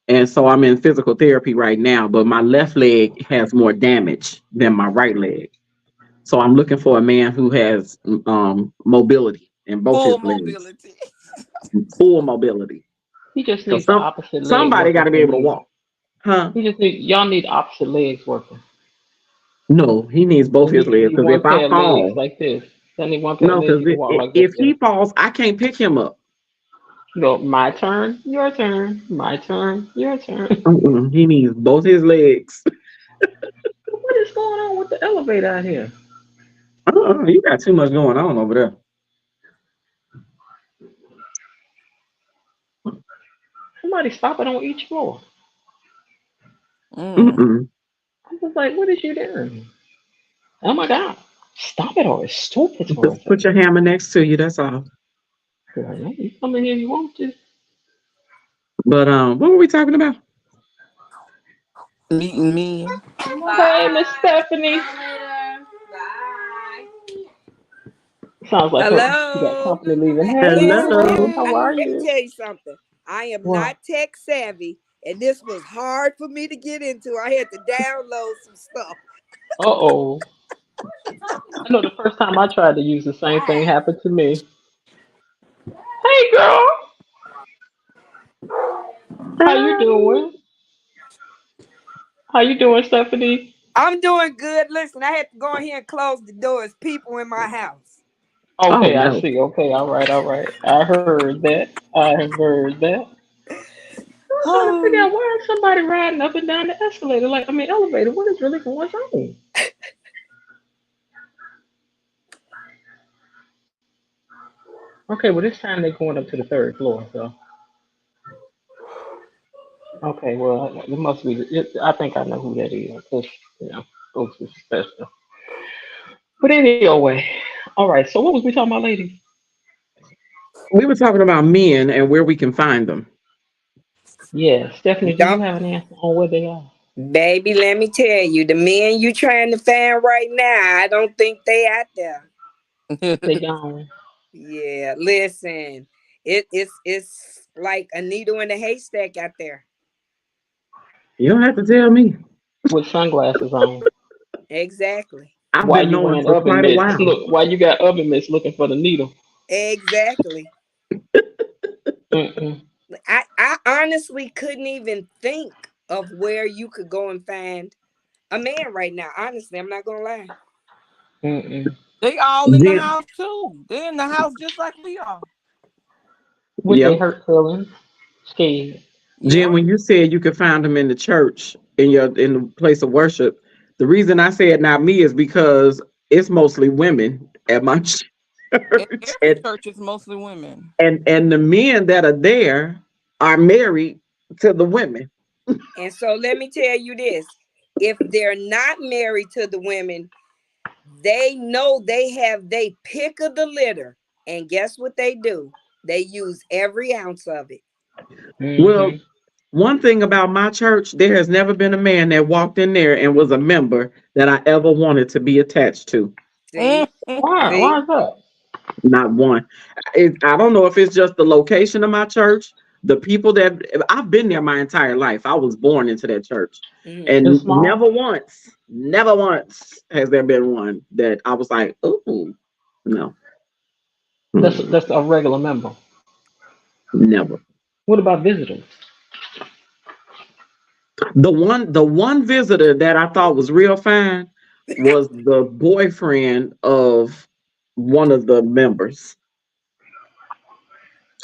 [SPEAKER 1] and so I'm in physical therapy right now. But my left leg has more damage than my right leg, so I'm looking for a man who has mobility in both
[SPEAKER 4] Full
[SPEAKER 1] his legs,
[SPEAKER 4] mobility.
[SPEAKER 1] full mobility.
[SPEAKER 2] He just
[SPEAKER 1] So
[SPEAKER 2] needs the opposite leg
[SPEAKER 1] somebody got
[SPEAKER 2] working
[SPEAKER 1] to be
[SPEAKER 2] for
[SPEAKER 1] able to
[SPEAKER 2] you.
[SPEAKER 1] walk, huh?
[SPEAKER 2] Y'all need opposite legs working.
[SPEAKER 1] No, he needs both his
[SPEAKER 2] You
[SPEAKER 1] legs
[SPEAKER 2] need
[SPEAKER 1] because
[SPEAKER 2] one
[SPEAKER 1] if I
[SPEAKER 2] pair of legs
[SPEAKER 1] fall,
[SPEAKER 2] like this. Y'all need one pair of
[SPEAKER 1] no,
[SPEAKER 2] legs
[SPEAKER 1] because
[SPEAKER 2] you can walk like
[SPEAKER 1] if
[SPEAKER 2] this.
[SPEAKER 1] he falls, I can't pick him up.
[SPEAKER 2] Go, my turn, your turn, my turn, your turn.
[SPEAKER 1] He needs both his legs.
[SPEAKER 2] What is going on with the elevator out here?
[SPEAKER 1] You got too much going on over there.
[SPEAKER 2] Somebody stop it on each floor.
[SPEAKER 1] Mm-mm.
[SPEAKER 2] I was like, what is you doing? Oh my God. Stop it or it's stupid for a
[SPEAKER 1] Just put
[SPEAKER 2] second.
[SPEAKER 1] your hammer next to you. That's all.
[SPEAKER 2] Girl, no, you come in here if you want to.
[SPEAKER 1] But what were we talking about?
[SPEAKER 4] Meeting me.
[SPEAKER 2] Hey, Miss Stephanie. Sounds like her. She got
[SPEAKER 6] Hello.
[SPEAKER 2] company leaving. Hey,
[SPEAKER 1] Hello.
[SPEAKER 2] how are
[SPEAKER 6] Let me
[SPEAKER 2] you?
[SPEAKER 6] tell you something. I am
[SPEAKER 2] What?
[SPEAKER 6] not tech savvy, and this was hard for me to get into. I had to download some stuff.
[SPEAKER 2] Uh-oh. I know the first time I tried to use the same thing happened to me. Hey, girl. How you doing? How you doing, Stephanie?
[SPEAKER 6] I'm doing good. Listen, I had to go in here and close the doors. People in my house.
[SPEAKER 1] Oh
[SPEAKER 2] Okay, I
[SPEAKER 1] no.
[SPEAKER 2] see. Okay, all right, all right. I heard that. I have heard that. I was trying to figure out why is somebody riding up and down the escalator, like I mean elevator. What is really going on? Okay, well this time they're going up to the third floor, so okay, well it must be. I think I know who that is. Cause you know, folks is special. But anyway, all right. So what was we talking about, ladies?
[SPEAKER 1] We were talking about men and where we can find them.
[SPEAKER 2] Yeah, Stephanie, do you
[SPEAKER 6] Don't,
[SPEAKER 2] have an answer on where they are?
[SPEAKER 6] baby, let me tell you, the men you trying to find right now, I don't think they out there.
[SPEAKER 2] They gone.
[SPEAKER 6] Yeah, listen, it's like a needle in a haystack out there.
[SPEAKER 1] You don't have to tell me.
[SPEAKER 2] With sunglasses on.
[SPEAKER 6] Exactly.
[SPEAKER 1] I've
[SPEAKER 2] Why
[SPEAKER 1] been
[SPEAKER 2] you
[SPEAKER 1] knowing
[SPEAKER 2] wearing
[SPEAKER 1] for
[SPEAKER 2] oven
[SPEAKER 1] quite a
[SPEAKER 2] mitts?
[SPEAKER 1] while.
[SPEAKER 2] Look, why you got oven mitts looking for the needle?
[SPEAKER 6] Exactly.
[SPEAKER 2] Mm-mm,
[SPEAKER 6] I honestly couldn't even think of where you could go and find a man right now. Honestly, I'm not gonna lie.
[SPEAKER 2] mm-mm.
[SPEAKER 4] They all in the
[SPEAKER 1] Jen,
[SPEAKER 4] house too. They're in the house just like we are.
[SPEAKER 2] With they
[SPEAKER 1] yep.
[SPEAKER 2] hurt feelings, scared.
[SPEAKER 1] Jen,
[SPEAKER 4] Yep.
[SPEAKER 1] when you said you could find them in the church in the place of worship, the reason I said not me is because it's mostly women at my church,
[SPEAKER 4] Every church is mostly women.
[SPEAKER 1] and the men that are there are married to the women.
[SPEAKER 6] And so let me tell you this: if they're not married to the women, they know they pick of the litter, and guess what they do? They use every ounce of it.
[SPEAKER 1] Well, one thing about my church, there has never been a man that walked in there and was a member that I ever wanted to be attached to.
[SPEAKER 6] See?
[SPEAKER 2] Why?
[SPEAKER 6] See?
[SPEAKER 2] Why is that?
[SPEAKER 1] Not one. I don't know if it's just the location of my church. The people that I've been there my entire life. I was born into that church.
[SPEAKER 6] Mhm.
[SPEAKER 1] And
[SPEAKER 2] It's small.
[SPEAKER 1] never once has there been one that I was like, oh, no.
[SPEAKER 2] That's a regular member.
[SPEAKER 1] Never.
[SPEAKER 2] What about visitors?
[SPEAKER 1] The one visitor that I thought was real fine was the boyfriend of one of the members.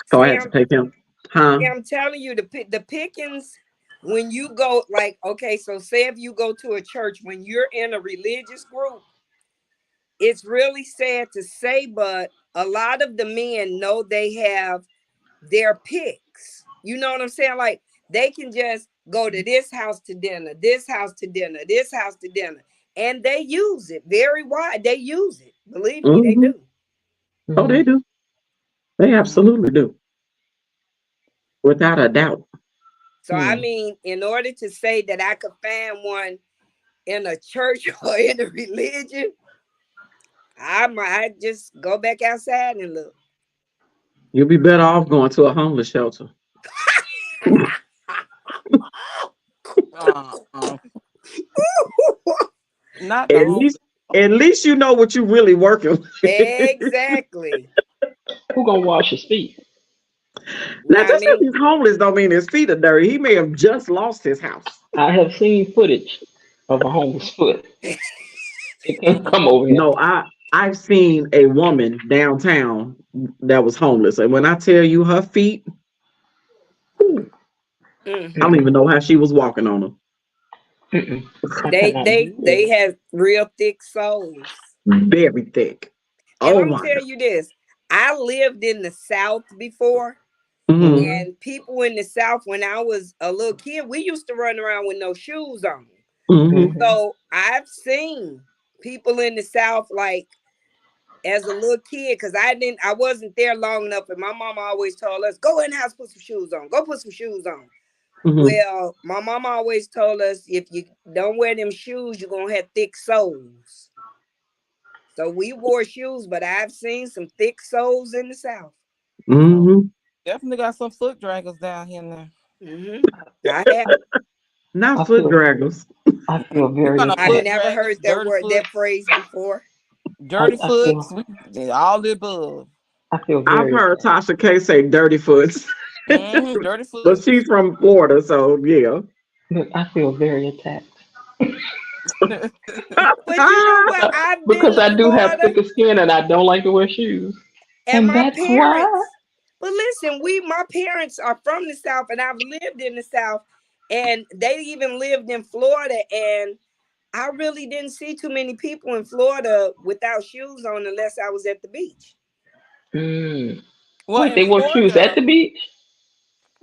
[SPEAKER 1] So I had to
[SPEAKER 6] Sam,
[SPEAKER 1] take him. Huh?
[SPEAKER 6] I'm telling you, the pickings, when you go, like, okay, so say if you go to a church, when you're in a religious group, it's really sad to say, but a lot of the men know they have their picks. You know what I'm saying? Like, they can just go to this house to dinner, this house to dinner, this house to dinner, and they use it very wide. They use it. Believe me, they
[SPEAKER 1] Mhm.
[SPEAKER 6] do.
[SPEAKER 1] Oh, they do. They absolutely do. Without a doubt.
[SPEAKER 6] So, I mean, in order to say that I could find one in a church or in a religion, I might just go back outside and look.
[SPEAKER 1] You'll be better off going to a homeless shelter.
[SPEAKER 4] Not the whole.
[SPEAKER 1] At least you know what you're really working with.
[SPEAKER 6] Exactly.
[SPEAKER 2] Who gonna wash his feet?
[SPEAKER 1] Now,
[SPEAKER 6] I
[SPEAKER 1] just because
[SPEAKER 6] mean,
[SPEAKER 1] he's homeless don't mean his feet are dirty. He may have just lost his house.
[SPEAKER 2] I have seen footage of a homeless foot. It can come over here.
[SPEAKER 1] No, I've seen a woman downtown that was homeless, and when I tell you her feet, I don't even know how she was walking on them.
[SPEAKER 6] they have real thick soles.
[SPEAKER 1] Very thick.
[SPEAKER 6] And
[SPEAKER 1] Oh
[SPEAKER 6] I'm
[SPEAKER 1] my
[SPEAKER 6] gonna tell
[SPEAKER 1] God.
[SPEAKER 6] you this. I lived in the South before,
[SPEAKER 1] Mhm.
[SPEAKER 6] and people in the South, when I was a little kid, we used to run around with no shoes on.
[SPEAKER 1] Mhm.
[SPEAKER 6] So I've seen people in the South, like, as a little kid, because I wasn't there long enough, and my mama always told us, go in the house, put some shoes on. Go put some shoes on.
[SPEAKER 1] Mhm.
[SPEAKER 6] Well, my mama always told us, if you don't wear them shoes, you're gonna have thick soles. So we wore shoes, but I've seen some thick soles in the South.
[SPEAKER 1] Mhm.
[SPEAKER 4] Definitely got some foot draggers down here now.
[SPEAKER 6] I have.
[SPEAKER 1] Not foot draggers.
[SPEAKER 2] I feel very
[SPEAKER 4] Kind of
[SPEAKER 6] I've
[SPEAKER 4] foot
[SPEAKER 6] never
[SPEAKER 4] draggers,
[SPEAKER 6] heard that
[SPEAKER 4] dirty
[SPEAKER 6] word, that
[SPEAKER 4] foots,
[SPEAKER 6] phrase before.
[SPEAKER 4] dirty
[SPEAKER 2] I
[SPEAKER 4] foots,
[SPEAKER 2] feel-
[SPEAKER 4] all the above.
[SPEAKER 2] I feel
[SPEAKER 1] I've
[SPEAKER 2] very.
[SPEAKER 1] heard Tasha K say dirty foots.
[SPEAKER 4] Dirty
[SPEAKER 1] But
[SPEAKER 4] foots.
[SPEAKER 1] she's from Florida, so yeah.
[SPEAKER 2] Look, I feel very attacked.
[SPEAKER 6] But you know what? I've been
[SPEAKER 2] Because
[SPEAKER 6] to
[SPEAKER 2] I do have
[SPEAKER 6] Florida,
[SPEAKER 2] thicker skin and I don't like to wear shoes.
[SPEAKER 6] and my
[SPEAKER 2] that's why.
[SPEAKER 6] parents. But listen, my parents are from the South, and I've lived in the South, and they even lived in Florida, and I really didn't see too many people in Florida without shoes on unless I was at the beach.
[SPEAKER 4] Well,
[SPEAKER 2] Wait,
[SPEAKER 4] in
[SPEAKER 2] they wore shoes at
[SPEAKER 4] Florida,
[SPEAKER 2] the beach?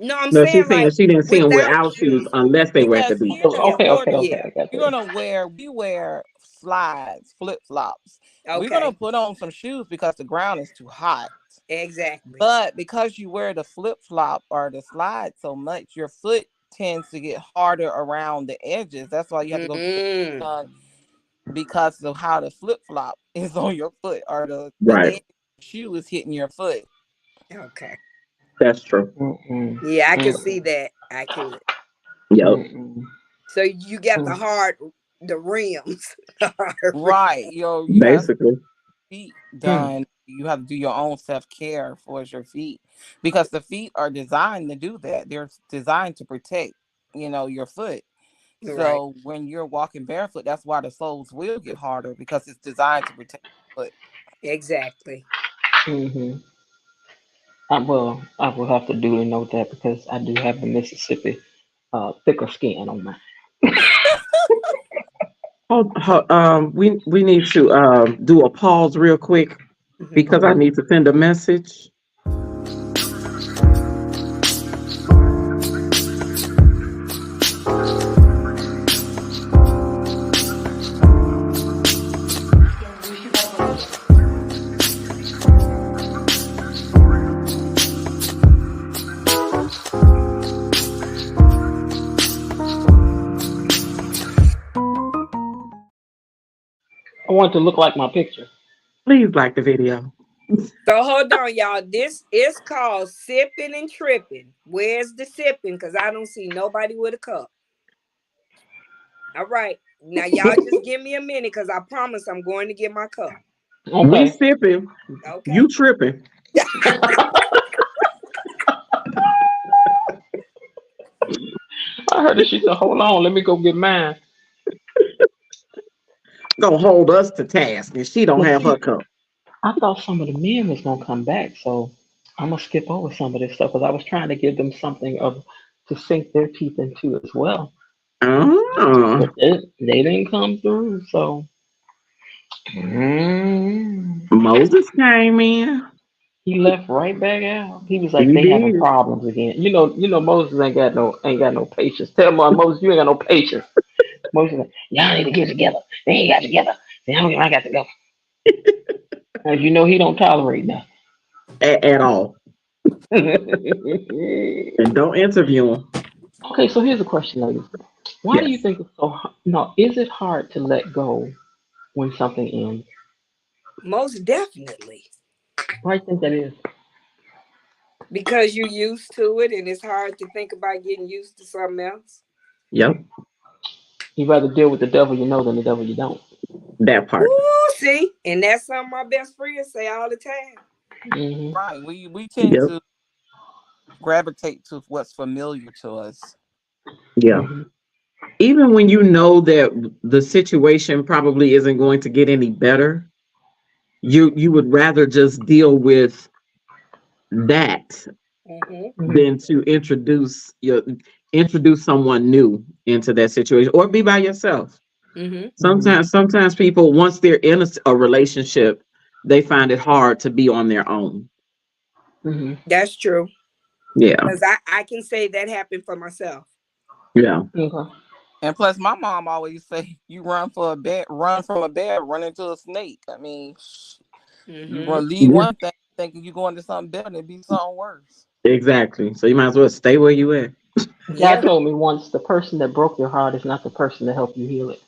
[SPEAKER 6] No, I'm
[SPEAKER 1] No,
[SPEAKER 6] saying,
[SPEAKER 1] she's saying
[SPEAKER 6] like,
[SPEAKER 1] she didn't see them
[SPEAKER 6] without
[SPEAKER 1] without shoes
[SPEAKER 6] shoes.
[SPEAKER 1] unless they were at the
[SPEAKER 4] because
[SPEAKER 1] beach.
[SPEAKER 4] here in
[SPEAKER 2] Okay,
[SPEAKER 4] Florida,
[SPEAKER 2] I got
[SPEAKER 4] you're
[SPEAKER 2] that.
[SPEAKER 4] gonna we wear slides, flip flops. We're gonna
[SPEAKER 6] Okay,
[SPEAKER 4] put on some shoes because the ground is too hot.
[SPEAKER 6] exactly.
[SPEAKER 4] But because you wear the flip flop or the slide so much, your foot tends to get harder around the edges. That's why you have to go to the sun, because of how the flip flop is on your foot, or the
[SPEAKER 1] Right.
[SPEAKER 4] edge of the shoe is hitting your foot.
[SPEAKER 6] Okay.
[SPEAKER 1] That's true.
[SPEAKER 6] Yeah, I can see that. I could.
[SPEAKER 1] Yep.
[SPEAKER 6] So you got the rims.
[SPEAKER 4] Right. You
[SPEAKER 1] Basically.
[SPEAKER 4] have feet done. You have to do your own self-care for your feet, because the feet are designed to do that. They're designed to protect, your foot.
[SPEAKER 6] Right.
[SPEAKER 4] So when you're walking barefoot, that's why the soles will get harder, because it's designed to protect the foot.
[SPEAKER 6] Exactly.
[SPEAKER 2] I will have to duly note that because I do have the Mississippi thicker skin on mine.
[SPEAKER 1] We need to do a pause real quick because I need to send a message.
[SPEAKER 2] I want it to look like my picture.
[SPEAKER 1] Please like the video.
[SPEAKER 6] So hold on, y'all. This is called sipping and tripping. Where's the sipping? Because I don't see nobody with a cup. All right. Now y'all just give me a minute because I promise I'm going to get my cup.
[SPEAKER 1] We
[SPEAKER 2] Okay.
[SPEAKER 1] sipping.
[SPEAKER 6] Okay.
[SPEAKER 1] You tripping.
[SPEAKER 2] I heard that she said, "Hold on, let me go get mine."
[SPEAKER 1] Gonna hold us to task, and she don't
[SPEAKER 2] But
[SPEAKER 1] have
[SPEAKER 2] see,
[SPEAKER 1] her cup.
[SPEAKER 2] I thought some of the men was gonna come back, so I'm gonna skip over some of this stuff because I was trying to give them something of to sink their teeth into as well.
[SPEAKER 1] Oh,
[SPEAKER 2] But they didn't come through, so
[SPEAKER 1] Moses came in.
[SPEAKER 2] he left right back out. He was like,
[SPEAKER 1] He
[SPEAKER 2] "They having
[SPEAKER 1] did.
[SPEAKER 2] problems again." Moses ain't got no patience. Tell Moses, you ain't got no patience. Moses like, "Y'all need to get together. They ain't got together. They I got to go." As you know, he don't tolerate nothing.
[SPEAKER 1] At all. And don't interview him.
[SPEAKER 2] Okay, so here's a question, ladies. Why do you
[SPEAKER 1] Yes.
[SPEAKER 2] think it's so hard? No, is it hard to let go when something ends?
[SPEAKER 6] Most definitely.
[SPEAKER 2] Why do you think that is?
[SPEAKER 6] Because you're used to it and it's hard to think about getting used to something else.
[SPEAKER 1] Yep.
[SPEAKER 2] You rather deal with the devil you know than the devil you don't.
[SPEAKER 1] That part.
[SPEAKER 6] Ooh, see? And that's something my best friends say all the time.
[SPEAKER 2] Hmm.
[SPEAKER 4] Right. We tend
[SPEAKER 1] Yep.
[SPEAKER 4] to gravitate to what's familiar to us.
[SPEAKER 1] Yeah.
[SPEAKER 2] Hmm.
[SPEAKER 1] Even when you know that the situation probably isn't going to get any better, you would rather just deal with that
[SPEAKER 6] Mm-hmm.
[SPEAKER 2] Hmm.
[SPEAKER 1] than to introduce someone new into that situation or be by yourself.
[SPEAKER 6] Mm-hmm.
[SPEAKER 1] Sometimes people, once they're in a relationship, they find it hard to be on their own.
[SPEAKER 2] Hmm.
[SPEAKER 6] That's true.
[SPEAKER 1] Yeah.
[SPEAKER 6] Because I can say that happened for myself.
[SPEAKER 1] Yeah.
[SPEAKER 2] Okay.
[SPEAKER 4] And plus, my mom always say, "You run for a bear, run from a bear, run into a snake." I mean, you
[SPEAKER 6] Mm-hmm.
[SPEAKER 4] gonna leave
[SPEAKER 1] Yeah.
[SPEAKER 4] one thing thinking you're going to something better, and it be something worse.
[SPEAKER 1] Exactly. So you might as well stay where you at.
[SPEAKER 2] God
[SPEAKER 6] Yeah,
[SPEAKER 2] told me once the person that broke your heart is not the person to help you heal it.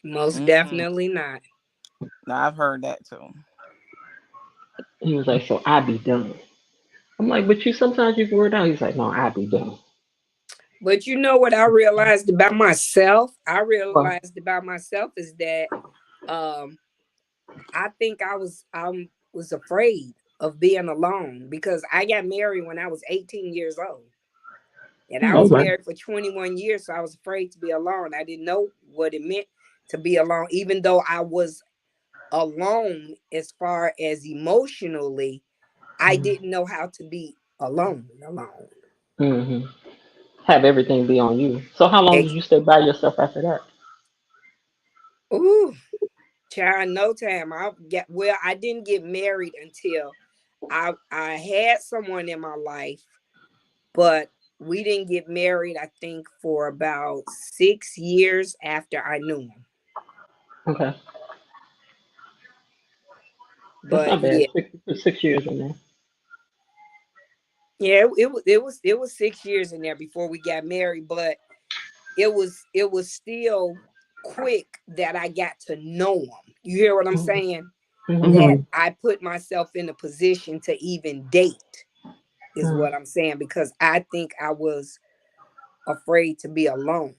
[SPEAKER 6] most
[SPEAKER 4] Hmm.
[SPEAKER 6] definitely not.
[SPEAKER 4] Now I've heard that too.
[SPEAKER 2] He was like, "So I be done." I'm like, "But you sometimes you can work out." He's like, "No, I be done."
[SPEAKER 6] But you know what I realized about myself? I
[SPEAKER 2] Well,
[SPEAKER 6] realized about myself is that um I think I was afraid of being alone because I got married when I was 18 years old. And I
[SPEAKER 1] Oh
[SPEAKER 6] was
[SPEAKER 1] my.
[SPEAKER 6] married for 21 years, so I was afraid to be alone. I didn't know what it meant to be alone, even though I was alone as far as emotionally. I didn't know how to be alone.
[SPEAKER 2] hmm, have everything be on you. So how long did
[SPEAKER 6] Ex-
[SPEAKER 2] you stay by yourself after that?
[SPEAKER 6] Ooh, child, no time. I didn't get married until I had someone in my life, but we didn't get married, I think, for about 6 years after I knew him.
[SPEAKER 2] Okay, that's
[SPEAKER 6] But
[SPEAKER 2] not bad.
[SPEAKER 6] yeah,
[SPEAKER 2] 6 years in there.
[SPEAKER 6] yeah, it was 6 years in there before we got married, but it was still quick that I got to know him. You hear what I'm saying?
[SPEAKER 2] Mm-hmm.
[SPEAKER 6] That
[SPEAKER 1] Hmm.
[SPEAKER 6] I put myself in a position to even date is what I'm saying, because I think I was afraid to be alone.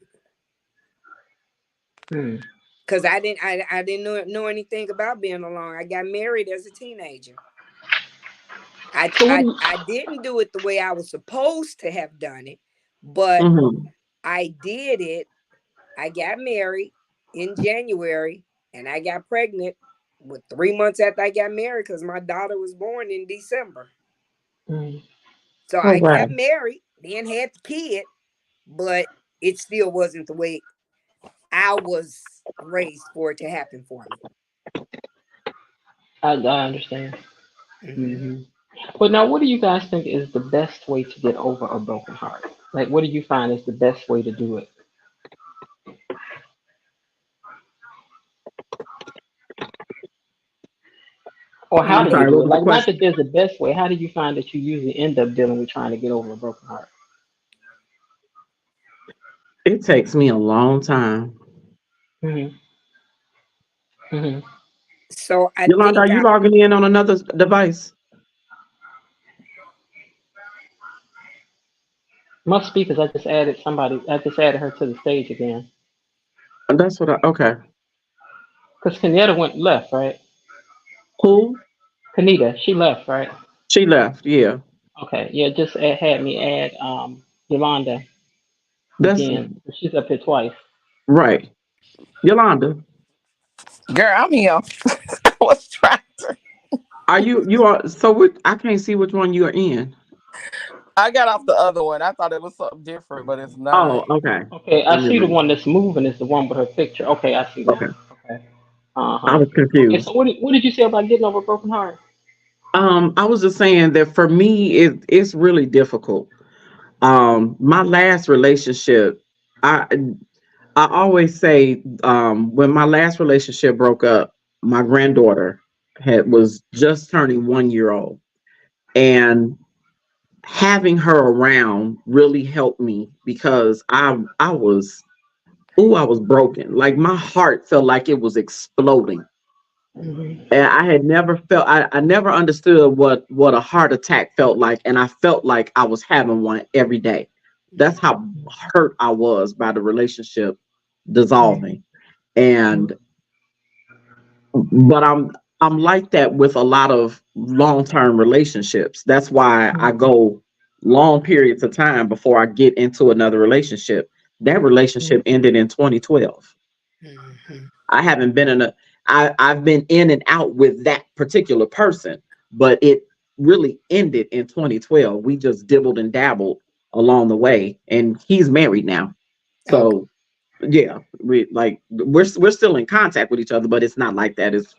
[SPEAKER 2] Mm-hmm.
[SPEAKER 6] Because I didn't know anything about being alone. I got married as a teenager. I,
[SPEAKER 2] So what do
[SPEAKER 6] I
[SPEAKER 2] you?
[SPEAKER 6] I didn't do it the way I was supposed to have done it, but
[SPEAKER 1] Hmm.
[SPEAKER 6] I did it. I got married in January and I got pregnant with 3 months after I got married because my daughter was born in December.
[SPEAKER 2] Mm.
[SPEAKER 6] So
[SPEAKER 2] Oh
[SPEAKER 6] I got
[SPEAKER 2] wow.
[SPEAKER 6] married, then had the kid, but it still wasn't the way I was raised for it to happen for me.
[SPEAKER 2] I understand.
[SPEAKER 6] Hmm.
[SPEAKER 2] Hmm. But now, what do you guys think is the best way to get over a broken heart? Like, what do you find is the best way to do it? Or how
[SPEAKER 1] I'm
[SPEAKER 2] do you
[SPEAKER 1] sorry.
[SPEAKER 2] do
[SPEAKER 1] What
[SPEAKER 2] it?
[SPEAKER 1] was the
[SPEAKER 2] Like, not
[SPEAKER 1] question?
[SPEAKER 2] that there's a best way. How do you find that you usually end up dealing with trying to get over a broken heart?
[SPEAKER 1] It takes me a long time.
[SPEAKER 2] Hmm. Hmm.
[SPEAKER 6] So I
[SPEAKER 1] Yolanda, are
[SPEAKER 6] think
[SPEAKER 1] you logging in on another device?
[SPEAKER 2] Must be because I just added somebody. I just added her to the stage again.
[SPEAKER 1] That's what okay.
[SPEAKER 2] Because Kenyatta went left, right?
[SPEAKER 1] Who?
[SPEAKER 2] Kanita, she left, right?
[SPEAKER 1] She left, yeah.
[SPEAKER 2] Okay, yeah, just had me add Yolanda
[SPEAKER 1] That's
[SPEAKER 2] again. She's up here twice.
[SPEAKER 1] right. Yolanda,
[SPEAKER 4] Girl, I'm here. I was trying to.
[SPEAKER 1] you are so I can't see which one you're in.
[SPEAKER 4] I got off the other one. I thought it was something different, but it's
[SPEAKER 1] Oh,
[SPEAKER 4] not.
[SPEAKER 1] okay.
[SPEAKER 2] Okay,
[SPEAKER 1] Let
[SPEAKER 2] I
[SPEAKER 1] me
[SPEAKER 2] see the
[SPEAKER 1] read.
[SPEAKER 2] one that's moving is the one with her picture. Okay, I see
[SPEAKER 1] Okay.
[SPEAKER 2] now. Okay.
[SPEAKER 1] I
[SPEAKER 2] Uh-huh.
[SPEAKER 1] was
[SPEAKER 2] Okay, so
[SPEAKER 1] confused.
[SPEAKER 2] what did you say about getting over a broken heart?
[SPEAKER 1] I was just saying that for me it's really difficult. My last relationship, I I always say when my last relationship broke up, my granddaughter was just turning 1 year old. And having her around really helped me because I was I was broken. Like my heart felt like it was exploding.
[SPEAKER 2] Mm-hmm.
[SPEAKER 1] And I had never felt I never understood what a heart attack felt like. And I felt like I was having one every day. That's how hurt I was by the relationship dissolving. And but I'm like that with a lot of long-term relationships. That's why I go long periods of time before I get into another relationship. That relationship ended in 2012.
[SPEAKER 6] Mhm.
[SPEAKER 1] I haven't been in I've been in and out with that particular person, but it really ended in 2012. We just dibbled and dabbled along the way, and he's married now.
[SPEAKER 6] Okay.
[SPEAKER 1] So yeah, we're still in contact with each other, but it's not like that. It's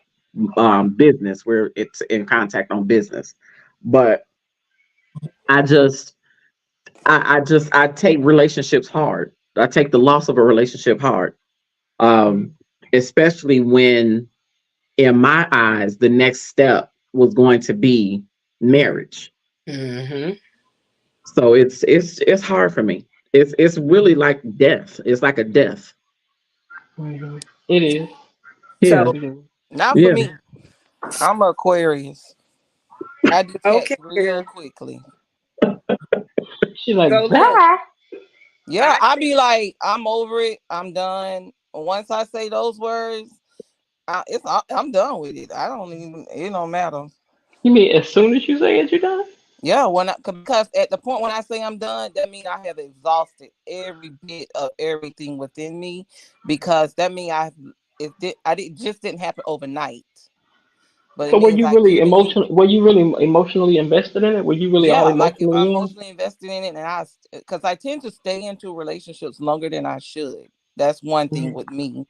[SPEAKER 1] business where it's in contact on business. But I just I take relationships hard. I take the loss of a relationship hard. Um, especially when in my eyes the next step was going to be marriage.
[SPEAKER 6] Hmm.
[SPEAKER 1] So it's hard for me. It's really like death. It's like a death.
[SPEAKER 2] Mm-hmm. It is.
[SPEAKER 1] Yeah.
[SPEAKER 6] So
[SPEAKER 2] It is.
[SPEAKER 4] Not for
[SPEAKER 1] Yeah.
[SPEAKER 4] me. I'm a Aquarius. I detach
[SPEAKER 6] okay,
[SPEAKER 4] real
[SPEAKER 6] girl.
[SPEAKER 4] quickly.
[SPEAKER 2] She's like,
[SPEAKER 6] So look,
[SPEAKER 2] bye.
[SPEAKER 4] Yeah,
[SPEAKER 6] I
[SPEAKER 4] I
[SPEAKER 6] think
[SPEAKER 4] be like, I'm over it. I'm done. Once I say those words, I'm done with it. I don't even. It don't matter.
[SPEAKER 2] You mean as soon as you say it, you're done?
[SPEAKER 4] Yeah, because at the point when I say I'm done, that means I have exhausted every bit of everything within me. Because that means just didn't happen overnight. But it
[SPEAKER 2] So
[SPEAKER 4] means like even you.
[SPEAKER 2] were you really emotionally invested in it? Were you really all
[SPEAKER 4] Yeah, like if I'm
[SPEAKER 2] emotionally in?
[SPEAKER 4] emotionally invested in it, because I tend to stay into relationships longer than I should. That's one thing with me.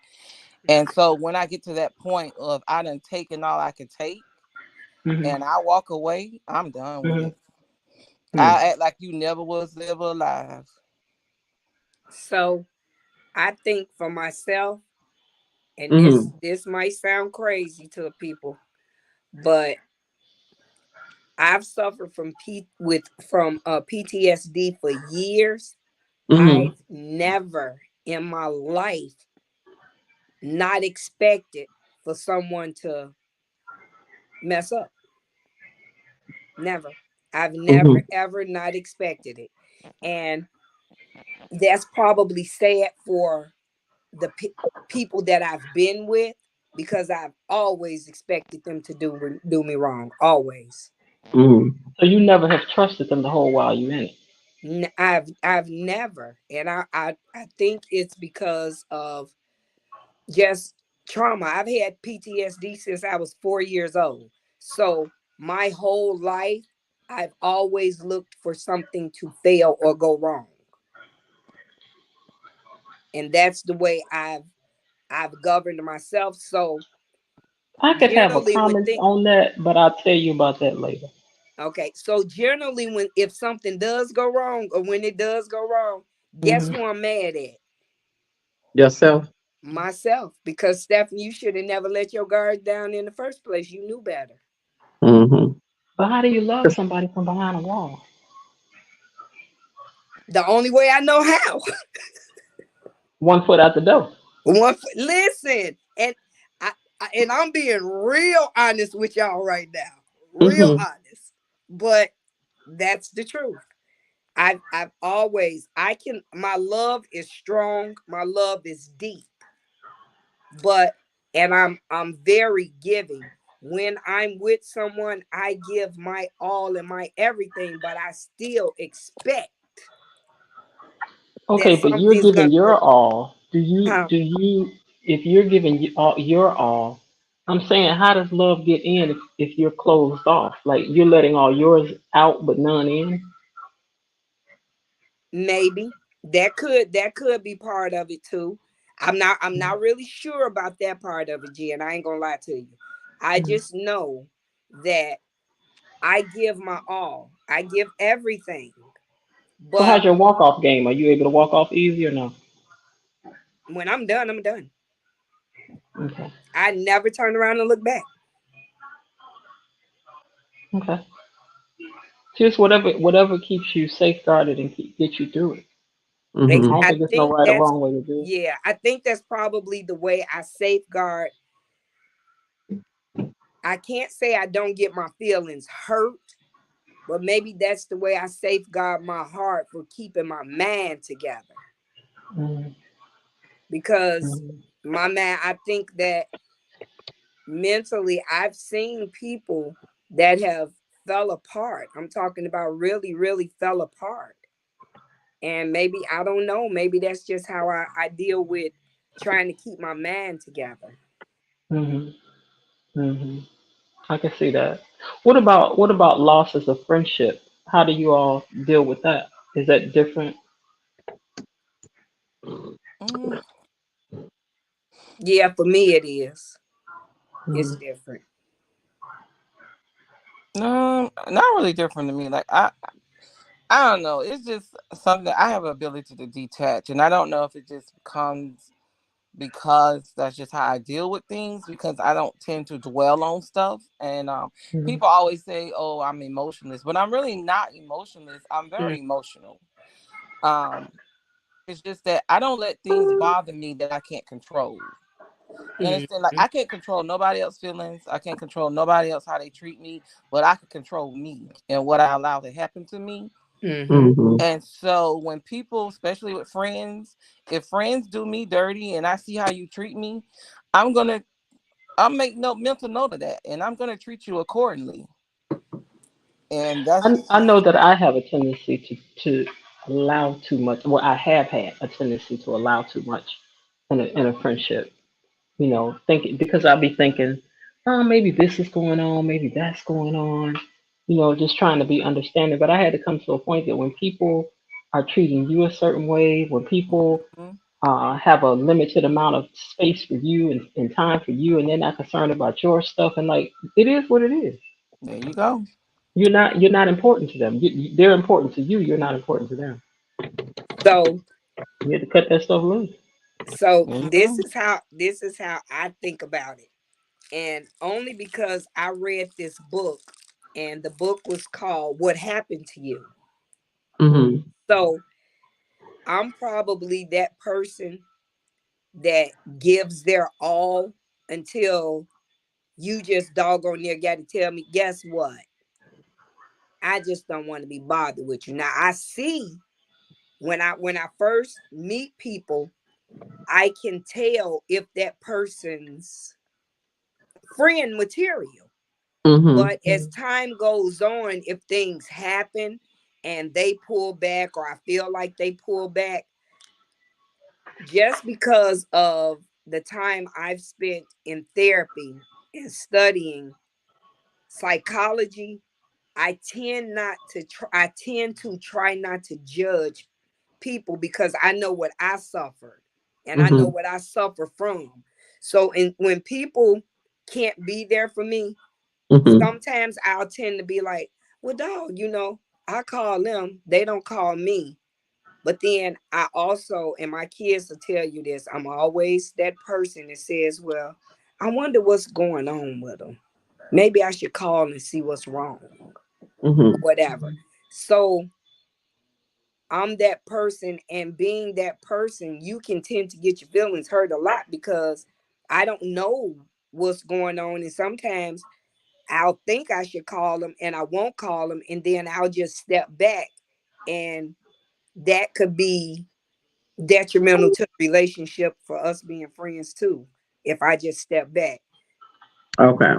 [SPEAKER 4] And so when I get to that point of I done taken all I could take
[SPEAKER 2] Mm-hmm.
[SPEAKER 4] and I walk away, I'm done with it.
[SPEAKER 2] Mm-hmm.
[SPEAKER 4] I act like you never was ever alive.
[SPEAKER 6] so. I think for myself, and this
[SPEAKER 1] Hmm.
[SPEAKER 6] this might sound crazy to people, but I've suffered from PTSD for years.
[SPEAKER 1] Hmm.
[SPEAKER 6] I've never in my life not expected for someone to mess up. Never. I've never
[SPEAKER 1] Hmm.
[SPEAKER 6] ever not expected it. And that's probably sad for the people that I've been with because I've always expected them to do me wrong. Always.
[SPEAKER 1] Hmm.
[SPEAKER 2] So you never have trusted them the whole while you in it.
[SPEAKER 6] I've never, and I think it's because of just trauma. I've had PTSD since I was 4 years old. So my whole life, I've always looked for something to fail or go wrong, and that's the way I've governed myself. So
[SPEAKER 2] I could have a
[SPEAKER 6] generally, when
[SPEAKER 2] comment
[SPEAKER 6] things
[SPEAKER 2] on that, but I'll tell you about that later.
[SPEAKER 6] okay, so generally, when if something does go wrong or when it does go wrong, guess
[SPEAKER 2] Mm-hmm.
[SPEAKER 6] who I'm mad at?
[SPEAKER 1] Yourself.
[SPEAKER 6] Myself, because Stephanie, you should have never let your guard down in the first place. You knew better.
[SPEAKER 1] Hmm.
[SPEAKER 2] But how do you love somebody from behind a wall?
[SPEAKER 6] The only way I know how.
[SPEAKER 2] 1 foot out the door.
[SPEAKER 6] Listen, and I And I'm being real honest with y'all right now. Real honest. But that's the truth. I've always, my love is strong, my love is deep. And I'm very giving. When I'm with someone, I give my all and my everything, but I still expect
[SPEAKER 2] Okay,
[SPEAKER 6] that
[SPEAKER 2] but you're
[SPEAKER 6] something's
[SPEAKER 2] giving
[SPEAKER 6] gonna
[SPEAKER 2] your
[SPEAKER 6] work.
[SPEAKER 2] all.
[SPEAKER 6] Huh?
[SPEAKER 2] If you're giving your all, I'm saying, how does love get in if you're closed off? Like you're letting all yours out, but none in?
[SPEAKER 6] Maybe that could be part of it too. I'm not really sure about that part of it, G, and I ain't gonna lie to you. I
[SPEAKER 2] Mhm.
[SPEAKER 6] just know that I give my all. I give everything.
[SPEAKER 2] So how's
[SPEAKER 6] But
[SPEAKER 2] your walk off game? Are you able to walk off easy or no?
[SPEAKER 6] when I'm done, I'm done.
[SPEAKER 2] Okay.
[SPEAKER 6] I never turn around and look back.
[SPEAKER 2] Okay. Just whatever keeps you safeguarded and get you through it. I don't
[SPEAKER 6] I
[SPEAKER 2] think there's no
[SPEAKER 6] think
[SPEAKER 2] right or
[SPEAKER 6] that's
[SPEAKER 2] wrong way to do it.
[SPEAKER 6] yeah, I think that's probably the way I safeguard. I can't say I don't get my feelings hurt, but maybe that's the way I safeguard my heart for keeping my man together.
[SPEAKER 2] Mm-hmm.
[SPEAKER 6] Because
[SPEAKER 2] Mm-hmm.
[SPEAKER 6] my man, I think that mentally, I've seen people that have fell apart. I'm talking about really, really fell apart. And maybe, I don't know, maybe that's just how I deal with trying to keep my man together.
[SPEAKER 2] Mm-hmm. Mm-hmm. I can see that. What about losses of friendship? How do you all deal with that? Is that different?
[SPEAKER 4] Mm,
[SPEAKER 6] Yeah, for me it is. It's
[SPEAKER 2] Mm-hmm.
[SPEAKER 6] different.
[SPEAKER 4] not really different to me. Like I don't know. It's just something I have an ability to detach, and I don't know if it just comes because that's just how I deal with things. Because I don't tend to dwell on stuff, and
[SPEAKER 2] Mm-hmm.
[SPEAKER 4] people always say, "Oh, I'm emotionless," but I'm really not emotionless. I'm very emotional. Um, it's just that I don't let things bother me that I can't control. You understand? Like
[SPEAKER 6] Mm-hmm.
[SPEAKER 4] I can't control nobody else's feelings. I can't control nobody else how they treat me, but I can control me and what I allow to happen to me.
[SPEAKER 6] Mm-hmm.
[SPEAKER 4] And so when people, especially with friends, if friends do me dirty and I see how you treat me, I'll make no mental note of that and I'm gonna treat you accordingly. And that's
[SPEAKER 2] I know that I have a tendency to allow too much. Well, I have had a tendency to allow too much in a friendship. Thinking because I'll be thinking, oh, maybe this is going on, maybe that's going on. Just trying to be understanding. But I had to come to a point that when people are treating you a certain way, when people
[SPEAKER 4] Mhm.
[SPEAKER 2] have a limited amount of space for you and time for you, and they're not concerned about your stuff, and like it is what it is.
[SPEAKER 4] There you go.
[SPEAKER 2] You're not important to them. They're important to you. You're not important to them.
[SPEAKER 6] So
[SPEAKER 2] You have to cut that stuff loose.
[SPEAKER 6] so
[SPEAKER 4] There you
[SPEAKER 6] this
[SPEAKER 4] go.
[SPEAKER 6] is how I think about it. And only because I read this book, and the book was called What Happened to You. So I'm probably that person that gives their all until you just doggone near got to tell me, guess what? I just don't want to be bothered with you. Now I see when I first meet people, I can tell if that person's friend material. But as time goes on, if things happen and they pull back or I feel like they pull back, just because of the time I've spent in therapy and studying psychology, I tend to try not to judge people because I know what I suffered and I know what I suffer from. So when people can't be there for me, sometimes I'll tend to be like, well, dog, I call them, they don't call me. But then I also, and my kids will tell you this, I'm always that person that says, well, I wonder what's going on with them. Maybe I should call and see what's wrong or whatever. So I'm that person, and being that person, you can tend to get your feelings hurt a lot because I don't know what's going on. And sometimes I'll think I should call them and I won't call them. And then I'll just step back. And that could be detrimental to the relationship for us being friends too, if I just step back.
[SPEAKER 1] Okay.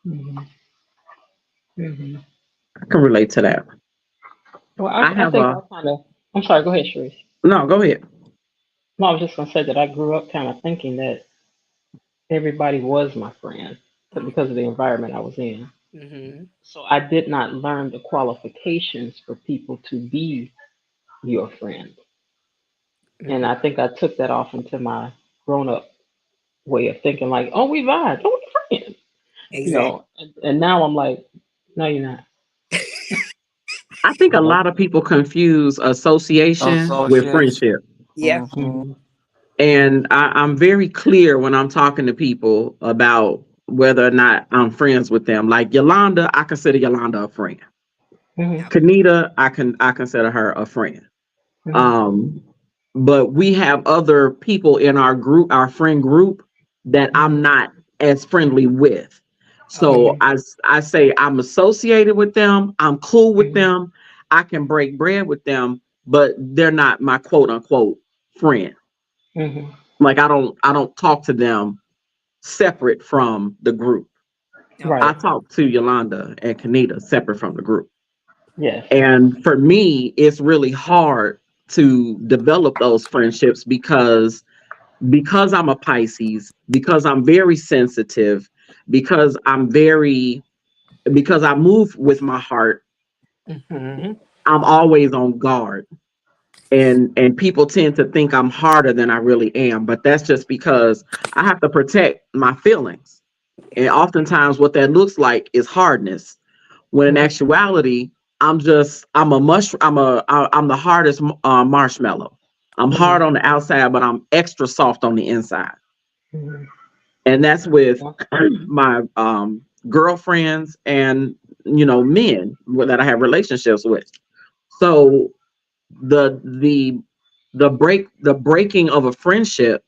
[SPEAKER 2] Mhm. Mhm.
[SPEAKER 1] I can relate to that.
[SPEAKER 2] Well,
[SPEAKER 1] I
[SPEAKER 2] I
[SPEAKER 1] have
[SPEAKER 2] think
[SPEAKER 1] a,
[SPEAKER 2] I kind of. I'm sorry. Go ahead, Sharice.
[SPEAKER 1] no, go ahead.
[SPEAKER 2] No, I was just gonna say that I grew up kind of thinking that everybody was my friend because of the environment I was in.
[SPEAKER 6] Mm-hmm.
[SPEAKER 2] So I did not learn the qualifications for people to be your friend. And
[SPEAKER 6] Mm-hmm.
[SPEAKER 2] I think I took that off into my grown up way of thinking, like, oh, we vibe, oh, we friends,
[SPEAKER 6] Exactly.
[SPEAKER 2] and now I'm like, no, you're not.
[SPEAKER 1] I think a
[SPEAKER 2] Nope.
[SPEAKER 1] lot of people confuse association with
[SPEAKER 4] Association.
[SPEAKER 1] friendship.
[SPEAKER 6] Yeah.
[SPEAKER 4] Mm-hmm.
[SPEAKER 2] Mm-hmm.
[SPEAKER 1] And I'm very clear when I'm talking to people about whether or not I'm friends with them. Like Yolanda, I consider Yolanda a friend.
[SPEAKER 2] Mm-hmm.
[SPEAKER 6] Yeah.
[SPEAKER 1] Kanita, I consider her a friend.
[SPEAKER 2] Mm-hmm.
[SPEAKER 1] Um, but we have other people in our group, our friend group, that I'm not as friendly with. So
[SPEAKER 6] Okay.
[SPEAKER 1] I say I'm associated with them, I'm cool with
[SPEAKER 2] Mm-hmm.
[SPEAKER 1] them, I can break bread with them, but they're not my quote unquote friend.
[SPEAKER 2] Mm-hmm.
[SPEAKER 1] Like I don't talk to them separate from the group.
[SPEAKER 6] Okay.
[SPEAKER 1] I
[SPEAKER 2] Right.
[SPEAKER 1] talk to Yolanda and Kanita separate from the group.
[SPEAKER 2] Yes.
[SPEAKER 1] And for me, it's really hard to develop those friendships because I'm a Pisces, because I'm very sensitive, because because I move with my heart,
[SPEAKER 6] Mm-hmm.
[SPEAKER 1] I'm always on guard. And people tend to think I'm harder than I really am, but that's just because I have to protect my feelings. And oftentimes what that looks like is hardness. When in
[SPEAKER 2] Mm-hmm.
[SPEAKER 1] actuality, I'm the hardest marshmallow. I'm hard
[SPEAKER 2] Mm-hmm.
[SPEAKER 1] on the outside, but I'm extra soft on the inside.
[SPEAKER 2] Mm-hmm.
[SPEAKER 1] And that's with
[SPEAKER 2] Yeah.
[SPEAKER 1] my girlfriends and men that I have relationships with. So the the the breaking of a friendship,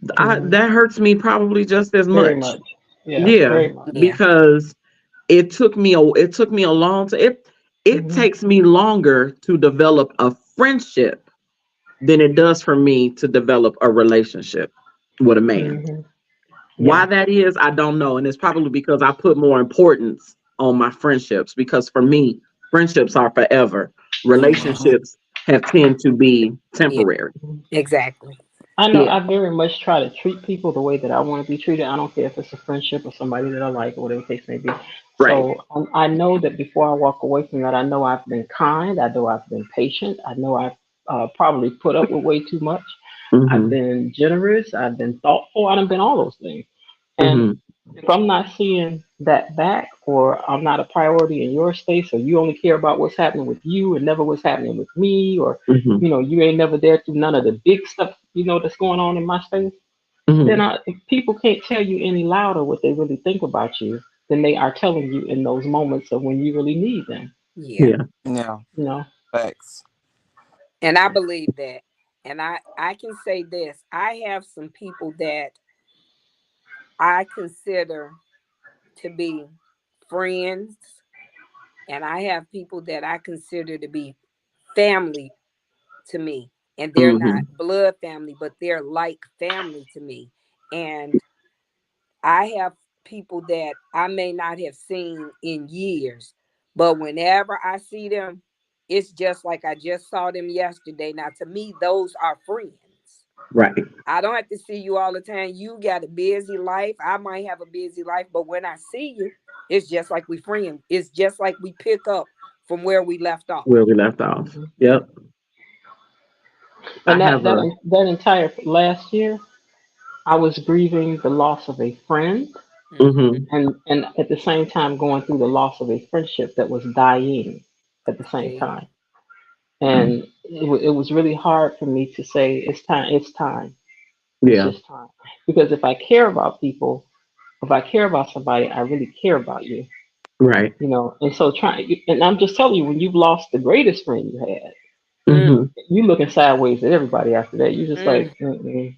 [SPEAKER 2] Mm-hmm.
[SPEAKER 1] that hurts me probably just as
[SPEAKER 2] Very
[SPEAKER 1] much.
[SPEAKER 2] much. Yeah.
[SPEAKER 1] Yeah,
[SPEAKER 2] Very much.
[SPEAKER 6] Yeah.
[SPEAKER 1] because it took me a long time. It
[SPEAKER 2] Mm-hmm.
[SPEAKER 1] takes me longer to develop a friendship than it does for me to develop a relationship with a man.
[SPEAKER 2] Mm-hmm.
[SPEAKER 1] Why
[SPEAKER 2] Yeah.
[SPEAKER 1] that is, I don't know. And it's probably because I put more importance on my friendships, because for me, friendships are forever.
[SPEAKER 4] Mm-hmm.
[SPEAKER 1] Relationships have tend to be
[SPEAKER 6] Yeah.
[SPEAKER 1] temporary.
[SPEAKER 6] Exactly.
[SPEAKER 2] I know
[SPEAKER 1] Yeah.
[SPEAKER 2] I very much try to treat people the way that I want to be treated. I don't care if it's a friendship or somebody that I like or whatever the case may be.
[SPEAKER 1] Right.
[SPEAKER 2] So I know that before I walk away from that, I know I've been kind. I know I've been patient. I know I've probably put up with way too much. I've
[SPEAKER 1] Hmm.
[SPEAKER 2] been generous. I've been thoughtful. I've been all those things. And
[SPEAKER 1] Hmm.
[SPEAKER 2] if I'm not seeing that back, or I'm not a priority in your space, or you only care about what's happening with you and never what's happening with me, or
[SPEAKER 1] Hmm.
[SPEAKER 2] you ain't never there through none of the big stuff that's going on in my space, then
[SPEAKER 1] Hmm.
[SPEAKER 2] if people can't tell you any louder what they really think about you than they are telling you in those moments of when you really need them.
[SPEAKER 6] Yeah.
[SPEAKER 1] Yeah.
[SPEAKER 4] Yeah.
[SPEAKER 2] You know.
[SPEAKER 4] Facts.
[SPEAKER 6] And I believe that. And I can say this. I have some people that I consider to be friends, and I have people that I consider to be family to me. And they're not
[SPEAKER 1] Hmm.
[SPEAKER 6] blood family, but they're like family to me. And I have people that I may not have seen in years, but whenever I see them, it's just like I just saw them yesterday. Now, to me, those are friends.
[SPEAKER 1] Right.
[SPEAKER 6] I don't have to see you all the time. You got a busy life. I might have a busy life, but when I see you, it's just like we friends. It's just like we pick up from where we left off.
[SPEAKER 1] Where we left off.
[SPEAKER 2] Mhm.
[SPEAKER 1] Yep. I
[SPEAKER 2] And
[SPEAKER 1] have a.
[SPEAKER 2] that entire last year, I was grieving the loss of a friend,
[SPEAKER 6] Mm-hmm.
[SPEAKER 1] Hmm.
[SPEAKER 2] and at the same time going through the loss of a friendship that was dying at the same
[SPEAKER 6] See?
[SPEAKER 2] time. And it was really hard for me to say it's
[SPEAKER 1] Yeah.
[SPEAKER 2] just time, because if I care about people, if I care about somebody, I really care about you.
[SPEAKER 1] Right.
[SPEAKER 2] And so and I'm just telling you, when you've lost the greatest friend you had,
[SPEAKER 6] Mm,
[SPEAKER 1] Hmm.
[SPEAKER 2] you looking sideways at everybody after that. You just
[SPEAKER 6] mm,
[SPEAKER 2] like, mm-mm, mm-mm,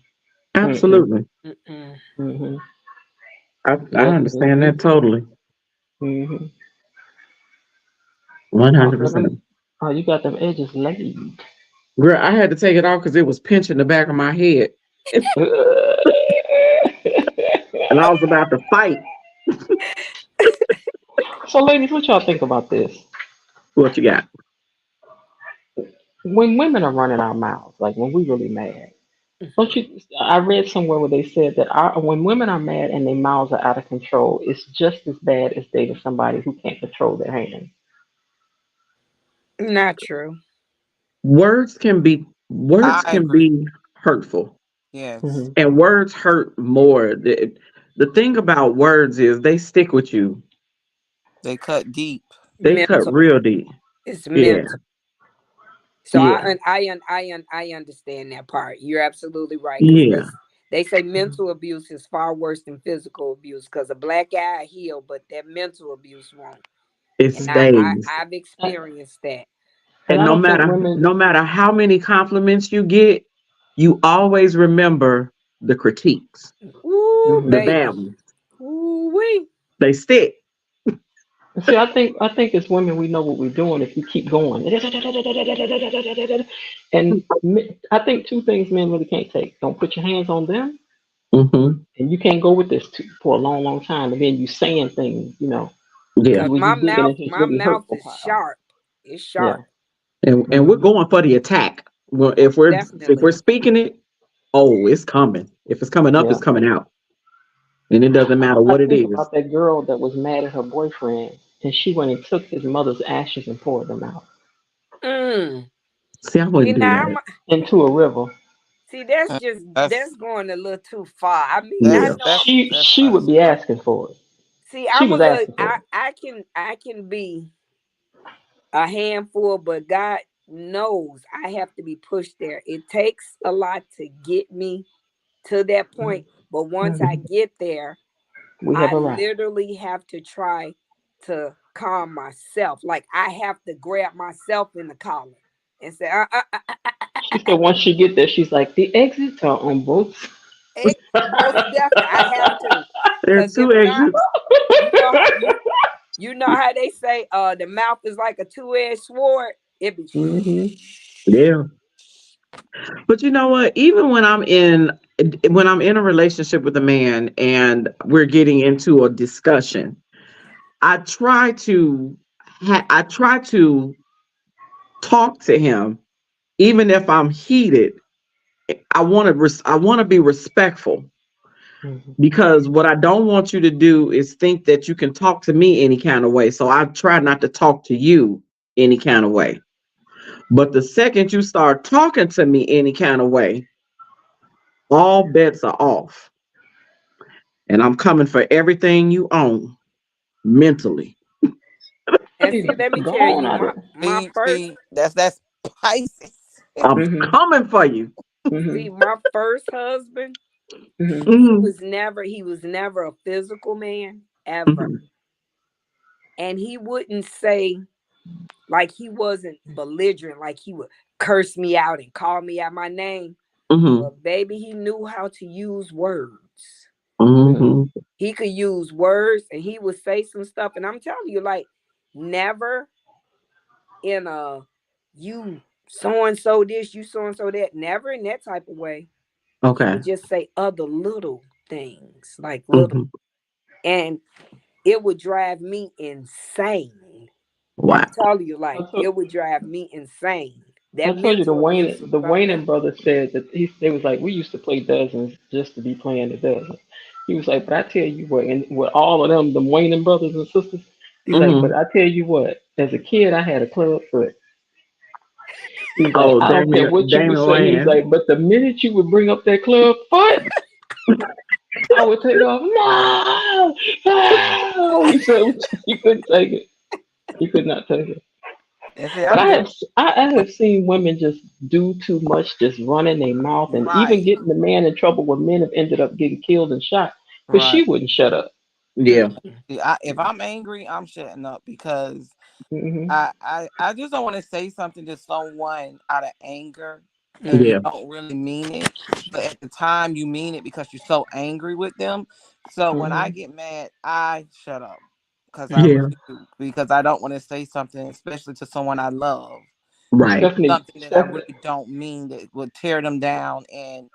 [SPEAKER 1] Absolutely.
[SPEAKER 6] mm-mm.
[SPEAKER 2] mm-hmm.
[SPEAKER 1] I
[SPEAKER 2] Yes.
[SPEAKER 1] understand that totally.
[SPEAKER 2] Mm-hmm. Oh, girl,
[SPEAKER 1] 100%.
[SPEAKER 2] oh, you got them edges laid.
[SPEAKER 1] Girl, I had to take it off because it was pinching the back of my head. And I was about to fight.
[SPEAKER 2] So, ladies, what y'all think about this?
[SPEAKER 1] What you got?
[SPEAKER 2] When women are running our mouths, like when we really mad, don't you? I read somewhere where they said that when women are mad and their mouths are out of control, it's just as bad as dating somebody who can't control their hands.
[SPEAKER 6] Not true.
[SPEAKER 1] Words can be words
[SPEAKER 4] I
[SPEAKER 1] can
[SPEAKER 4] agree.
[SPEAKER 1] be hurtful,
[SPEAKER 4] Yes.
[SPEAKER 2] Mm-hmm.
[SPEAKER 1] and words hurt more. The thing about words is they stick with you.
[SPEAKER 4] They cut deep.
[SPEAKER 1] They cut
[SPEAKER 6] Mental.
[SPEAKER 1] real deep.
[SPEAKER 6] It's
[SPEAKER 1] Yeah,
[SPEAKER 6] mental. So
[SPEAKER 1] yeah,
[SPEAKER 6] I understand that part. You're absolutely right because
[SPEAKER 1] yeah.
[SPEAKER 6] they say mental abuse is far worse than physical abuse because a black eye heal, but that mental abuse won't.
[SPEAKER 1] It
[SPEAKER 6] And
[SPEAKER 1] stays.
[SPEAKER 6] I've experienced that.
[SPEAKER 2] And
[SPEAKER 1] And
[SPEAKER 2] I
[SPEAKER 1] no
[SPEAKER 2] don't think
[SPEAKER 1] matter
[SPEAKER 2] women.
[SPEAKER 1] no matter how many compliments you get, you always remember the critiques,
[SPEAKER 6] Ooh,
[SPEAKER 1] the
[SPEAKER 2] Mhm.
[SPEAKER 1] bad
[SPEAKER 6] baby.
[SPEAKER 1] ones.
[SPEAKER 6] Ooh wee.
[SPEAKER 1] They stick.
[SPEAKER 2] See, I think as women we know what we're doing if we keep going. And I think two things men really can't take. Don't put your hands on them,
[SPEAKER 1] Hmm.
[SPEAKER 2] and you can't go with this for a long, long time. And then you saying things,
[SPEAKER 1] Yeah,
[SPEAKER 6] Cause
[SPEAKER 2] you digging into this
[SPEAKER 6] my
[SPEAKER 2] really
[SPEAKER 6] mouth
[SPEAKER 2] hurtful
[SPEAKER 6] is
[SPEAKER 2] pile.
[SPEAKER 6] sharp. It's
[SPEAKER 2] Yeah.
[SPEAKER 6] sharp.
[SPEAKER 1] and we're
[SPEAKER 2] Mhm.
[SPEAKER 1] going for the attack. Well, if
[SPEAKER 6] Most
[SPEAKER 1] we're
[SPEAKER 6] definitely.
[SPEAKER 1] speaking it, oh, it's coming. If it's coming up,
[SPEAKER 2] Yeah.
[SPEAKER 1] it's coming out, and it doesn't matter
[SPEAKER 2] I
[SPEAKER 1] what it
[SPEAKER 2] think
[SPEAKER 1] is.
[SPEAKER 2] about that girl that was mad at her boyfriend, and she went and took his mother's ashes and poured them out
[SPEAKER 6] Mm.
[SPEAKER 1] See, I
[SPEAKER 6] See
[SPEAKER 1] wouldn't do
[SPEAKER 6] now
[SPEAKER 1] that.
[SPEAKER 2] into a river.
[SPEAKER 6] see
[SPEAKER 4] Uh,
[SPEAKER 6] that's
[SPEAKER 4] That's
[SPEAKER 6] going a little too far. I mean, I
[SPEAKER 1] Yeah.
[SPEAKER 6] know.
[SPEAKER 2] She would
[SPEAKER 4] that's
[SPEAKER 2] be asking for it.
[SPEAKER 6] See,
[SPEAKER 2] She
[SPEAKER 6] I'm a
[SPEAKER 2] was
[SPEAKER 6] little.
[SPEAKER 2] asking for it.
[SPEAKER 6] I can be a handful, but God knows I have to be pushed there. It takes a lot to get me to that point, but once I
[SPEAKER 2] Mhm.
[SPEAKER 6] get there,
[SPEAKER 2] We have
[SPEAKER 6] I
[SPEAKER 2] arrived.
[SPEAKER 6] literally have to try to calm myself. Like I have to grab myself in the collar and say,
[SPEAKER 2] She said once she get there, she's like, the exits are on both.
[SPEAKER 6] most definitely, I have to,
[SPEAKER 1] There are
[SPEAKER 6] because if
[SPEAKER 1] two
[SPEAKER 6] not,
[SPEAKER 1] exits.
[SPEAKER 6] you know, you know how they say, the mouth is like a two-edged sword. It be.
[SPEAKER 2] Hmm.
[SPEAKER 1] Yeah. But you know what? Even when I'm in a relationship with a man and we're getting into a discussion, I try to I try to talk to him, even if I'm heated. I want to be respectful
[SPEAKER 2] Hmm.
[SPEAKER 1] because what I don't want you to do is think that you can talk to me any kind of way. So I try not to talk to you any kind of way. But the second you start talking to me any kind of way, all bets are off. And I'm coming for everything you own mentally.
[SPEAKER 6] And see, let me
[SPEAKER 2] Go
[SPEAKER 6] tell
[SPEAKER 2] on
[SPEAKER 6] you,
[SPEAKER 2] out
[SPEAKER 6] my
[SPEAKER 2] there.
[SPEAKER 6] my first
[SPEAKER 4] see that's Pisces.
[SPEAKER 1] I'm
[SPEAKER 2] Hmm.
[SPEAKER 1] coming for you.
[SPEAKER 2] Hmm.
[SPEAKER 6] see my first husband.
[SPEAKER 2] Hmm.
[SPEAKER 1] Mhm,
[SPEAKER 6] He was never a physical man ever,
[SPEAKER 1] mhm,
[SPEAKER 6] and he wouldn't say like he wasn't belligerent, like he would curse me out and call me out my name.
[SPEAKER 1] mhm,
[SPEAKER 6] But baby, he knew how to use words.
[SPEAKER 1] mhm.
[SPEAKER 6] He could use words, and he would say some stuff, and I'm telling you, like never in a you so and so this, you so and so that, never in that type of way. He
[SPEAKER 1] Okay.
[SPEAKER 6] would just say other little things, like little,
[SPEAKER 1] Mhm.
[SPEAKER 6] and it would drive me insane. I'm
[SPEAKER 1] Wow.
[SPEAKER 6] telling you,
[SPEAKER 2] I
[SPEAKER 6] like
[SPEAKER 2] told,
[SPEAKER 6] it would drive me insane.
[SPEAKER 2] I
[SPEAKER 6] That
[SPEAKER 2] told you
[SPEAKER 6] mental abuse was
[SPEAKER 2] The
[SPEAKER 6] something
[SPEAKER 2] Wayne
[SPEAKER 6] else.
[SPEAKER 2] brothers said that they was like, we used to play dozens just to be playing the dozens. He was like, but I tell you what, and with all of them, the Wayne brothers and sisters, he's like, but
[SPEAKER 1] Mhm.
[SPEAKER 2] I tell you what, as a kid, I had a club foot. He's like,
[SPEAKER 1] Oh,
[SPEAKER 2] I don't care what you would
[SPEAKER 1] Damon
[SPEAKER 2] say. He was
[SPEAKER 1] Wayans.
[SPEAKER 2] like, but the minute you would bring up that club foot, I would take off. No, no. He said he couldn't take it. He could not take it.
[SPEAKER 4] And see,
[SPEAKER 2] But
[SPEAKER 4] I'm just
[SPEAKER 2] I have seen women just do too much, just running their mouth, and even
[SPEAKER 4] right,
[SPEAKER 2] getting the man in trouble where men have ended up getting killed and shot because
[SPEAKER 4] right.
[SPEAKER 2] she wouldn't shut up.
[SPEAKER 1] Yeah.
[SPEAKER 6] Mm-mm.
[SPEAKER 4] See, if I'm angry, I'm shutting up because
[SPEAKER 2] Hmm.
[SPEAKER 4] I just don't want to say something to someone out of anger, and you
[SPEAKER 1] Yeah.
[SPEAKER 4] don't really mean it, but at the time you mean it because you're so angry with them. So when I get mad, I shut up because I
[SPEAKER 1] Yeah.
[SPEAKER 4] really do, because I don't want to say something, especially to someone I love,
[SPEAKER 1] Right.
[SPEAKER 4] something that I really don't mean that would tear them down, and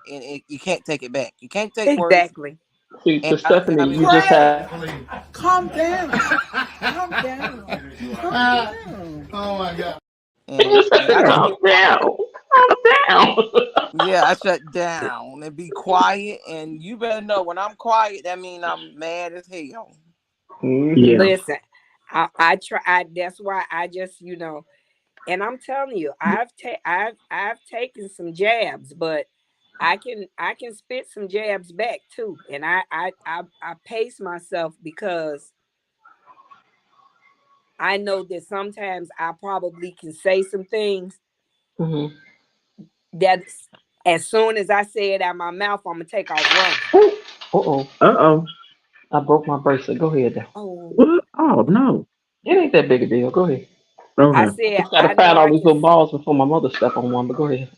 [SPEAKER 4] you can't take it back. You can't take words.
[SPEAKER 6] Exactly.
[SPEAKER 5] See,
[SPEAKER 4] And
[SPEAKER 5] to Stephanie, you just have.
[SPEAKER 3] Calm down. Calm down. Calm down.
[SPEAKER 7] Oh my God.
[SPEAKER 5] Calm down. Calm down.
[SPEAKER 4] Yeah, I shut down and be quiet. And you better know when I'm quiet, that means I'm mad as hell.
[SPEAKER 1] Yeah.
[SPEAKER 6] Listen, I try. That's why I just, and I'm telling you, I've taken some jabs, but I can spit some jabs back too. And I pace myself because I know that sometimes I probably can say some things that as soon as I say it out my mouth, I'm gonna take off running.
[SPEAKER 5] Uh-oh. I broke my bracelet. Go ahead now.
[SPEAKER 6] Oh,
[SPEAKER 1] What? Oh no.
[SPEAKER 5] It ain't that big a deal. Go ahead.
[SPEAKER 6] I
[SPEAKER 1] Okay.
[SPEAKER 6] said
[SPEAKER 5] Just gotta
[SPEAKER 6] I
[SPEAKER 5] find
[SPEAKER 6] know
[SPEAKER 5] all
[SPEAKER 6] I
[SPEAKER 5] these little
[SPEAKER 6] can.
[SPEAKER 5] balls before my mother step on one, but go ahead.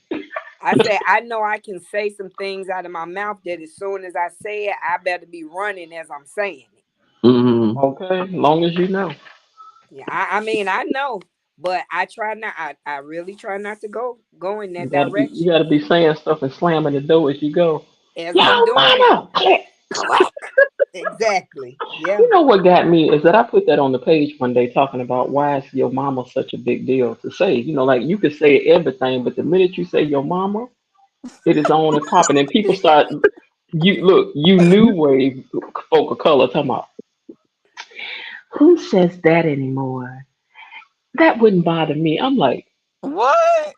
[SPEAKER 6] I said I know I can say some things out of my mouth that as soon as I say it, I better be running as I'm saying it.
[SPEAKER 1] Mm-hmm.
[SPEAKER 5] Okay, long as you know.
[SPEAKER 6] Yeah, I mean I know, but I try not. I really try not to go in
[SPEAKER 5] You
[SPEAKER 6] that
[SPEAKER 5] gotta
[SPEAKER 6] direction
[SPEAKER 5] be saying stuff and slamming the door as you go.
[SPEAKER 6] as I'm
[SPEAKER 5] Yo,
[SPEAKER 6] doing it.
[SPEAKER 5] mama! Click.
[SPEAKER 6] Clack. Exactly. Yeah.
[SPEAKER 5] You know what got me is that I put that on the page one day talking about why is your mama such a big deal to say. Like you could say everything, but the minute you say your mama, it is on and popping, and people start. You new wave folk of color talking about who says that anymore? That wouldn't bother me. I'm like,
[SPEAKER 4] What?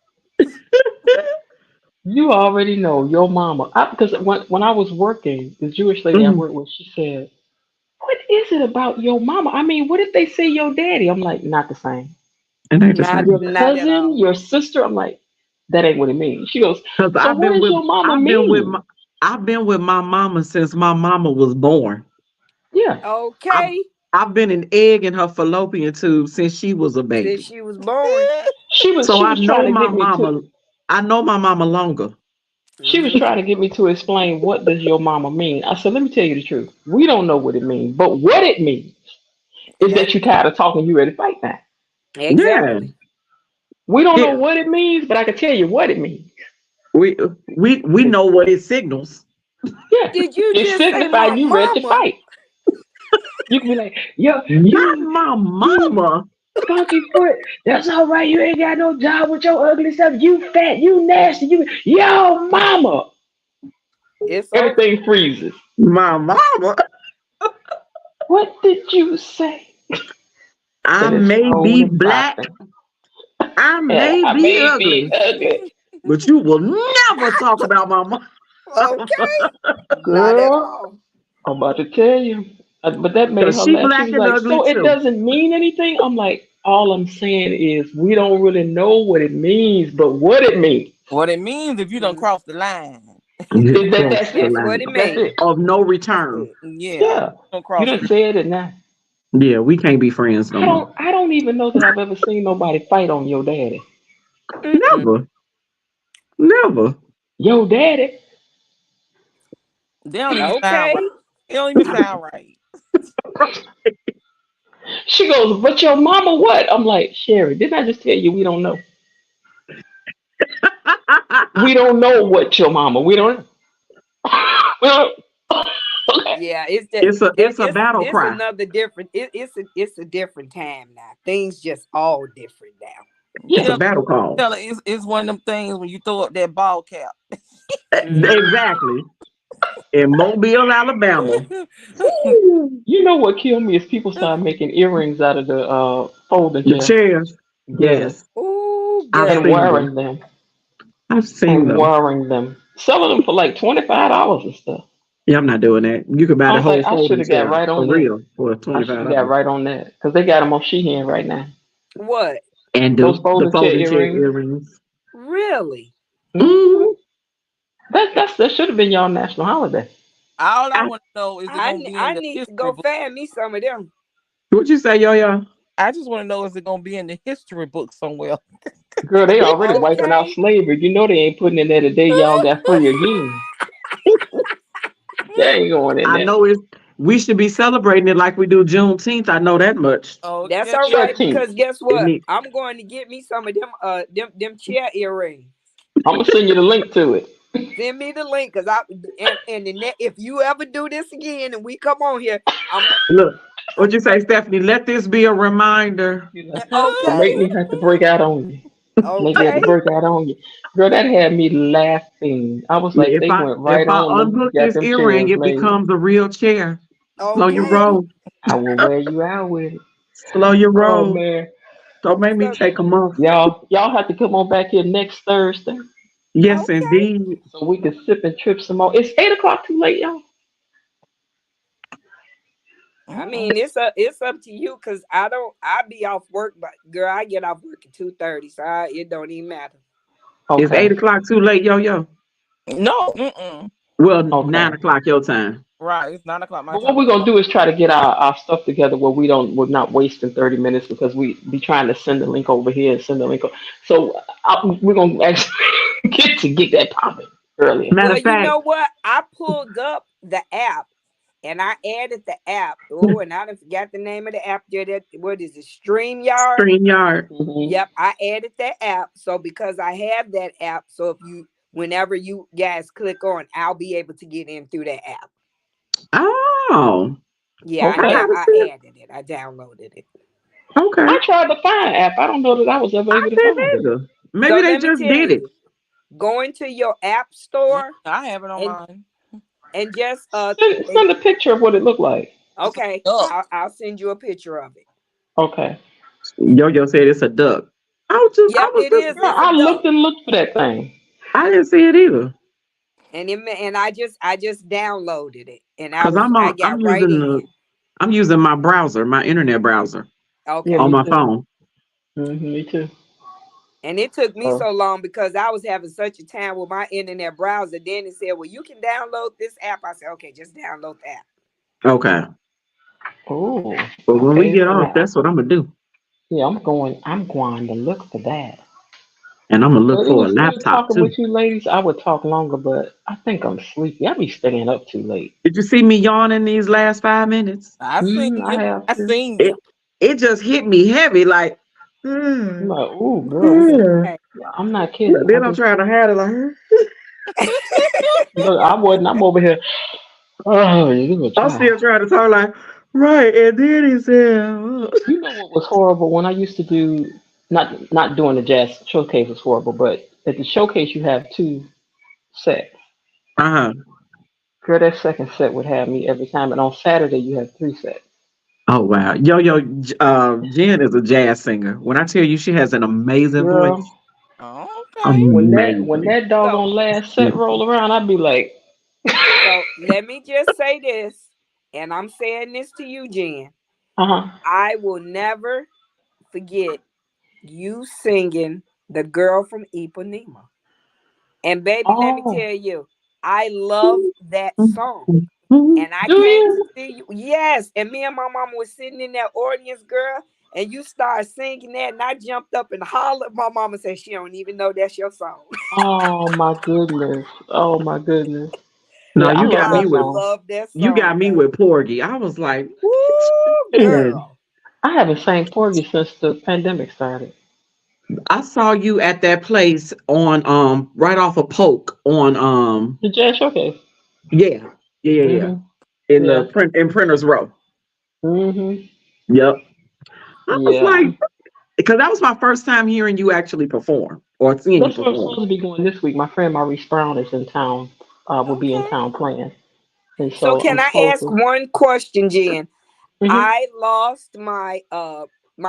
[SPEAKER 5] you already know your mama. Because when I was working, the Jewish lady I
[SPEAKER 1] Mm.
[SPEAKER 5] worked with, she said, "What is it about your mama? I mean, what if they say your daddy?" I'm like, not the same.
[SPEAKER 1] And they just
[SPEAKER 6] Not
[SPEAKER 1] like,
[SPEAKER 5] Your
[SPEAKER 6] not at
[SPEAKER 5] cousin,
[SPEAKER 6] all.
[SPEAKER 5] your sister. I'm like, that ain't what it means. She goes,
[SPEAKER 1] because
[SPEAKER 5] so what does your mama mean?
[SPEAKER 1] I've been with my mama since my mama was born.
[SPEAKER 5] Yeah,
[SPEAKER 1] I've
[SPEAKER 6] Okay.
[SPEAKER 1] I've been an egg in her fallopian tube since she was a
[SPEAKER 6] Since
[SPEAKER 1] baby.
[SPEAKER 6] she was born.
[SPEAKER 1] So
[SPEAKER 5] she
[SPEAKER 1] I
[SPEAKER 5] was trying
[SPEAKER 1] know
[SPEAKER 5] to
[SPEAKER 1] my
[SPEAKER 5] get me to.
[SPEAKER 1] mama. I know my mama longer.
[SPEAKER 5] She was trying to get me to explain what does your mama mean. I said, let me tell you the truth. We don't know what it means, but what it means is
[SPEAKER 6] That
[SPEAKER 5] that you tired of talking. You ready to fight now?
[SPEAKER 1] Yeah.
[SPEAKER 6] exactly.
[SPEAKER 5] We don't know
[SPEAKER 1] Yeah.
[SPEAKER 5] what it means, but I can tell you what it means.
[SPEAKER 1] We we know what it signals.
[SPEAKER 5] Yeah,
[SPEAKER 6] Did you
[SPEAKER 5] it
[SPEAKER 6] just say
[SPEAKER 5] signifies
[SPEAKER 6] my
[SPEAKER 5] you ready to
[SPEAKER 6] mama?
[SPEAKER 5] fight. You can be like, yo,
[SPEAKER 1] Not
[SPEAKER 5] you,
[SPEAKER 1] my
[SPEAKER 5] you
[SPEAKER 1] mama.
[SPEAKER 5] funky foot. That's all right. You ain't got no job with your ugly stuff. You fat. You nasty. Yo, mama.
[SPEAKER 6] It's over.
[SPEAKER 5] Everything freezes.
[SPEAKER 1] My mama.
[SPEAKER 5] What did you say?
[SPEAKER 1] I
[SPEAKER 5] It is
[SPEAKER 1] may
[SPEAKER 5] cold
[SPEAKER 1] be
[SPEAKER 5] and
[SPEAKER 1] black.
[SPEAKER 5] popping.
[SPEAKER 1] I
[SPEAKER 5] Yeah,
[SPEAKER 1] may
[SPEAKER 5] I
[SPEAKER 1] be
[SPEAKER 5] may be
[SPEAKER 1] ugly.
[SPEAKER 5] ugly.
[SPEAKER 1] But you will never talk about my mama.
[SPEAKER 6] Okay. Not at
[SPEAKER 5] Girl,
[SPEAKER 6] all.
[SPEAKER 5] I'm about to tell you. But that made
[SPEAKER 1] Because
[SPEAKER 5] her
[SPEAKER 1] she
[SPEAKER 5] laugh. She
[SPEAKER 1] black
[SPEAKER 5] was
[SPEAKER 1] and
[SPEAKER 5] like,
[SPEAKER 1] ugly
[SPEAKER 5] so it
[SPEAKER 1] too.
[SPEAKER 5] doesn't mean anything? I'm like, all I'm saying is we don't really know what it means, but what it means
[SPEAKER 4] What it means if you don't cross the line.
[SPEAKER 5] is that that's
[SPEAKER 6] That's
[SPEAKER 5] it.
[SPEAKER 6] what it
[SPEAKER 5] That's
[SPEAKER 6] means.
[SPEAKER 5] it.
[SPEAKER 1] Of no
[SPEAKER 6] That's
[SPEAKER 1] return.
[SPEAKER 6] it.
[SPEAKER 4] Yeah,
[SPEAKER 5] Yeah.
[SPEAKER 4] don't
[SPEAKER 5] You
[SPEAKER 4] cross
[SPEAKER 5] done
[SPEAKER 4] the
[SPEAKER 5] said it now.
[SPEAKER 1] Yeah, we can't be friends no more.
[SPEAKER 5] I don't even know that I've ever seen nobody fight on your daddy.
[SPEAKER 6] Mm-mm.
[SPEAKER 1] Never. Never.
[SPEAKER 5] Your daddy.
[SPEAKER 4] They don't even sound right.
[SPEAKER 6] Okay.
[SPEAKER 4] It don't even sound right.
[SPEAKER 5] She goes, but your mama what? I'm like, Sherry, didn't I just tell you we don't know? We don't know what your mama. We don't. We don't. Okay.
[SPEAKER 6] Yeah, it's that
[SPEAKER 1] It's a battle
[SPEAKER 6] this
[SPEAKER 1] cry.
[SPEAKER 6] another different it's a different time now. Things just all different now.
[SPEAKER 1] It's a
[SPEAKER 5] Yeah.
[SPEAKER 1] battle call.
[SPEAKER 4] Tell her it's one of them things when you throw up that ball cap.
[SPEAKER 1] Exactly. In Mobile, Alabama.
[SPEAKER 5] You know what killed me is people start making earrings out of the folding
[SPEAKER 1] The
[SPEAKER 5] chair.
[SPEAKER 1] chairs.
[SPEAKER 5] Yeah.
[SPEAKER 1] Yes.
[SPEAKER 6] Oh
[SPEAKER 1] I've
[SPEAKER 5] And
[SPEAKER 6] girl.
[SPEAKER 1] seen them.
[SPEAKER 5] wearing them.
[SPEAKER 1] I've seen
[SPEAKER 5] And
[SPEAKER 1] them.
[SPEAKER 5] wearing them. Selling them for like $25 and stuff.
[SPEAKER 1] Yeah, I'm not doing that. You can buy
[SPEAKER 5] I
[SPEAKER 1] the
[SPEAKER 5] was like,
[SPEAKER 1] whole
[SPEAKER 5] I should
[SPEAKER 1] folding
[SPEAKER 5] have got
[SPEAKER 1] chair
[SPEAKER 5] right
[SPEAKER 1] for
[SPEAKER 5] on that.
[SPEAKER 1] real for
[SPEAKER 5] I should have got
[SPEAKER 1] $25.
[SPEAKER 5] right on that. Because they got them on Shein right now.
[SPEAKER 6] What?
[SPEAKER 1] And
[SPEAKER 5] Those
[SPEAKER 1] the
[SPEAKER 5] folding chair
[SPEAKER 1] folding chair
[SPEAKER 5] earrings.
[SPEAKER 1] earrings.
[SPEAKER 6] Really?
[SPEAKER 5] Hmm. That should have been y'all national holiday.
[SPEAKER 4] All I
[SPEAKER 1] I,
[SPEAKER 4] want to know is it gonna be in
[SPEAKER 6] I
[SPEAKER 4] the
[SPEAKER 6] need to
[SPEAKER 4] history
[SPEAKER 6] go
[SPEAKER 4] book.
[SPEAKER 6] find me some of them.
[SPEAKER 1] what you say, yo?
[SPEAKER 4] I just want to know is it gonna be in the history book somewhere.
[SPEAKER 5] Girl, they already wiping out
[SPEAKER 6] Okay.
[SPEAKER 5] slavery. You know they ain't putting in there the day y'all got free again. They ain't going in
[SPEAKER 1] I
[SPEAKER 5] there.
[SPEAKER 1] know we should be celebrating it like we do Juneteenth. I know that much.
[SPEAKER 6] That's
[SPEAKER 4] Okay.
[SPEAKER 6] all right
[SPEAKER 5] 13th.
[SPEAKER 6] because guess
[SPEAKER 1] It
[SPEAKER 6] what?
[SPEAKER 1] need,
[SPEAKER 6] I'm going to get me some of them chair earrings.
[SPEAKER 5] I'm gonna send you the link to it.
[SPEAKER 6] Send me the link because if you ever do this again and we come on here, I'm
[SPEAKER 1] look, what you say, Stephanie? Let this be a reminder.
[SPEAKER 5] You know, don't
[SPEAKER 6] okay.
[SPEAKER 5] make me have to break out on you. Make me have to
[SPEAKER 6] Okay.
[SPEAKER 5] break out on you. Girl, that had me laughing. I was
[SPEAKER 1] Yeah,
[SPEAKER 5] like, they went
[SPEAKER 1] if
[SPEAKER 5] right
[SPEAKER 1] I
[SPEAKER 5] on them,
[SPEAKER 1] unhook
[SPEAKER 5] got
[SPEAKER 1] this
[SPEAKER 5] them
[SPEAKER 1] earring,
[SPEAKER 5] chairs
[SPEAKER 1] it
[SPEAKER 5] made.
[SPEAKER 1] becomes a real chair. Slow your
[SPEAKER 6] Okay.
[SPEAKER 1] roll.
[SPEAKER 5] I will wear you out with it.
[SPEAKER 1] Slow your
[SPEAKER 5] Oh
[SPEAKER 1] roll.
[SPEAKER 5] man.
[SPEAKER 1] Don't make me
[SPEAKER 6] So
[SPEAKER 1] take them off.
[SPEAKER 5] Y'all have to come on back here next Thursday
[SPEAKER 1] Yes,
[SPEAKER 6] okay.
[SPEAKER 1] indeed.
[SPEAKER 5] so we can sip and trip some more. It's 8 o'clock too late, y'all.
[SPEAKER 6] I
[SPEAKER 4] Mm-mm.
[SPEAKER 6] mean, it's up to you because I be off work, but girl, I get off work at 2:30, so it don't even matter.
[SPEAKER 1] It's
[SPEAKER 5] Okay.
[SPEAKER 1] 8 o'clock too late, yo.
[SPEAKER 4] No. Mm-mm.
[SPEAKER 1] Well,
[SPEAKER 5] Okay.
[SPEAKER 1] 9 o'clock your time.
[SPEAKER 4] Right. It's 9 o'clock my
[SPEAKER 5] But what
[SPEAKER 4] time.
[SPEAKER 5] we're gonna do is try to get our stuff together where we're not wasting 30 minutes because we be trying to send the link over here and send the link over. So we're gonna actually get that popping earlier.
[SPEAKER 1] Matter
[SPEAKER 6] Well,
[SPEAKER 1] of
[SPEAKER 6] you
[SPEAKER 1] fact,
[SPEAKER 6] know what? I pulled up the app and I added the app. Oh, and I done forgot the name of the app there. That what is it? StreamYard.
[SPEAKER 1] StreamYard.
[SPEAKER 5] Hmm.
[SPEAKER 6] Yep, I added that app. So because I have that app, so whenever you guys click on, I'll be able to get in through that app.
[SPEAKER 1] Oh,
[SPEAKER 6] Yeah,
[SPEAKER 1] I
[SPEAKER 5] Okay.
[SPEAKER 1] gotta
[SPEAKER 6] I
[SPEAKER 1] see it.
[SPEAKER 6] added it. I downloaded it.
[SPEAKER 1] Okay,
[SPEAKER 5] I tried to find app. I don't know that I was ever
[SPEAKER 1] I
[SPEAKER 5] able to
[SPEAKER 1] didn't
[SPEAKER 5] find it.
[SPEAKER 1] either.
[SPEAKER 6] So
[SPEAKER 1] Maybe they
[SPEAKER 6] let me
[SPEAKER 1] just
[SPEAKER 6] tell
[SPEAKER 1] did it.
[SPEAKER 6] you, go into your app
[SPEAKER 4] Mm,
[SPEAKER 6] store
[SPEAKER 4] I have it on
[SPEAKER 6] and
[SPEAKER 4] mine.
[SPEAKER 6] just
[SPEAKER 5] Send a picture of what it looked like.
[SPEAKER 4] It's a
[SPEAKER 6] okay,
[SPEAKER 4] duck.
[SPEAKER 6] I'll send you a picture of it.
[SPEAKER 5] Okay.
[SPEAKER 1] Yo said it's a duck. I
[SPEAKER 6] Yep,
[SPEAKER 1] was
[SPEAKER 6] it
[SPEAKER 1] just,
[SPEAKER 6] is.
[SPEAKER 5] Yeah,
[SPEAKER 6] It's a
[SPEAKER 5] I
[SPEAKER 6] duck.
[SPEAKER 5] looked and looked for that thing.
[SPEAKER 1] I didn't see it either.
[SPEAKER 6] And I just downloaded it and
[SPEAKER 1] Cause
[SPEAKER 6] I got right in.
[SPEAKER 1] I'm using my browser, my internet browser
[SPEAKER 5] Yeah,
[SPEAKER 1] on
[SPEAKER 6] Okay.
[SPEAKER 5] me
[SPEAKER 1] my
[SPEAKER 5] too.
[SPEAKER 1] phone.
[SPEAKER 5] Me too.
[SPEAKER 6] And it took me
[SPEAKER 5] So,
[SPEAKER 6] so long because I was having such a time with my internet browser. Then it said, well, you can download this app. I said, okay, just download the app.
[SPEAKER 1] Okay,
[SPEAKER 5] oh,
[SPEAKER 1] but when we
[SPEAKER 5] okay.
[SPEAKER 1] get
[SPEAKER 5] So
[SPEAKER 1] off,
[SPEAKER 5] now,
[SPEAKER 1] that's what I'm gonna do,
[SPEAKER 5] yeah, I'm going to look for that.
[SPEAKER 1] and I'm gonna
[SPEAKER 5] But
[SPEAKER 1] look
[SPEAKER 5] it
[SPEAKER 1] for a
[SPEAKER 5] was good
[SPEAKER 1] laptop
[SPEAKER 5] talking
[SPEAKER 1] too.
[SPEAKER 5] with you ladies. I would talk longer, but I think I'm sleepy. I be staying up too late.
[SPEAKER 1] Did you see me yawning these last 5 minutes?
[SPEAKER 4] I seen
[SPEAKER 5] I
[SPEAKER 4] you.
[SPEAKER 5] have
[SPEAKER 4] I
[SPEAKER 5] to.
[SPEAKER 4] seen you.
[SPEAKER 1] It it just hit me heavy, like.
[SPEAKER 5] I'm
[SPEAKER 1] Mm,
[SPEAKER 5] like, oh, girl.
[SPEAKER 1] mm.
[SPEAKER 6] Hey.
[SPEAKER 5] I'm not kidding. I
[SPEAKER 1] Then I'm
[SPEAKER 5] be
[SPEAKER 1] trying to hide it like.
[SPEAKER 5] look. I wasn't. I'm over here. Oh, you gonna
[SPEAKER 1] I'm
[SPEAKER 5] try.
[SPEAKER 1] still trying to talk like, right. And then he said,
[SPEAKER 5] You know what was horrible when I used to do not doing the jazz showcase was horrible, but at the showcase you have two sets.
[SPEAKER 1] uh-huh.
[SPEAKER 5] Girl, that second set would have me every time, and on Saturday you have three sets.
[SPEAKER 1] Oh wow. Jen is a jazz singer. When I tell you she has an amazing voice.
[SPEAKER 5] Girl,
[SPEAKER 4] Okay.
[SPEAKER 5] when that
[SPEAKER 1] Amazing.
[SPEAKER 6] So
[SPEAKER 5] doggone last set roll around, I'd be like,
[SPEAKER 6] so let me just say this, and I'm saying this to you, Jen.
[SPEAKER 5] uh huh.
[SPEAKER 6] I will never forget you singing The Girl from Ipanema. And baby, let me
[SPEAKER 5] Oh,
[SPEAKER 6] tell you, I love that song. And I
[SPEAKER 5] do
[SPEAKER 6] came to
[SPEAKER 5] you?
[SPEAKER 6] see you. Yes. And me and my mama was sitting in that audience, girl. And you started singing that, and I jumped up and hollered. My mama said she don't even know that's your song.
[SPEAKER 5] Oh my goodness. Oh my goodness.
[SPEAKER 1] No,
[SPEAKER 5] Yeah, I
[SPEAKER 1] you
[SPEAKER 5] love
[SPEAKER 1] got
[SPEAKER 6] I
[SPEAKER 1] me
[SPEAKER 5] that
[SPEAKER 1] with
[SPEAKER 5] song.
[SPEAKER 6] love that
[SPEAKER 1] you got
[SPEAKER 6] song,
[SPEAKER 1] me
[SPEAKER 6] baby.
[SPEAKER 1] with Porgy. I was like,
[SPEAKER 6] Woo,
[SPEAKER 1] man.
[SPEAKER 6] girl.
[SPEAKER 5] I haven't sang Porgy since the pandemic started.
[SPEAKER 1] I saw you at that place on right off of Polk on
[SPEAKER 5] The jazz showcase.
[SPEAKER 1] yeah. Yeah.
[SPEAKER 5] Mhm.
[SPEAKER 1] In the
[SPEAKER 5] Yeah.
[SPEAKER 1] printers row.
[SPEAKER 5] Mhm.
[SPEAKER 1] Yep. I was
[SPEAKER 5] Yeah.
[SPEAKER 1] like, because that was my first time hearing you actually perform or seeing you
[SPEAKER 5] That's what I'm supposed
[SPEAKER 1] perform.
[SPEAKER 5] to be going this week. My friend Maurice Brown is in town. Will be in
[SPEAKER 6] Okay.
[SPEAKER 5] town playing, and
[SPEAKER 6] So
[SPEAKER 5] so
[SPEAKER 6] can
[SPEAKER 5] I'm
[SPEAKER 6] I
[SPEAKER 5] supposed
[SPEAKER 6] ask
[SPEAKER 5] to.
[SPEAKER 6] one question, Jen?
[SPEAKER 5] Mhm.
[SPEAKER 6] I lost my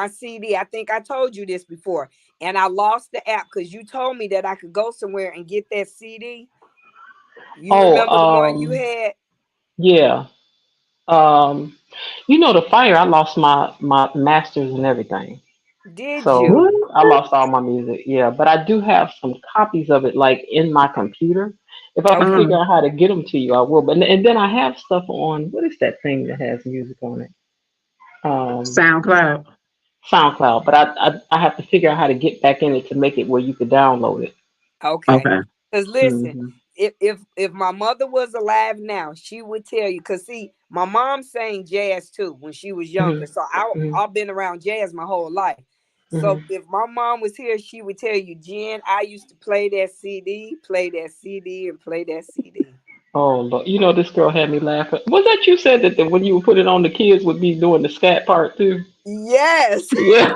[SPEAKER 6] CD. I think I told you this before. And I lost the app because you told me that I could go somewhere and get that CD. You
[SPEAKER 5] Oh,
[SPEAKER 6] remember the one you had?
[SPEAKER 5] yeah. Um, the fire. I lost my masters and everything.
[SPEAKER 6] Did
[SPEAKER 5] So
[SPEAKER 1] What?
[SPEAKER 6] you?
[SPEAKER 5] I lost all my music. Yeah, but I do have some copies of it, like in my computer. If I can
[SPEAKER 6] Okay.
[SPEAKER 5] figure out how to get them to you, I will. But and then I have stuff on. What is that thing that has music on it? Um,
[SPEAKER 1] SoundCloud.
[SPEAKER 5] SoundCloud, but I have to figure out how to get back in it to make it where you could download it.
[SPEAKER 6] Okay.
[SPEAKER 1] Okay.
[SPEAKER 6] Because listen,
[SPEAKER 5] Hmm.
[SPEAKER 6] if my mother was alive now, she would tell you. Because see, my mom sang jazz too when she was younger, so
[SPEAKER 5] Hmm.
[SPEAKER 6] I've been around jazz my whole life.
[SPEAKER 5] Hmm.
[SPEAKER 6] So if my mom was here, she would tell you, Jen, I used to play that CD, play that CD, and play that CD.
[SPEAKER 5] Oh Lord, you know this girl had me laughing. Was that you said that when you would put it on, the kids would be doing the scat part too?
[SPEAKER 6] Yes.
[SPEAKER 5] Yeah.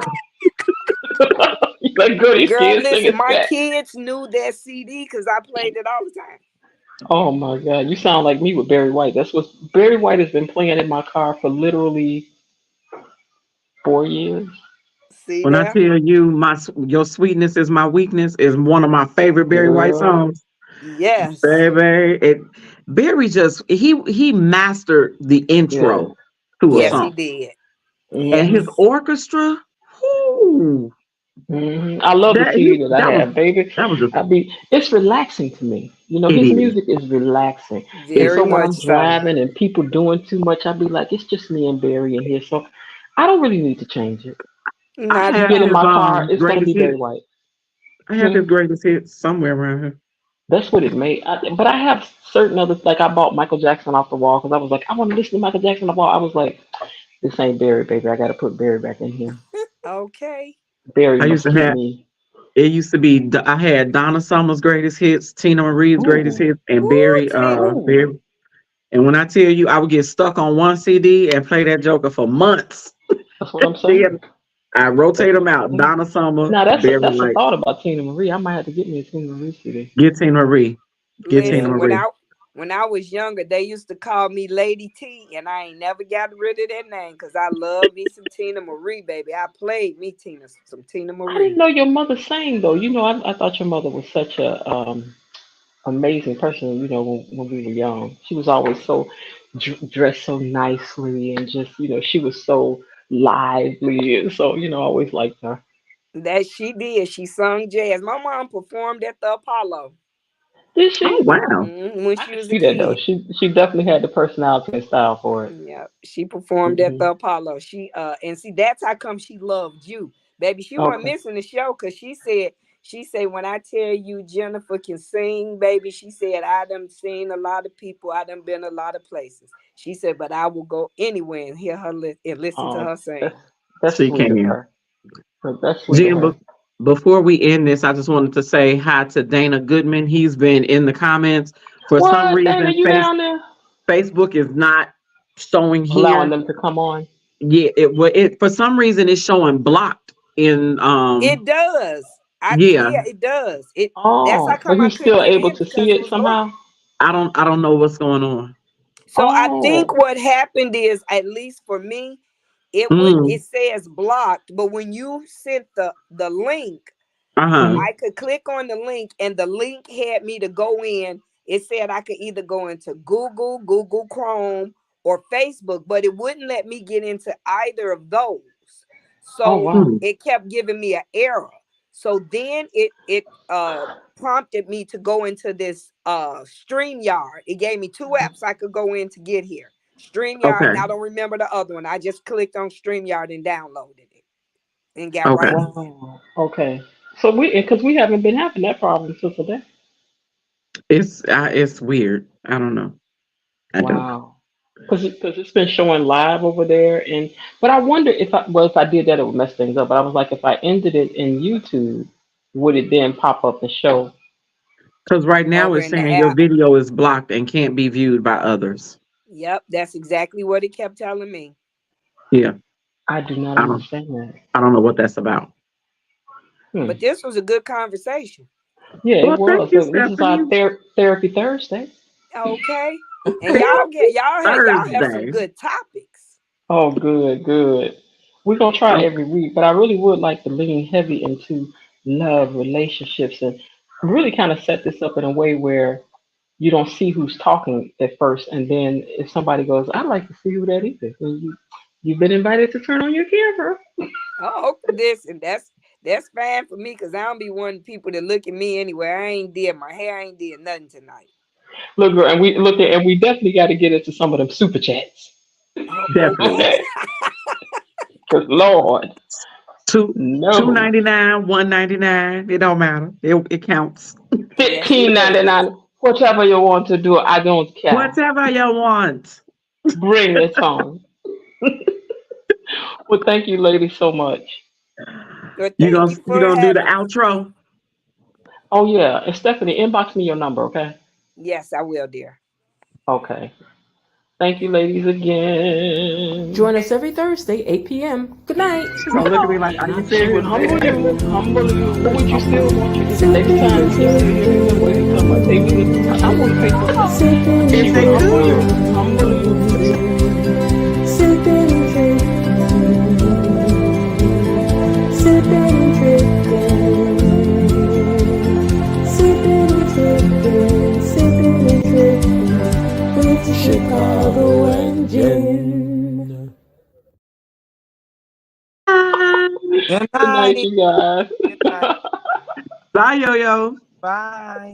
[SPEAKER 5] Like, girl, these
[SPEAKER 6] Girl,
[SPEAKER 5] kids
[SPEAKER 6] listen,
[SPEAKER 5] singing
[SPEAKER 6] my
[SPEAKER 5] scat.
[SPEAKER 6] kids knew that CD because I played it all the time.
[SPEAKER 5] Oh my God, you sound like me with Barry White. That's what Barry White has been playing in my car for literally 4 years.
[SPEAKER 6] See
[SPEAKER 1] When I
[SPEAKER 6] there?
[SPEAKER 1] tell you your sweetness is my weakness is one of my favorite Barry White
[SPEAKER 5] Girl.
[SPEAKER 1] songs.
[SPEAKER 6] Yes.
[SPEAKER 1] Barry just he mastered the
[SPEAKER 5] Yeah.
[SPEAKER 1] intro to a
[SPEAKER 6] Yes,
[SPEAKER 5] Yeah.
[SPEAKER 6] he
[SPEAKER 1] song.
[SPEAKER 6] did.
[SPEAKER 1] And his
[SPEAKER 5] Hmm.
[SPEAKER 6] Yes.
[SPEAKER 1] orchestra, whoo,
[SPEAKER 5] I love the CD that I
[SPEAKER 1] that was
[SPEAKER 5] have, baby.
[SPEAKER 1] just
[SPEAKER 5] It's relaxing to me. You know,
[SPEAKER 1] it
[SPEAKER 5] his
[SPEAKER 1] is.
[SPEAKER 5] music is relaxing. And
[SPEAKER 6] Very
[SPEAKER 5] so when
[SPEAKER 6] much
[SPEAKER 5] I'm
[SPEAKER 6] so.
[SPEAKER 5] driving and people doing too much, I'll be like, it's just me and Barry in here. So I don't really need to change it.
[SPEAKER 1] I
[SPEAKER 6] Not
[SPEAKER 5] You
[SPEAKER 6] at
[SPEAKER 1] have
[SPEAKER 5] get in
[SPEAKER 1] his
[SPEAKER 6] all.
[SPEAKER 5] my car, it's gonna
[SPEAKER 1] greatest
[SPEAKER 5] be Barry
[SPEAKER 1] hits.
[SPEAKER 5] White.
[SPEAKER 1] I have
[SPEAKER 5] Hmm.
[SPEAKER 1] his greatest hits somewhere around here.
[SPEAKER 5] That's what it made. But I have certain other, like I bought Michael Jackson off the wall because I was like, I want to listen to Michael Jackson off the wall. I was like, this ain't Barry, baby. I got to put Barry back in here.
[SPEAKER 6] Okay.
[SPEAKER 5] Barry
[SPEAKER 1] I used
[SPEAKER 5] must
[SPEAKER 1] to
[SPEAKER 5] keep
[SPEAKER 1] have
[SPEAKER 5] me.
[SPEAKER 1] it used to be I had Donna Summer's greatest hits, Tina Marie's greatest
[SPEAKER 5] Ooh,
[SPEAKER 1] hits, and
[SPEAKER 6] Ooh, Tina.
[SPEAKER 5] ooh.
[SPEAKER 1] Barry. And when I tell you, I would get stuck on one CD and play that Joker for months.
[SPEAKER 5] That's what I'm saying.
[SPEAKER 1] Then I rotate
[SPEAKER 5] That's
[SPEAKER 1] them
[SPEAKER 5] what I'm
[SPEAKER 1] out.
[SPEAKER 5] saying.
[SPEAKER 1] Donna Summer,
[SPEAKER 5] Now
[SPEAKER 1] Barry
[SPEAKER 5] that's a
[SPEAKER 1] White.
[SPEAKER 5] thought about Tina Marie. I might have to get me a Tina Marie CD.
[SPEAKER 1] Get Tina Marie. Get Tina
[SPEAKER 5] Yeah.
[SPEAKER 6] Listen,
[SPEAKER 1] Marie.
[SPEAKER 6] when I was younger, they used to call me Lady T, and I ain't never got rid of that name because I love me some Tina Marie, baby. I played me some Tina
[SPEAKER 5] I didn't
[SPEAKER 6] Marie.
[SPEAKER 5] know your mother sang though. You know, I thought your mother was such a amazing person. You know, when we were young, she was always so dressed so nicely and just she was so lively and so I always liked her.
[SPEAKER 6] That she did. She sung jazz. My mom performed at the Apollo
[SPEAKER 5] Did
[SPEAKER 1] Oh
[SPEAKER 5] she?
[SPEAKER 1] wow.
[SPEAKER 6] when
[SPEAKER 5] I
[SPEAKER 6] she
[SPEAKER 5] could
[SPEAKER 6] was a
[SPEAKER 5] see that though.
[SPEAKER 6] kid.
[SPEAKER 5] She definitely had the personality and style for it.
[SPEAKER 6] Yeah, she performed at
[SPEAKER 5] Hmm.
[SPEAKER 6] the Apollo. She and see that's how come she loved you, baby. She wasn't
[SPEAKER 5] Okay.
[SPEAKER 6] missing the show because she said when I tell you Jennifer can sing, baby, she said I done seen a lot of people, I done been a lot of places. She said, but I will go anywhere and hear her and listen to
[SPEAKER 5] Oh,
[SPEAKER 6] her
[SPEAKER 5] that's
[SPEAKER 6] sing.
[SPEAKER 5] that's
[SPEAKER 1] She
[SPEAKER 5] sweet of
[SPEAKER 1] can.
[SPEAKER 5] her. That's sweet of
[SPEAKER 1] Jim,
[SPEAKER 5] her.
[SPEAKER 1] before we end this, I just wanted to say hi to Dana Goodman. He's been in the comments. For some
[SPEAKER 5] What, Dana?
[SPEAKER 1] reason,
[SPEAKER 5] You down there?
[SPEAKER 1] Facebook is not showing
[SPEAKER 5] Allowing
[SPEAKER 1] here.
[SPEAKER 5] them to come on?
[SPEAKER 1] Yeah, it for some reason it's showing blocked in
[SPEAKER 6] It does.
[SPEAKER 1] yeah.
[SPEAKER 6] Yeah, it does. That's how
[SPEAKER 5] Oh, but
[SPEAKER 6] come I
[SPEAKER 5] he's
[SPEAKER 6] couldn't
[SPEAKER 5] still
[SPEAKER 6] get
[SPEAKER 5] able
[SPEAKER 6] in
[SPEAKER 5] to see
[SPEAKER 6] because it
[SPEAKER 5] it
[SPEAKER 6] was blocked.
[SPEAKER 5] somehow.
[SPEAKER 1] I don't know what's going on.
[SPEAKER 6] So I think
[SPEAKER 5] Oh.
[SPEAKER 6] what happened is, at least for me,
[SPEAKER 1] Mm,
[SPEAKER 6] it says blocked, but when you sent the link,
[SPEAKER 1] uh-huh.
[SPEAKER 5] Mhm.
[SPEAKER 6] I could click on the link and the link had me to go in. It said I could either go into Google Chrome, or Facebook, but it wouldn't let me get into either of those.
[SPEAKER 5] Oh
[SPEAKER 6] So
[SPEAKER 5] wow.
[SPEAKER 1] Mm,
[SPEAKER 6] it kept giving me an error. So then it prompted me to go into this StreamYard. It gave me two apps I could go in to get here. StreamYard, and
[SPEAKER 1] okay.
[SPEAKER 6] I don't remember the other one. I just clicked on StreamYard and downloaded it and got
[SPEAKER 1] Okay.
[SPEAKER 6] right in.
[SPEAKER 5] Wow. Okay. So because we haven't been having that problem since today.
[SPEAKER 1] It's weird. I don't know. I don't.
[SPEAKER 5] Wow. Because it's been showing live over there, but I wonder if I did that it would mess things up. But I was like, if I ended it in YouTube, would it then pop up and show?
[SPEAKER 1] Because right now
[SPEAKER 6] Over
[SPEAKER 1] it's
[SPEAKER 6] in the
[SPEAKER 1] saying your
[SPEAKER 6] app.
[SPEAKER 1] video is blocked and can't be viewed by others.
[SPEAKER 6] Yep, that's exactly what it kept telling me.
[SPEAKER 1] Yeah.
[SPEAKER 5] I do not
[SPEAKER 1] I don't
[SPEAKER 5] understand that.
[SPEAKER 1] I don't know what that's about.
[SPEAKER 5] Hmm.
[SPEAKER 6] But this was a good conversation.
[SPEAKER 5] Yeah, it
[SPEAKER 1] Well, thank
[SPEAKER 5] was.
[SPEAKER 1] you,
[SPEAKER 5] This is our
[SPEAKER 1] Stephanie.
[SPEAKER 5] Therapy Thursday.
[SPEAKER 6] Okay. And y'all have some
[SPEAKER 1] Thursday.
[SPEAKER 6] good topics.
[SPEAKER 5] Oh, good, good. We're gonna try
[SPEAKER 1] Oh,
[SPEAKER 5] every week, but I really would like to lean heavy into love, relationships, and really kind of set this up in a way where you don't see who's talking at first, and then if somebody goes, "I'd like to see who that is," then you've been invited to turn on your camera.
[SPEAKER 6] Oh, listen, that's fine for me because I don't be wanting people to look at me anyway. I ain't did my hair, I ain't did nothing tonight.
[SPEAKER 5] Look, girl, and we definitely got to get into some of them super chats.
[SPEAKER 6] Oh, okay.
[SPEAKER 1] definitely.
[SPEAKER 5] Okay, because Lord. No.
[SPEAKER 1] $2.99, $1.99. It don't matter. It counts.
[SPEAKER 5] $15.99. Whatever you want to do, I don't care.
[SPEAKER 1] Whatever you want.
[SPEAKER 5] Bring it on. Well, thank you, ladies, so much.
[SPEAKER 6] Well,
[SPEAKER 1] You
[SPEAKER 6] thank
[SPEAKER 1] gonna
[SPEAKER 6] you
[SPEAKER 1] you
[SPEAKER 6] for
[SPEAKER 1] gonna do the
[SPEAKER 6] having me.
[SPEAKER 1] outro?
[SPEAKER 5] Oh yeah, and Stephanie, inbox me your number, okay?
[SPEAKER 6] Yes, I will, dear.
[SPEAKER 5] Okay. Thank you, ladies, again.
[SPEAKER 2] Join us every Thursday, 8 p.m. Good night.
[SPEAKER 1] She's gonna look at me like, are you
[SPEAKER 5] She would
[SPEAKER 1] serious?
[SPEAKER 5] humble you, but would you still want you to next time you still hear me some way to come up? Hey, I want to pay for something.
[SPEAKER 1] If
[SPEAKER 5] She
[SPEAKER 1] they
[SPEAKER 5] would
[SPEAKER 1] could.
[SPEAKER 5] humble you.
[SPEAKER 2] Chicago and Jen.
[SPEAKER 4] Good
[SPEAKER 5] Good night,
[SPEAKER 4] night.
[SPEAKER 5] you guys.
[SPEAKER 4] Good night.
[SPEAKER 1] Bye, Yo-Yo.
[SPEAKER 4] Bye.